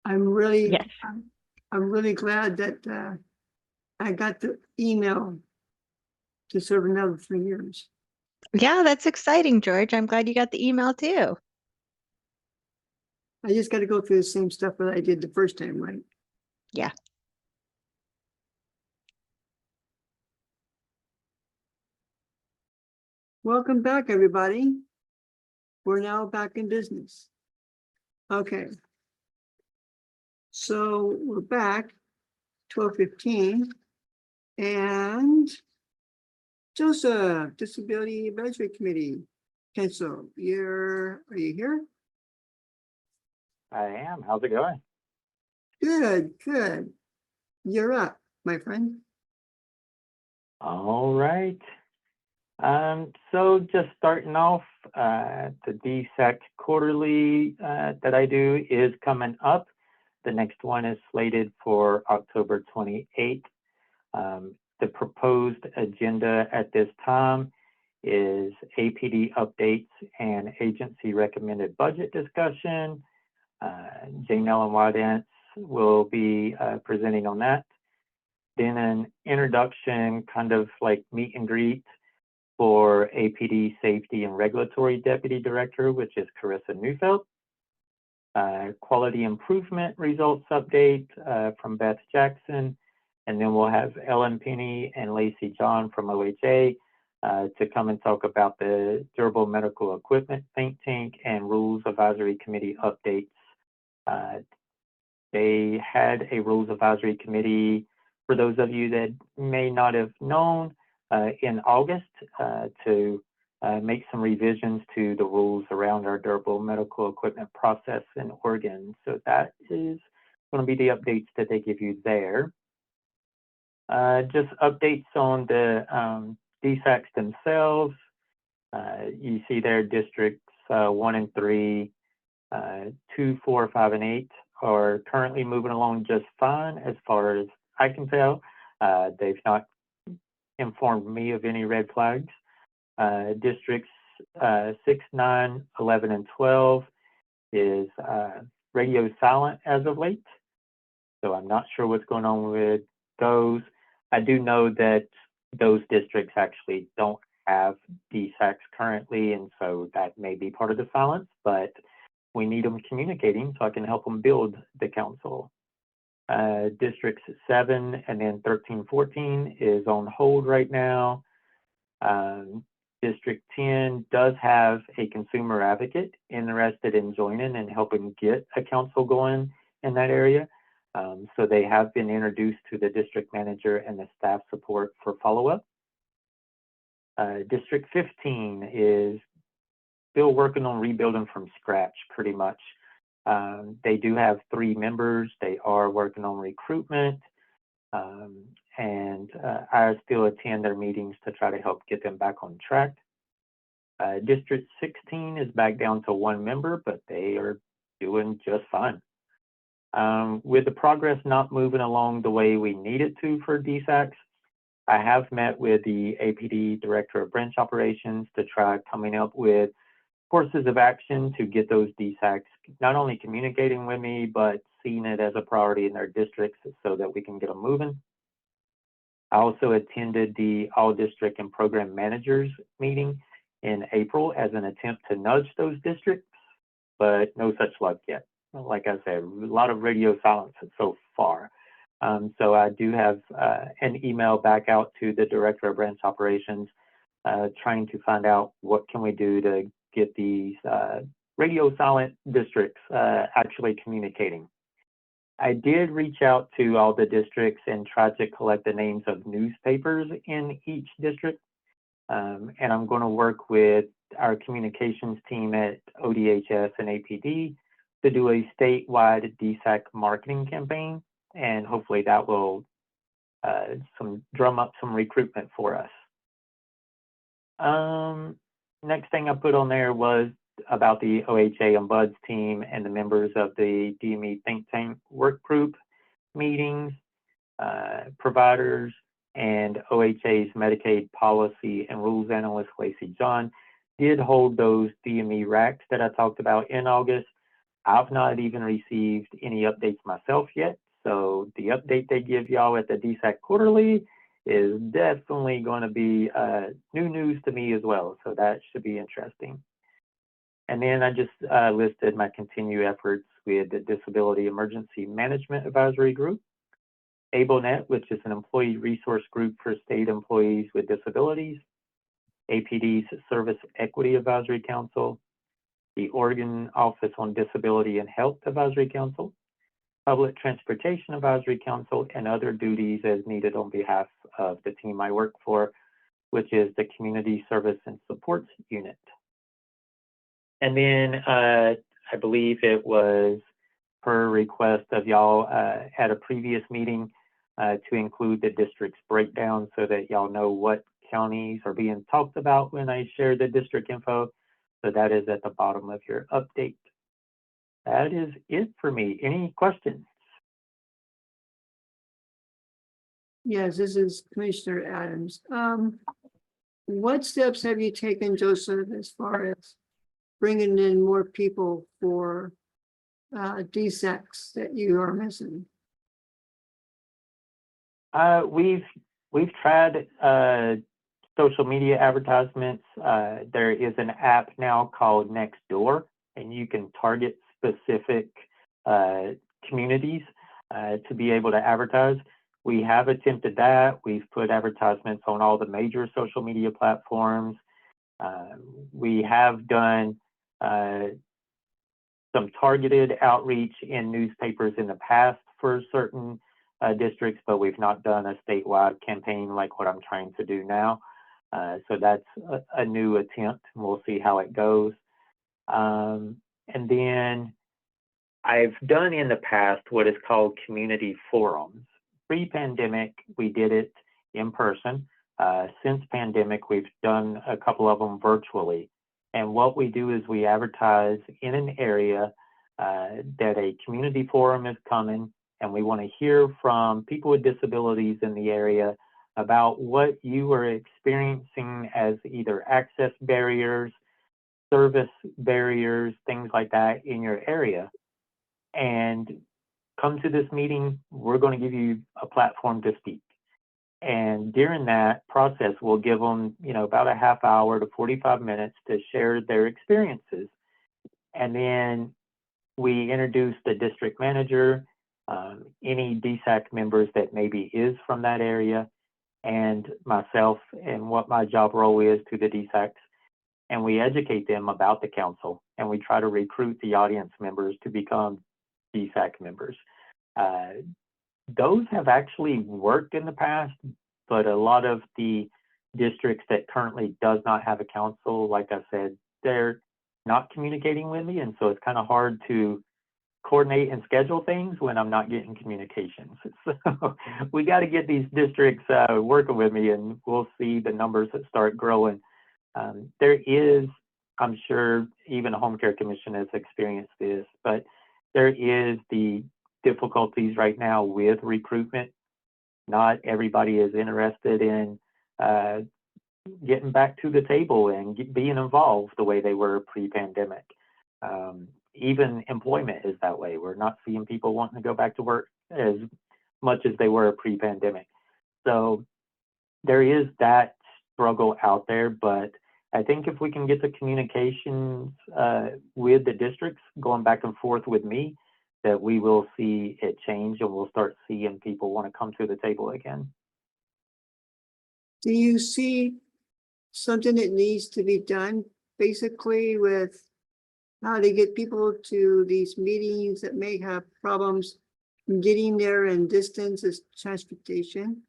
I'm really, Yes. I'm really glad that I got the email to serve another 3 years. Yeah, that's exciting, George. I'm glad you got the email too. I just got to go through the same stuff that I did the first time, right? Yeah. Welcome back, everybody. We're now back in business. Okay. So we're back, 12:15, and Joseph, Disability Advisory Committee. Cancel. Are you here? I am. How's it going? Good, good. You're up, my friend. All right. So just starting off, the DSEC quarterly that I do is coming up. The next one is slated for October 28th. The proposed agenda at this time is APD updates and agency recommended budget discussion. Jane Ellen Wadance will be presenting on that. Then an introduction, kind of like meet and greet for APD Safety and Regulatory Deputy Director, which is Carissa Neufeld. Quality improvement results update from Beth Jackson. And then we'll have Ellen Penny and Lacey John from OHA to come and talk about the Durable Medical Equipment Think Tank and Rules Advisory Committee updates. They had a Rules Advisory Committee, for those of you that may not have known, in August to make some revisions to the rules around our durable medical equipment process in Oregon. So that is going to be the updates that they give you there. Just updates on the DSACs themselves. You see their districts 1 and 3, 2, 4, 5, and 8 are currently moving along just fine as far as I can tell. They've not informed me of any red flags. Districts 6, 9, 11, and 12 is radio silent as of late. So I'm not sure what's going on with those. I do know that those districts actually don't have DSACs currently, and so that may be part of the silence, but we need them communicating so I can help them build the council. Districts 7 and then 13, 14 is on hold right now. District 10 does have a consumer advocate interested in joining and helping get a council going in that area. So they have been introduced to the district manager and the staff support for follow-up. District 15 is still working on rebuilding from scratch pretty much. They do have 3 members. They are working on recruitment. And I still attend their meetings to try to help get them back on track. District 16 is back down to 1 member, but they are doing just fine. With the progress not moving along the way we need it to for DSACs, I have met with the APD Director of Branch Operations to try coming up with courses of action to get those DSACs not only communicating with me, but seeing it as a priority in their districts so that we can get them moving. I also attended the All District and Program Managers meeting in April as an attempt to nudge those districts, but no such luck yet. Like I said, a lot of radio silence so far. So I do have an email back out to the Director of Branch Operations trying to find out what can we do to get these radio silent districts actually communicating. I did reach out to all the districts and try to collect the names of newspapers in each district. And I'm going to work with our communications team at ODHS and APD to do a statewide DSAC marketing campaign. And hopefully that will drum up some recruitment for us. Next thing I put on there was about the OHA and BUDS team and the members of the DME Think Tank work group meetings, providers, and OHA's Medicaid policy and rules analyst, Lacey John, did hold those DME racks that I talked about in August. I've not even received any updates myself yet. So the update they give y'all at the DSAC quarterly is definitely going to be new news to me as well. So that should be interesting. And then I just listed my continued efforts with the Disability Emergency Management Advisory Group, ABLENet, which is an employee resource group for state employees with disabilities, APD's Service Equity Advisory Council, the Oregon Office on Disability and Health Advisory Council, Public Transportation Advisory Council, and other duties as needed on behalf of the team I work for, which is the Community Service and Supports Unit. And then I believe it was per request of y'all at a previous meeting to include the district's breakdown so that y'all know what counties are being talked about when I share the district info. So that is at the bottom of your update. That is it for me. Any questions? Yes, this is Commissioner Adams. What steps have you taken, Joseph, as far as bringing in more people for DSACs that you are missing? We've tried social media advertisements. There is an app now called Nextdoor, and you can target specific communities to be able to advertise. We have attempted that. We've put advertisements on all the major social media platforms. We have done some targeted outreach in newspapers in the past for certain districts, but we've not done a statewide campaign like what I'm trying to do now. So that's a new attempt, and we'll see how it goes. And then I've done in the past what is called community forums. Pre-pandemic, we did it in person. Since pandemic, we've done a couple of them virtually. And what we do is we advertise in an area that a community forum is coming, and we want to hear from people with disabilities in the area about what you are experiencing as either access barriers, service barriers, things like that in your area. And come to this meeting, we're going to give you a platform to speak. And during that process, we'll give them, about a half hour to 45 minutes to share their experiences. And then we introduce the district manager, any DSAC members that maybe is from that area, and myself, and what my job role is to the DSACs. And we educate them about the council, and we try to recruit the audience members to become DSAC members. Those have actually worked in the past, but a lot of the districts that currently does not have a council, like I said, they're not communicating with me, and so it's kind of hard to coordinate and schedule things when I'm not getting communications. So we got to get these districts working with me, and we'll see the numbers that start growing. There is, I'm sure even the Home Care Commission has experienced this, but there is the difficulties right now with recruitment. Not everybody is interested in getting back to the table and being involved the way they were pre-pandemic. Even employment is that way. We're not seeing people wanting to go back to work as much as they were pre-pandemic. So there is that struggle out there, but I think if we can get the communications with the districts going back and forth with me, that we will see it change, and we'll start seeing people want to come to the table again. Do you see something that needs to be done basically with how to get people to these meetings that may have problems getting there, and distance is transportation?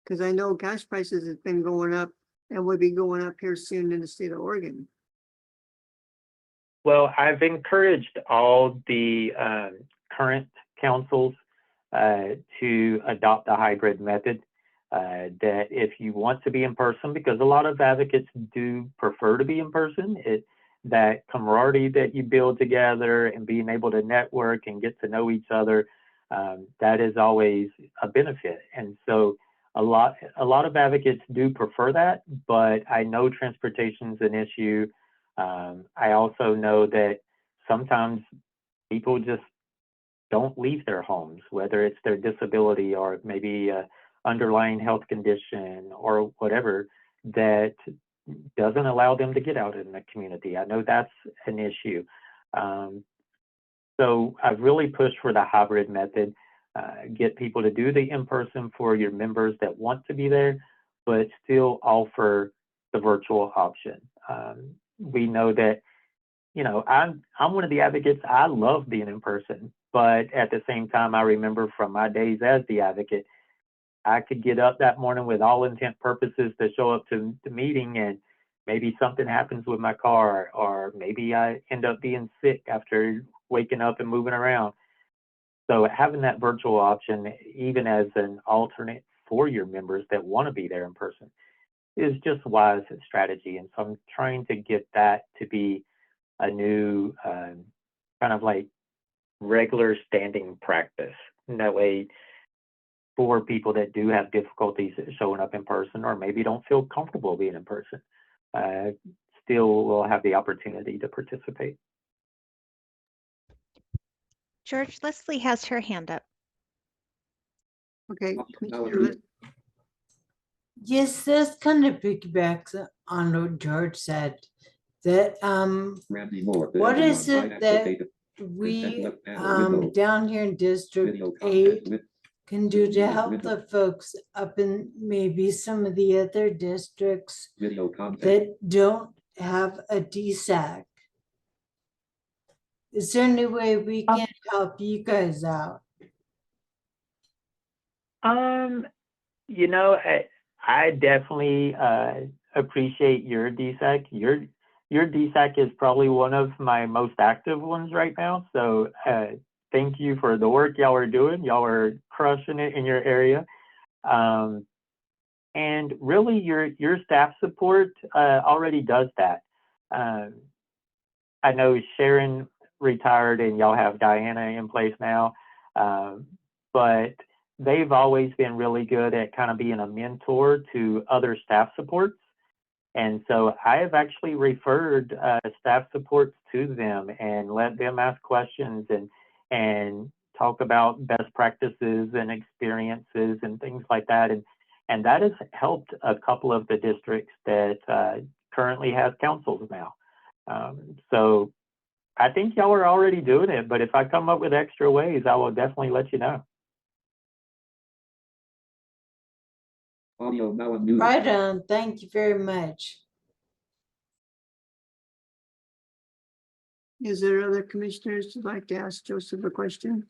Because I know gas prices have been going up and will be going up here soon in the state of Oregon. Well, I've encouraged all the current councils to adopt a hybrid method, that if you want to be in person, because a lot of advocates do prefer to be in person, that camaraderie that you build together and being able to network and get to know each other, that is always a benefit. And so a lot of advocates do prefer that, but I know transportation is an issue. I also know that sometimes people just don't leave their homes, whether it's their disability or maybe a underlying health condition or whatever that doesn't allow them to get out in the community. I know that's an issue. So I've really pushed for the hybrid method, get people to do the in-person for your members that want to be there, but still offer the virtual option. We know that, you know, I'm one of the advocates. I love being in person, but at the same time, I remember from my days as the advocate, I could get up that morning with all intent purposes to show up to the meeting, and maybe something happens with my car, or maybe I end up being sick after waking up and moving around. So having that virtual option, even as an alternate for your members that want to be there in person, is just wise strategy. And so I'm trying to get that to be a new kind of like regular standing practice. And that way, for people that do have difficulties showing up in person or maybe don't feel comfortable being in person, still will have the opportunity to participate. George, Leslie has her hand up. Okay, Commissioner Yes, this kind of piggybacks on what George said. That what is it that we down here in District 8 can do to help the folks up in maybe some of the other districts that don't have a DSAC? Is there any way we can help you guys out? You know, I definitely appreciate your DSAC. Your DSAC is probably one of my most active ones right now. So thank you for the work y'all are doing. Y'all are crushing it in your area. And really, your staff support already does that. I know Sharon retired and y'all have Diana in place now, but they've always been really good at kind of being a mentor to other staff supports. And so I have actually referred staff supports to them and let them ask questions and talk about best practices and experiences and things like that. And that has helped a couple of the districts that currently have councils now. So I think y'all are already doing it, but if I come up with extra ways, I will definitely let you know. Right on. Thank you very much. Is there other commissioners who'd like to ask Joseph a question?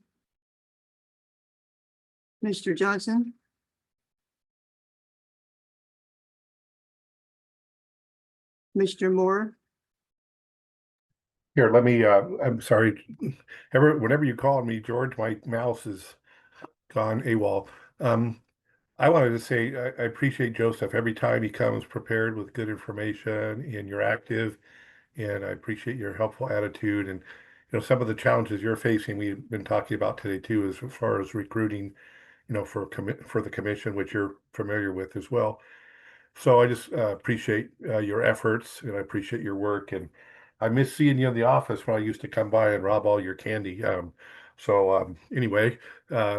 Mr. Johnson? Mr. Moore? Here, let me, I'm sorry. Whenever you call me, George, my mouse is gone AWOL. I wanted to say I appreciate Joseph every time he comes prepared with good information and you're active, and I appreciate your helpful attitude and some of the challenges you're facing. We've been talking about today too, as far as recruiting, for the commission, which you're familiar with as well. So I just appreciate your efforts and I appreciate your work. And I miss seeing you in the office when I used to come by and rob all your candy. Anyway,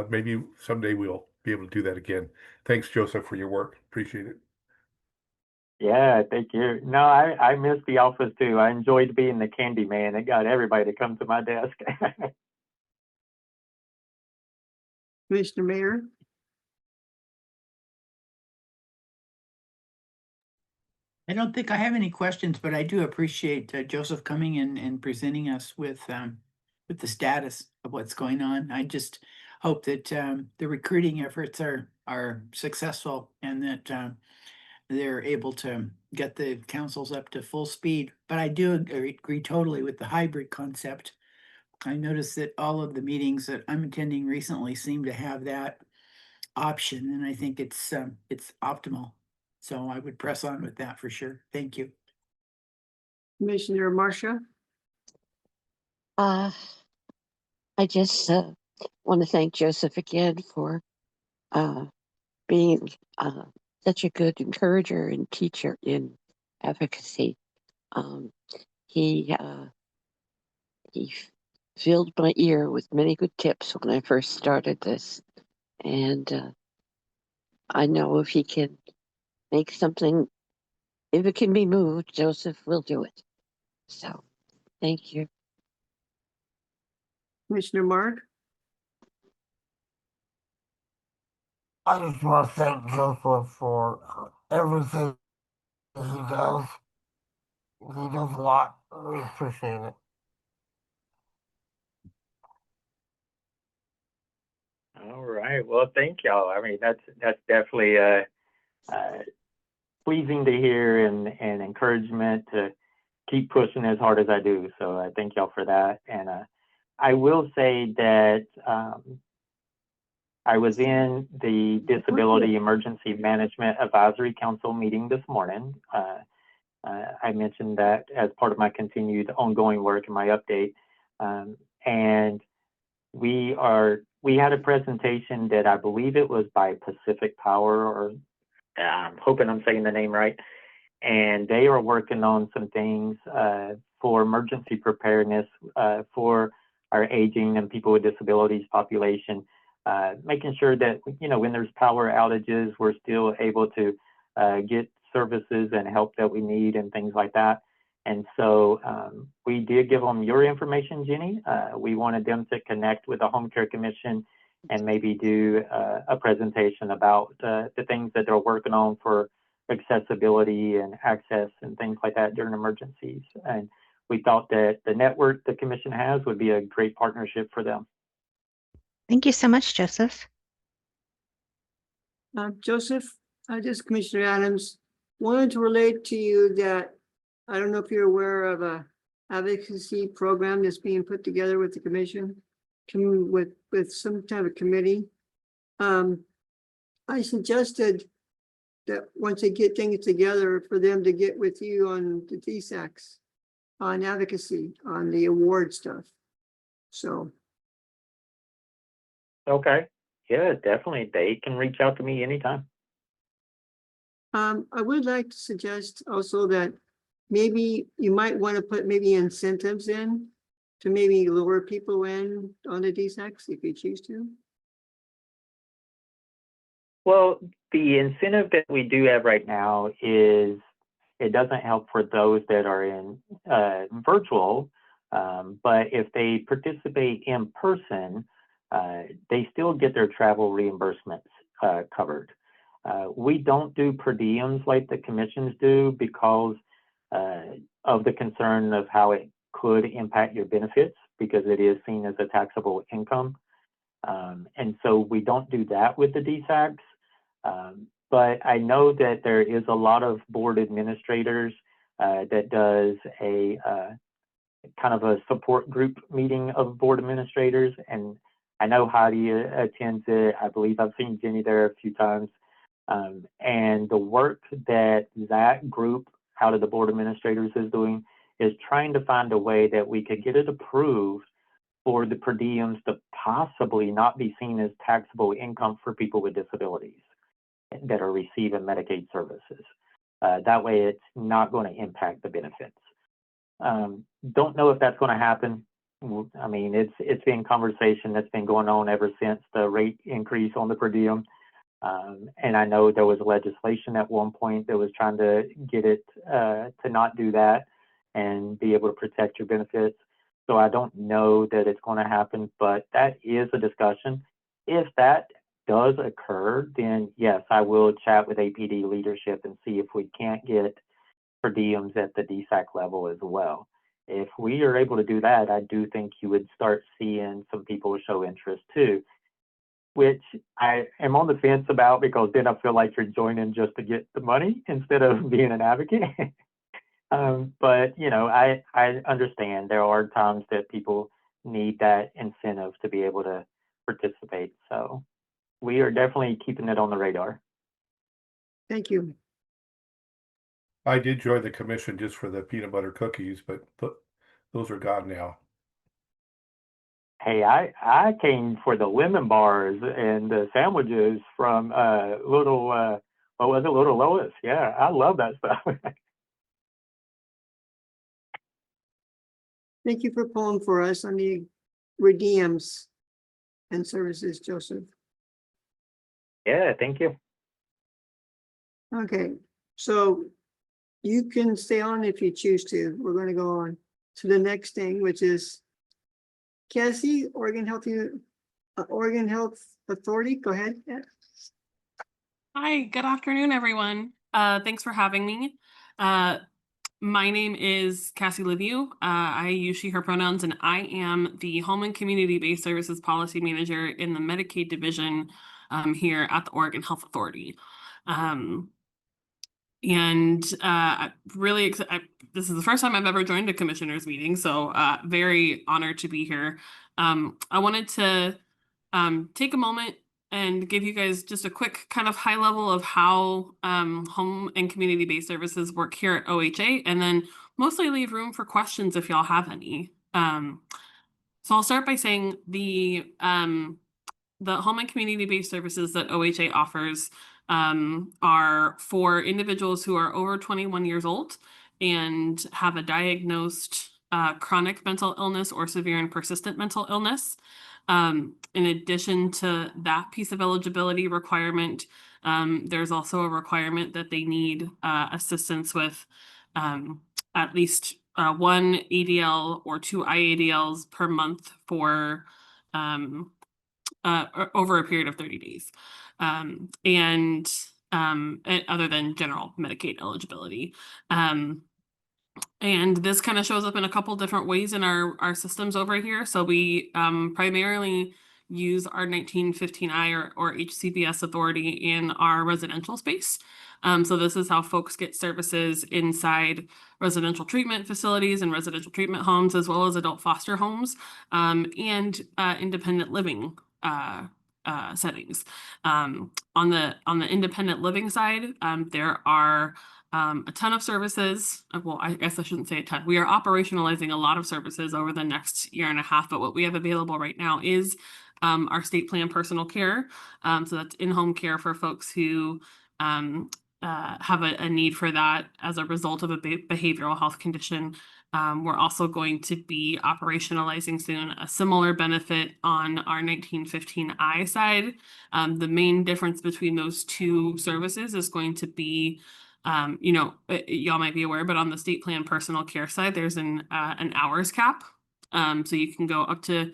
maybe someday we'll be able to do that again. Thanks, Joseph, for your work. Appreciate it. Yeah, thank you. No, I miss the office too. I enjoyed being the candy man. It got everybody to come to my desk. Commissioner Mayor? I don't think I have any questions, but I do appreciate Joseph coming in and presenting us with the status of what's going on. I just hope that the recruiting efforts are successful and that they're able to get the councils up to full speed. But I do agree totally with the hybrid concept. I noticed that all of the meetings that I'm attending recently seem to have that option, and I think it's optimal. So I would press on with that for sure. Thank you. Commissioner Marcia? I just want to thank Joseph again for being such a good encourager and teacher in advocacy. he he filled my ear with many good tips when I first started this, and I know if he can make something, if it can be moved, Joseph will do it. So, thank you. Commissioner Mark? I just want to thank Joseph for everything he does. He does a lot. We appreciate it. All right. Well, thank y'all. I mean, that's definitely pleasing to hear and encouragement to keep pushing as hard as I do. So I thank y'all for that. And I will say that I was in the Disability Emergency Management Advisory Council meeting this morning. I mentioned that as part of my continued ongoing work and my update. And we had a presentation that I believe it was by Pacific Power, or I'm hoping I'm saying the name right. And they are working on some things for emergency preparedness for our aging and people with disabilities population, making sure that, you know, when there's power outages, we're still able to get services and help that we need and things like that. And so we did give them your information, Jenny. We wanted them to connect with the Home Care Commission and maybe do a presentation about the things that they're working on for accessibility and access and things like that during emergencies. And we thought that the network the commission has would be a great partnership for them. Thank you so much, Joseph. Joseph, just Commissioner Adams, wanted to relate to you that I don't know if you're aware of a advocacy program that's being put together with the commission, with some type of committee. I suggested that once they get things together, for them to get with you on the DSACs, on advocacy, on the award stuff. So. Okay. Yeah, definitely. They can reach out to me anytime. I would like to suggest also that maybe you might want to put maybe incentives in to maybe lure people in on the DSACs if you choose to. Well, the incentive that we do have right now is it doesn't help for those that are in virtual, but if they participate in person, they still get their travel reimbursements covered. We don't do per diems like the commissions do because of the concern of how it could impact your benefits, because it is seen as a taxable income. And so we don't do that with the DSACs. But I know that there is a lot of board administrators that does a kind of a support group meeting of board administrators. And I know Heidi attends it. I believe I've seen Jenny there a few times. And the work that that group out of the board administrators is doing is trying to find a way that we could get it approved for the per diems to possibly not be seen as taxable income for people with disabilities that are receiving Medicaid services. That way it's not going to impact the benefits. Don't know if that's going to happen. I mean, it's been conversation that's been going on ever since the rate increase on the per diem. And I know there was legislation at one point that was trying to get it to not do that and be able to protect your benefits. So I don't know that it's going to happen, but that is a discussion. If that does occur, then yes, I will chat with APD leadership and see if we can't get per diems at the DSAC level as well. If we are able to do that, I do think you would start seeing some people show interest too, which I am on the fence about, because then I feel like you're joining just to get the money instead of being an advocate. But you know, I understand there are times that people need that incentive to be able to participate. So we are definitely keeping it on the radar. Thank you. I did join the commission just for the peanut butter cookies, but those are gone now. Hey, I came for the lemon bars and the sandwiches from Little what was it, Little Lois? Yeah, I love that stuff. Thank you for pulling for us on the redeems and services, Joseph. Yeah, thank you. Okay, so you can stay on if you choose to. We're going to go on to the next thing, which is Cassie, Oregon Health Authority. Go ahead. Yeah. Hi, good afternoon, everyone. Thanks for having me. My name is Cassie Liviu. I use she, her pronouns, and I am the Home and Community-Based Services Policy Manager in the Medicaid division here at the Oregon Health Authority. Really excited. This is the first time I've ever joined a commissioners meeting, so very honored to be here. I wanted to take a moment and give you guys just a quick kind of high level of how home and community-based services work here at OHA, and then mostly leave room for questions if y'all have any. So I'll start by saying the home and community-based services that OHA offers are for individuals who are over 21 years old and have a diagnosed chronic mental illness or severe and persistent mental illness. In addition to that piece of eligibility requirement, there's also a requirement that they need assistance with at least one ADL or two IADLs per month for over a period of 30 days. Other than general Medicaid eligibility. And this kind of shows up in a couple different ways in our systems over here. So we primarily use our 1915I or HCBS authority in our residential space. So this is how folks get services inside residential treatment facilities and residential treatment homes, as well as adult foster homes and independent living settings. On the independent living side, there are a ton of services. Well, I guess I shouldn't say a ton. We are operationalizing a lot of services over the next year and a half, but what we have available right now is our state plan personal care. So that's in-home care for folks who have a need for that as a result of a behavioral health condition. We're also going to be operationalizing soon a similar benefit on our 1915I side. The main difference between those two services is going to be y'all might be aware, but on the state plan personal care side, there's an hours cap. So you can go up to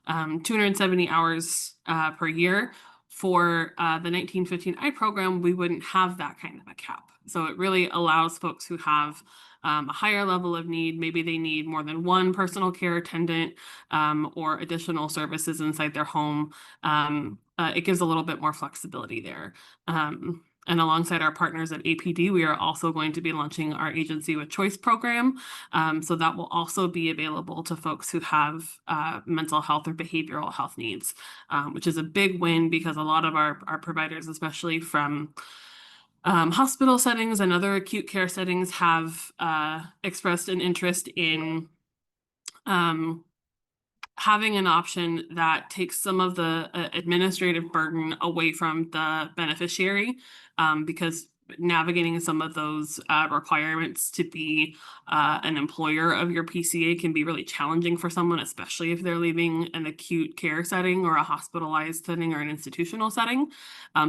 270 hours per year. For the 1915I program, we wouldn't have that kind of a cap. So it really allows folks who have a higher level of need, maybe they need more than one personal care attendant or additional services inside their home. It gives a little bit more flexibility there. And alongside our partners at APD, we are also going to be launching our Agency with Choice program. So that will also be available to folks who have mental health or behavioral health needs, which is a big win because a lot of our providers, especially from hospital settings and other acute care settings, have expressed an interest in having an option that takes some of the administrative burden away from the beneficiary, because navigating some of those requirements to be an employer of your PCA can be really challenging for someone, especially if they're leaving an acute care setting or a hospitalized setting or an institutional setting.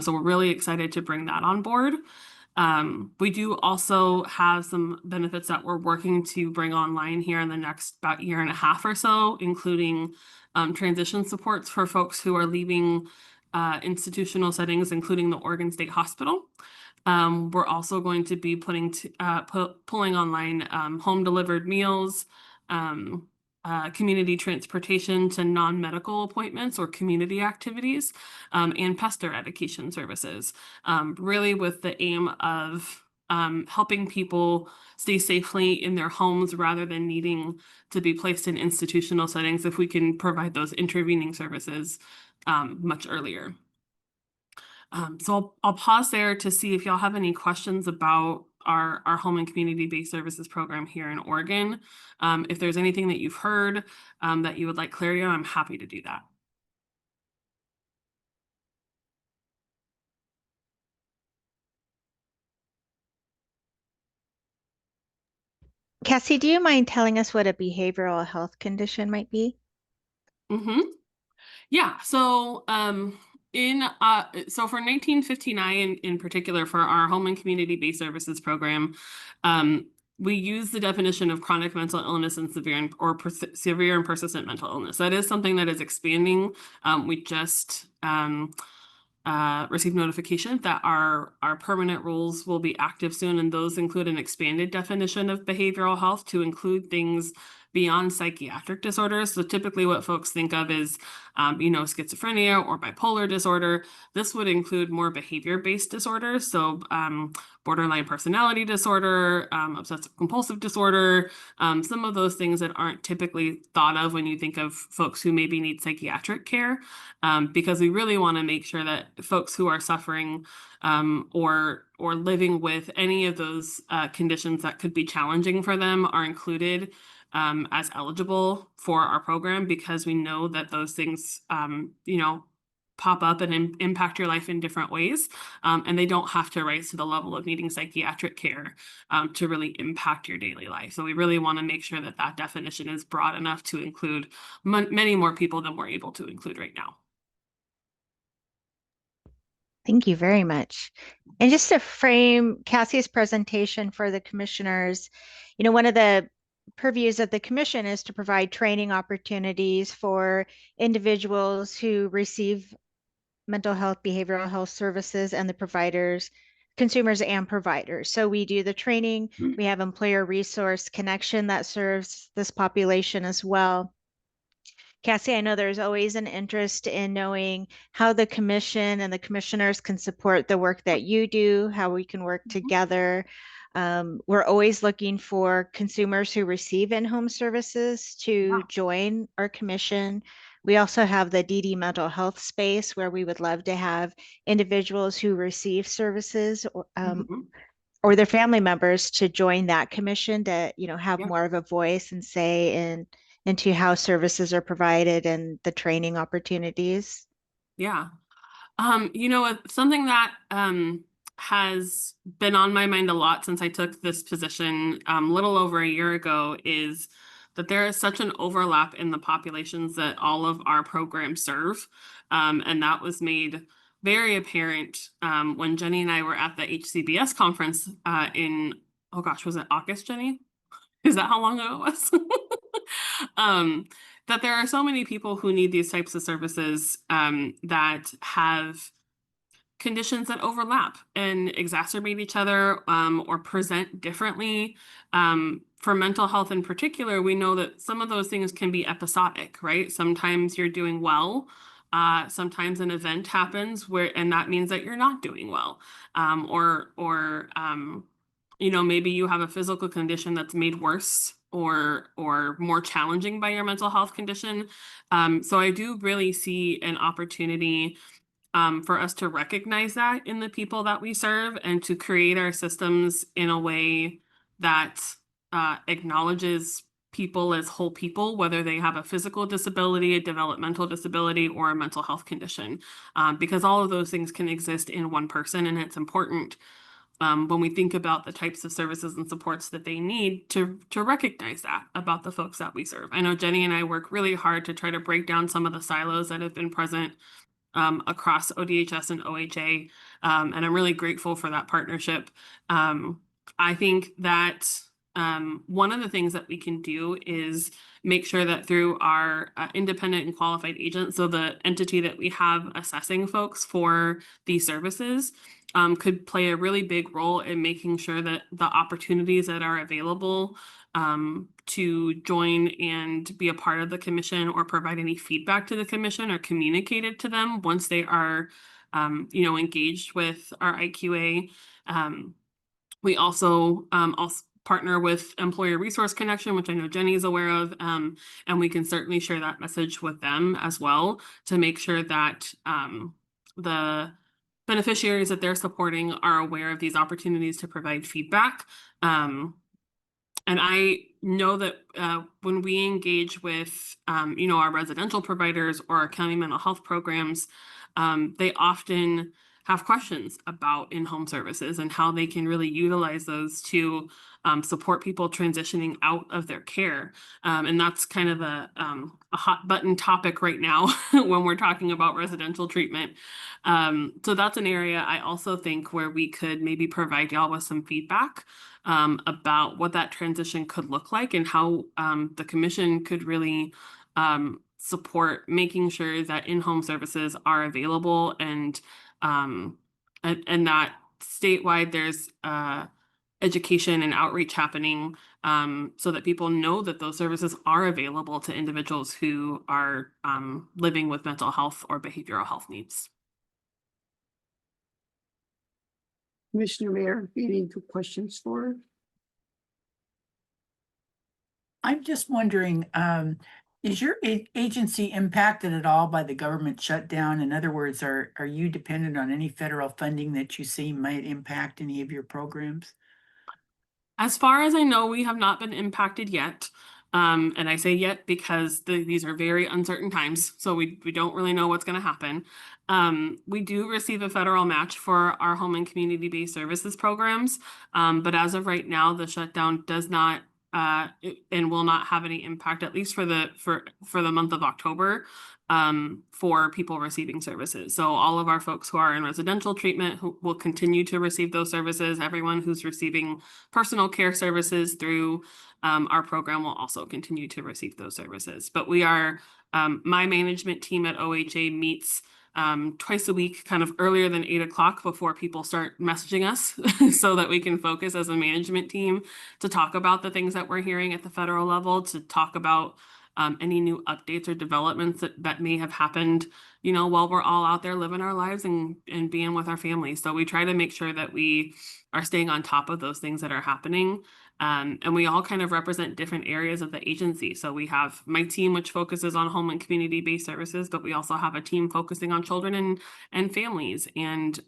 So we're really excited to bring that on board. We do also have some benefits that we're working to bring online here in the next about year and a half or so, including transition supports for folks who are leaving institutional settings, including the Oregon State Hospital. We're also going to be pulling online home delivered meals, community transportation to non-medical appointments or community activities, and pest eradication services, really with the aim of helping people stay safely in their homes rather than needing to be placed in institutional settings if we can provide those intervening services much earlier. So I'll pause there to see if y'all have any questions about our home and community-based services program here in Oregon. If there's anything that you've heard that you would like clarity on, I'm happy to do that. Cassie, do you mind telling us what a behavioral health condition might be? Mm-hmm. Yeah, so so for 1959 in particular for our home and community-based services program, we use the definition of chronic mental illness and severe and persistent mental illness. That is something that is expanding. We just received notification that our permanent rules will be active soon, and those include an expanded definition of behavioral health to include things beyond psychiatric disorders. So typically what folks think of is, schizophrenia or bipolar disorder. This would include more behavior-based disorders. So borderline personality disorder, obsessive compulsive disorder, some of those things that aren't typically thought of when you think of folks who maybe need psychiatric care, because we really want to make sure that folks who are suffering or living with any of those conditions that could be challenging for them are included as eligible for our program, because we know that those things, pop up and impact your life in different ways. And they don't have to rise to the level of needing psychiatric care to really impact your daily life. So we really want to make sure that that definition is broad enough to include many more people than we're able to include right now. Thank you very much. And just to frame Cassie's presentation for the commissioners, one of the purviews of the commission is to provide training opportunities for individuals who receive mental health, behavioral health services, and the providers, consumers and providers. So we do the training. We have employer resource connection that serves this population as well. Cassie, I know there's always an interest in knowing how the commission and the commissioners can support the work that you do, how we can work together. We're always looking for consumers who receive in-home services to join our commission. We also have the DD mental health space where we would love to have individuals who receive services or their family members to join that commission to, have more of a voice and say into how services are provided and the training opportunities. Yeah. Something that has been on my mind a lot since I took this position little over a year ago is that there is such an overlap in the populations that all of our programs serve. And that was made very apparent when Jenny and I were at the HCBS conference was it August, Jenny? Is that how long ago it was? That there are so many people who need these types of services that have conditions that overlap and exacerbate each other or present differently. For mental health in particular, we know that some of those things can be episodic, right? Sometimes you're doing well. Sometimes an event happens and that means that you're not doing well. Maybe you have a physical condition that's made worse or more challenging by your mental health condition. So I do really see an opportunity for us to recognize that in the people that we serve and to create our systems in a way that acknowledges people as whole people, whether they have a physical disability, a developmental disability, or a mental health condition, because all of those things can exist in one person. And it's important when we think about the types of services and supports that they need to recognize that about the folks that we serve. I know Jenny and I work really hard to try to break down some of the silos that have been present across ODHS and OHA. And I'm really grateful for that partnership. I think that one of the things that we can do is make sure that through our independent and qualified agents, so the entity that we have assessing folks for these services, could play a really big role in making sure that the opportunities that are available to join and be a part of the commission or provide any feedback to the commission are communicated to them once they are, engaged with our IQA. We also partner with Employer Resource Connection, which I know Jenny is aware of, and we can certainly share that message with them as well to make sure that the beneficiaries that they're supporting are aware of these opportunities to provide feedback. And I know that when we engage with, our residential providers or our county mental health programs, they often have questions about in-home services and how they can really utilize those to support people transitioning out of their care. And that's kind of a hot button topic right now when we're talking about residential treatment. So that's an area I also think where we could maybe provide y'all with some feedback about what that transition could look like and how the commission could really support making sure that in-home services are available and that statewide there's education and outreach happening so that people know that those services are available to individuals who are living with mental health or behavioral health needs. Commissioner Mayor, any questions for her? I'm just wondering, is your agency impacted at all by the government shutdown? In other words, are you dependent on any federal funding that you see might impact any of your programs? As far as I know, we have not been impacted yet. And I say yet because these are very uncertain times, so we don't really know what's going to happen. We do receive a federal match for our home and community-based services programs, but as of right now, the shutdown does not and will not have any impact, at least for the month of October, for people receiving services. So all of our folks who are in residential treatment who will continue to receive those services. Everyone who's receiving personal care services through our program will also continue to receive those services. But we are, my management team at OHA meets twice a week, kind of earlier than 8 o'clock before people start messaging us so that we can focus as a management team to talk about the things that we're hearing at the federal level, to talk about any new updates or developments that may have happened, you know, while we're all out there living our lives and being with our families. So we try to make sure that we are staying on top of those things that are happening. And we all kind of represent different areas of the agency. So we have my team, which focuses on home and community-based services, but we also have a team focusing on children and families and,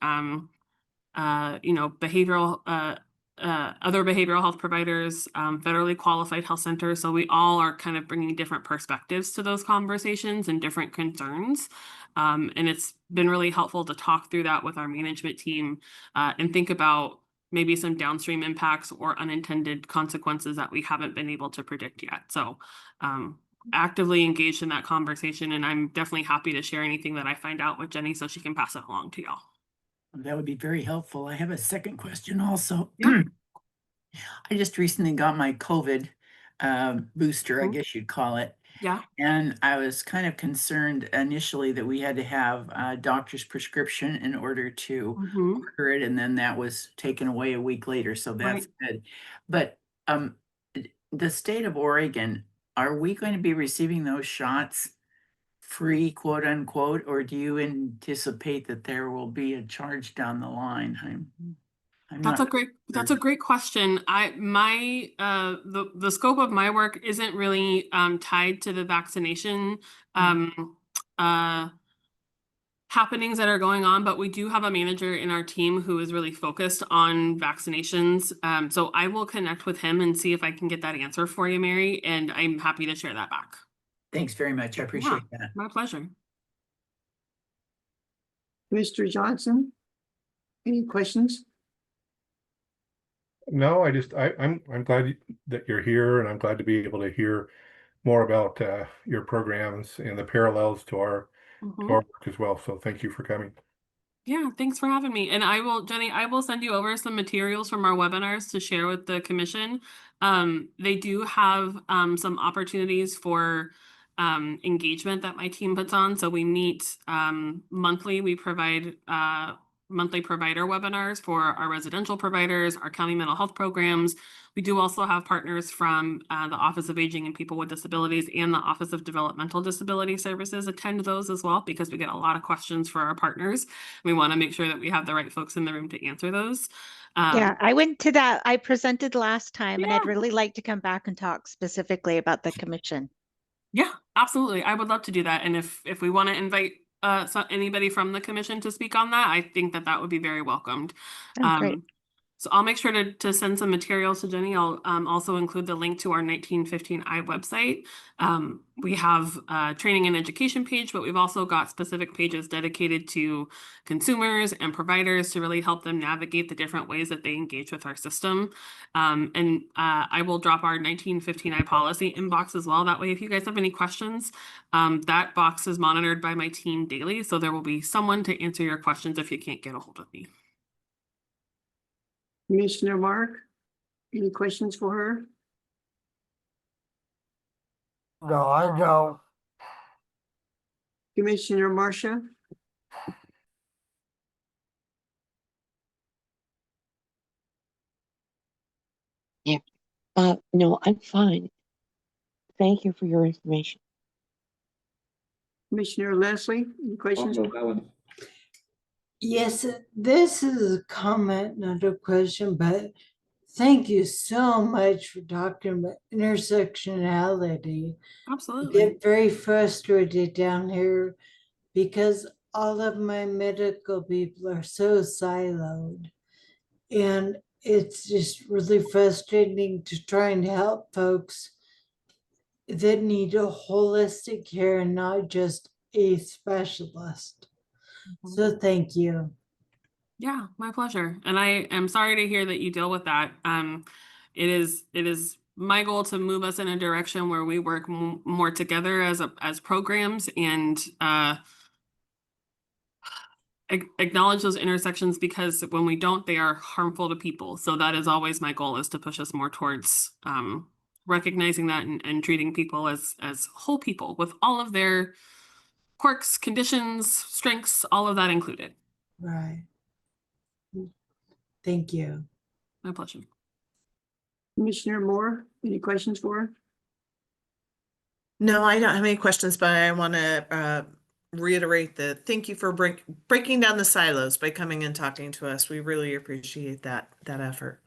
you know, other behavioral health providers, federally qualified health centers. So we all are kind of bringing different perspectives to those conversations and different concerns. And it's been really helpful to talk through that with our management team and think about maybe some downstream impacts or unintended consequences that we haven't been able to predict yet. So actively engaged in that conversation, and I'm definitely happy to share anything that I find out with Jenny so she can pass it along to y'all. That would be very helpful. I have a second question also. Yeah. I just recently got my COVID booster, I guess you'd call it. Yeah. And I was kind of concerned initially that we had to have a doctor's prescription in order to order it, and then that was taken away a week later, so that's good. But the state of Oregon, are we going to be receiving those shots free, quote unquote, or do you anticipate that there will be a charge down the line? That's a great question. The scope of my work isn't really tied to the vaccination happenings that are going on, but we do have a manager in our team who is really focused on vaccinations. So I will connect with him and see if I can get that answer for you, Mary, and I'm happy to share that back. Thanks very much. I appreciate that. My pleasure. Mr. Johnson, any questions? No, I'm glad that you're here, and I'm glad to be able to hear more about your programs and the parallels to our work as well. So thank you for coming. Yeah, thanks for having me. And Jenny, I will send you over some materials from our webinars to share with the commission. They do have some opportunities for engagement that my team puts on. So we meet monthly. We provide monthly provider webinars for our residential providers, our county mental health programs. We do also have partners from the Office of Aging and People with Disabilities and the Office of Developmental Disability Services attend those as well, because we get a lot of questions for our partners. We want to make sure that we have the right folks in the room to answer those. Yeah, I went to that. I presented last time, and I'd really like to come back and talk specifically about the commission. Yeah, absolutely. I would love to do that. And if we want to invite anybody from the commission to speak on that, I think that would be very welcomed. Oh, great. So I'll make sure to send some materials to Jenny. I'll also include the link to our 1915I website. We have a training and education page, but we've also got specific pages dedicated to consumers and providers to really help them navigate the different ways that they engage with our system. I will drop our 1915I policy inbox as well. That way, if you guys have any questions, that box is monitored by my team daily. So there will be someone to answer your questions if you can't get a hold of me. Commissioner Mark, any questions for her? No, I don't. Commissioner Marcia? Yeah. No, I'm fine. Thank you for your information. Commissioner Leslie, any questions? Yes, this is a comment, not a question, but thank you so much for talking about intersectionality. Absolutely. I get very frustrated down here because all of my medical people are so siloed. And it's just really frustrating to try and help folks that need a holistic care and not just a specialist. So thank you. Yeah, my pleasure. And I am sorry to hear that you deal with that. It is my goal to move us in a direction where we work more together as programs and acknowledge those intersections, because when we don't, they are harmful to people. So that is always my goal, is to push us more towards recognizing that and treating people as whole people with all of their quirks, conditions, strengths, all of that included. Right. Thank you. My pleasure. Commissioner Moore, any questions for her? No, I don't have any questions, but I want to reiterate the thank you for breaking down the silos by coming and talking to us. We really appreciate that effort.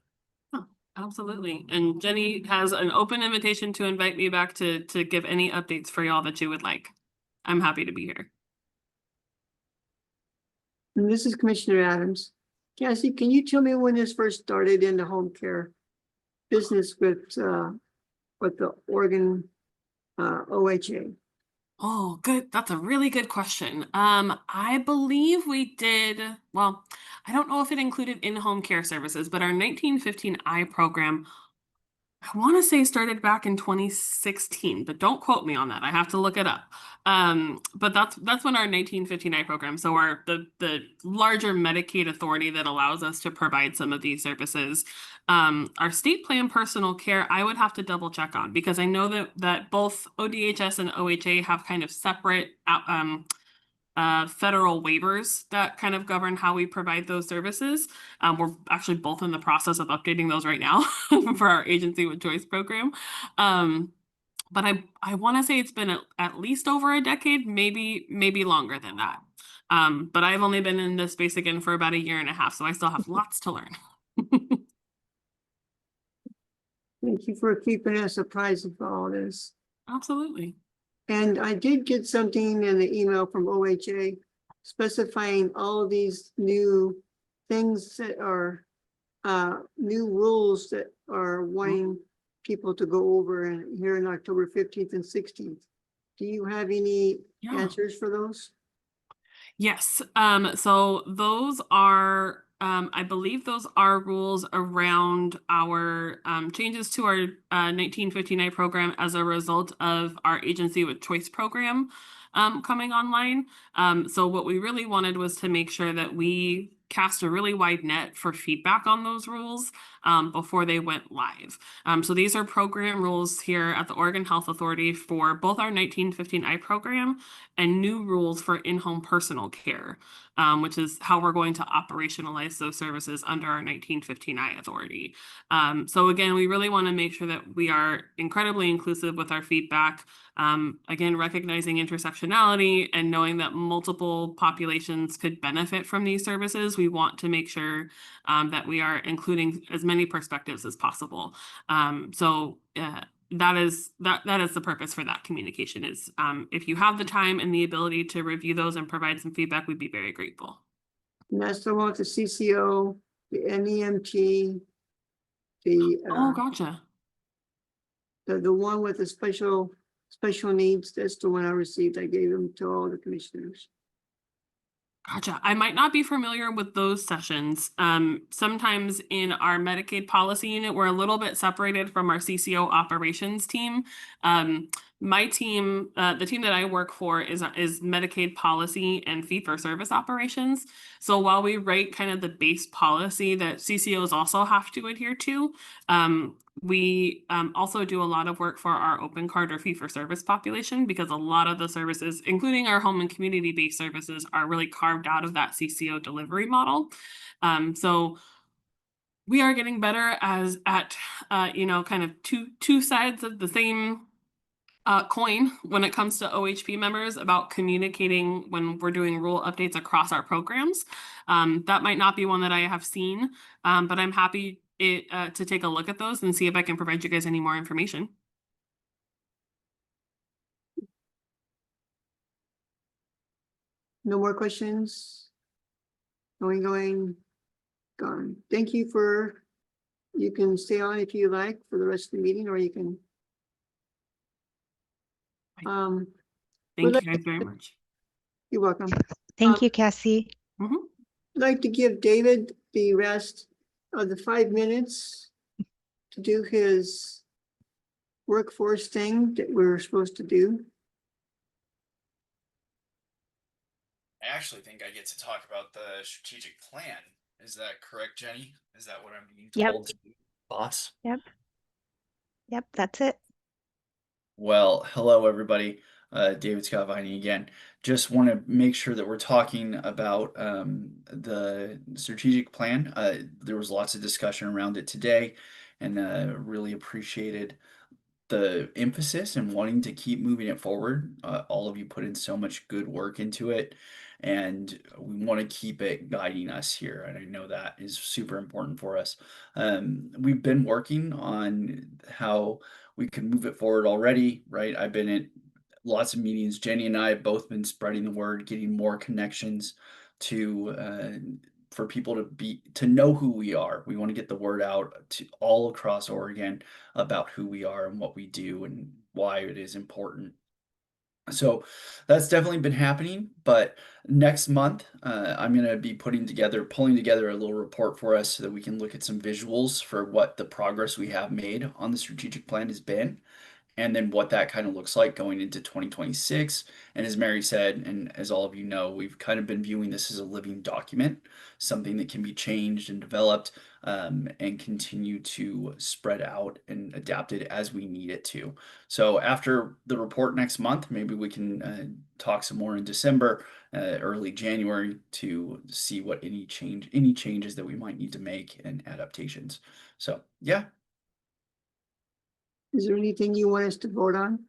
Oh, absolutely. And Jenny has an open invitation to invite me back to give any updates for y'all that you would like. I'm happy to be here. And this is Commissioner Adams. Cassie, can you tell me when this first started in the home care business with the Oregon OHA? Oh, good. That's a really good question. I believe we did, well, I don't know if it included in-home care services, but our 1915I program, I want to say, started back in 2016, but don't quote me on that. I have to look it up. But that's when our 1915I program, so the larger Medicaid authority that allows us to provide some of these services. Our state plan personal care, I would have to double check on, because I know that both ODHS and OHA have kind of separate federal waivers that kind of govern how we provide those services. We're actually both in the process of updating those right now for our Agency with Choice program. But I want to say it's been at least over a decade, maybe longer than that. But I've only been in this space again for about 1.5 years, so I still have lots to learn. Thank you for keeping us apprised of all this. Absolutely. And I did get something in the email from OHA specifying all of these new things that are new rules that are wanting people to go over here in October 15th and 16th. Do you have any answers for those? Yes. So those are, I believe those are rules around our changes to our 1959 program as a result of our Agency with Choice program coming online. So what we really wanted was to make sure that we cast a really wide net for feedback on those rules before they went live. So these are program rules here at the Oregon Health Authority for both our 1915I program and new rules for in-home personal care, which is how we're going to operationalize those services under our 1915I authority. So again, we really want to make sure that we are incredibly inclusive with our feedback. Again, recognizing intersectionality and knowing that multiple populations could benefit from these services, we want to make sure that we are including as many perspectives as possible. That is the purpose for that communication is if you have the time and the ability to review those and provide some feedback, we'd be very grateful. And that's the one with the CCO the NEMT, the, Oh, gotcha. the one with the special needs, that's the one I received. I gave them to all the commissioners. Gotcha. I might not be familiar with those sessions. Sometimes in our Medicaid policy unit, we're a little bit separated from our CCO operations team. My team, the team that I work for is Medicaid policy and fee for service operations. So while we write kind of the base policy that CCOs also have to adhere to, we also do a lot of work for our open card or fee for service population, because a lot of the services, including our home and community based services, are really carved out of that CCO delivery model. So we are getting better at kind of two sides of the same coin when it comes to OHP members about communicating when we're doing rule updates across our programs. That might not be one that I have seen, but I'm happy to take a look at those and see if I can provide you guys any more information. No more questions? Going, gone. Thank you for, you can stay on if you like for the rest of the meeting, or you can. Thank you guys very much. You're welcome. Thank you, Cassie. I'd like to give David the rest of the 5 minutes to do his workforce thing that we're supposed to do. I actually think I get to talk about the strategic plan. Is that correct, Jenny? Is that what I'm being Yep. told, boss? Yep, that's it. Well, hello everybody. David Scott Viney again. Just want to make sure that we're talking about the strategic plan. There was lots of discussion around it today, and really appreciated the emphasis and wanting to keep moving it forward. All of you put in so much good work into it, and we want to keep it guiding us here. And I know that is super important for us. We've been working on how we can move it forward already, right? I've been at lots of meetings. Jenny and I have both been spreading the word, getting more connections to for people to know who we are. We want to get the word out to all across Oregon about who we are and what we do and why it is important. So that's definitely been happening. But next month, I'm going to be pulling together a little report for us so that we can look at some visuals for what the progress we have made on the strategic plan has been, and then what that kind of looks like going into 2026. And as Mary said, and as all of you know, we've kind of been viewing this as a living document, something that can be changed and developed, and continue to spread out and adapted as we need it to. So after the report next month, maybe we can talk some more in December, early January, to see what any changes that we might need to make and adaptations. So yeah. Is there anything you want us to vote on?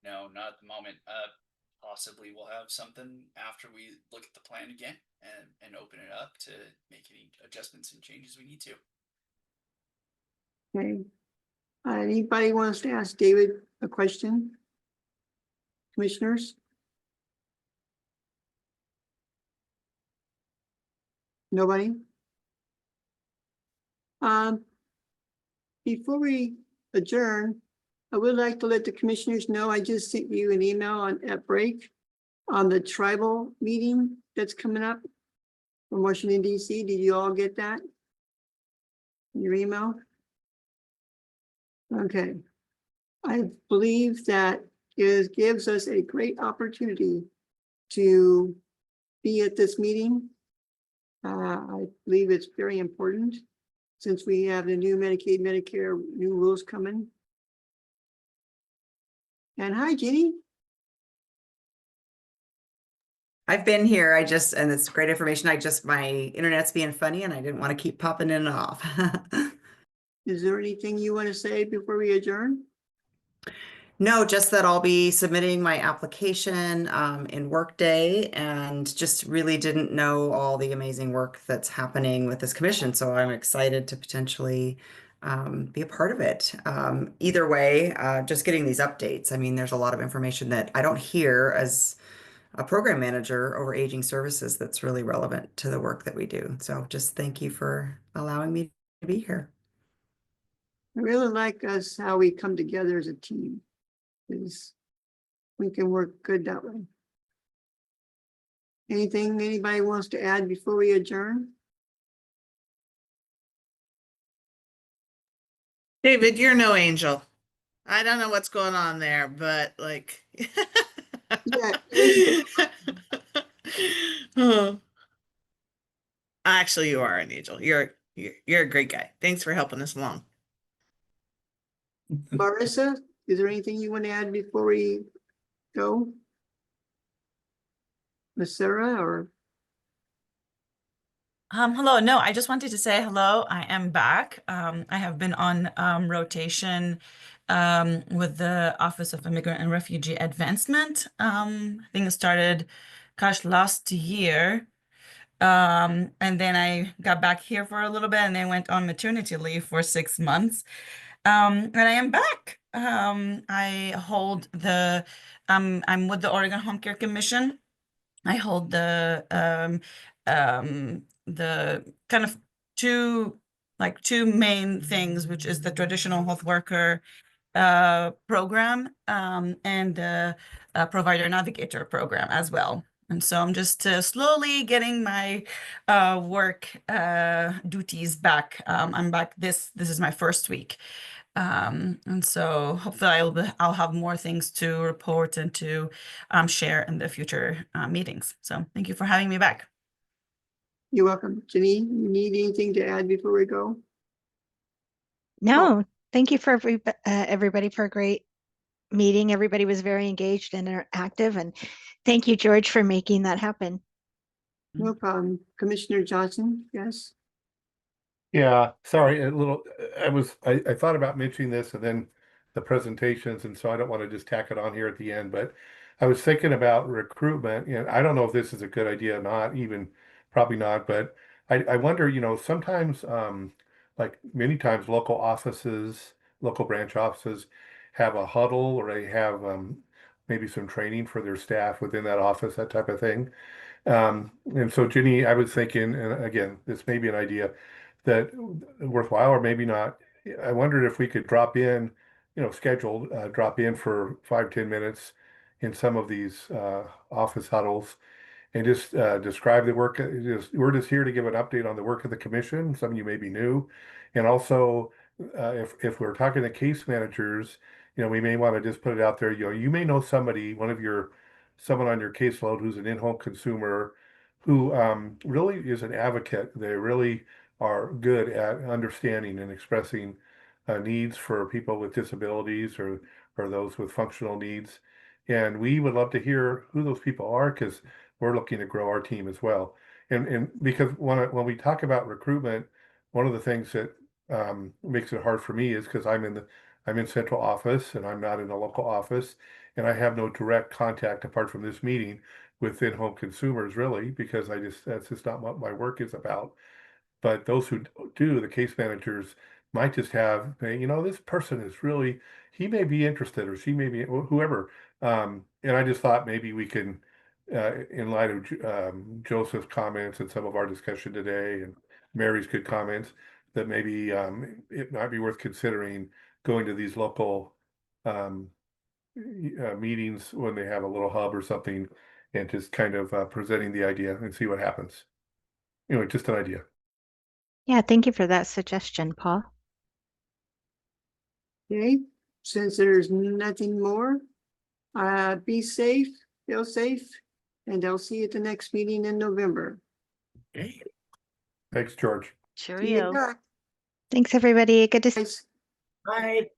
No, not at the moment. Possibly we'll have something after we look at the plan again and open it up to make any adjustments and changes we need to. Okay. Anybody wants to ask David a question? Commissioners? Nobody? Before we adjourn, I would like to let the commissioners know I just sent you an email at break on the tribal meeting that's coming up from Washington, D.C. Did you all get that? Your email? Okay. I believe that gives us a great opportunity to be at this meeting. I believe it's very important since we have the new Medicaid, Medicare new rules coming. And hi, Jeannie. I've been here. And it's great information. My internet's being funny and I didn't want to keep popping in and off. Is there anything you want to say before we adjourn? No, just that I'll be submitting my application in Workday, and just really didn't know all the amazing work that's happening with this commission. So I'm excited to potentially be a part of it. Either way, just getting these updates. I mean, there's a lot of information that I don't hear as a program manager over aging services that's really relevant to the work that we do. So just thank you for allowing me to be here. I really like us how we come together as a team. Is we can work good that way. Anything anybody wants to add before we adjourn? David, you're no angel. I don't know what's going on there, but like, Yeah. oh. Actually, you are an angel. You're a great guy. Thanks for helping us along. Marissa, is there anything you want to add before we go? Miss Sarah or? Hello. No, I just wanted to say hello. I am back. I have been on rotation with the Office of Immigrant and Refugee Advancement. I think it started, gosh, last year. And then I got back here for a little bit and then went on maternity leave for 6 months. And I am back. I hold I'm with the Oregon Home Care Commission. I hold the kind of two main things, which is the traditional health worker program and the provider navigator program as well. And so I'm just slowly getting my work duties back. I'm back. This is my first week. And so hopefully I'll have more things to report and to share in the future meetings. So thank you for having me back. You're welcome. Janine, you need anything to add before we go? No, thank you for everybody for a great meeting. Everybody was very engaged and interactive, and thank you, George, for making that happen. No problem. Commissioner Johnson, yes? Yeah, sorry, I thought about mentioning this and then the presentations, and so I don't want to just tack it on here at the end, but I was thinking about recruitment, and I don't know if this is a good idea or not, even probably not, but I wonder, sometimes, like many times local offices, local branch offices have a huddle or they have maybe some training for their staff within that office, that type of thing. And so Ginny, I was thinking, and again, this may be an idea that worthwhile or maybe not. I wondered if we could drop in, scheduled, drop in for 5-10 minutes in some of these office huddles and just describe the work. We're just here to give an update on the work of the commission. Some of you may be new. And also, if we're talking to case managers, we may want to just put it out there, you may know somebody, someone on your caseload who's an in-home consumer who really is an advocate. They really are good at understanding and expressing needs for people with disabilities or those with functional needs. And we would love to hear who those people are because we're looking to grow our team as well. And because when we talk about recruitment, one of the things that makes it hard for me is because I'm in central office and I'm not in the local office, and I have no direct contact apart from this meeting with in-home consumers really, because that's just not what my work is about. But those who do, the case managers might just have, this person is really, he may be interested or she may be, whoever. And I just thought maybe we can, in light of Joseph's comments and some of our discussion today and Mary's good comments, that maybe it might be worth considering going to these local meetings when they have a little hub or something and just kind of presenting the idea and see what happens. Just an idea. Yeah, thank you for that suggestion, Paul. Okay, since there's nothing more, be safe, feel safe, and I'll see you at the next meeting in November. Okay. Thanks, George. Cheerio. Thanks, everybody. Good to see you. Guys. Bye.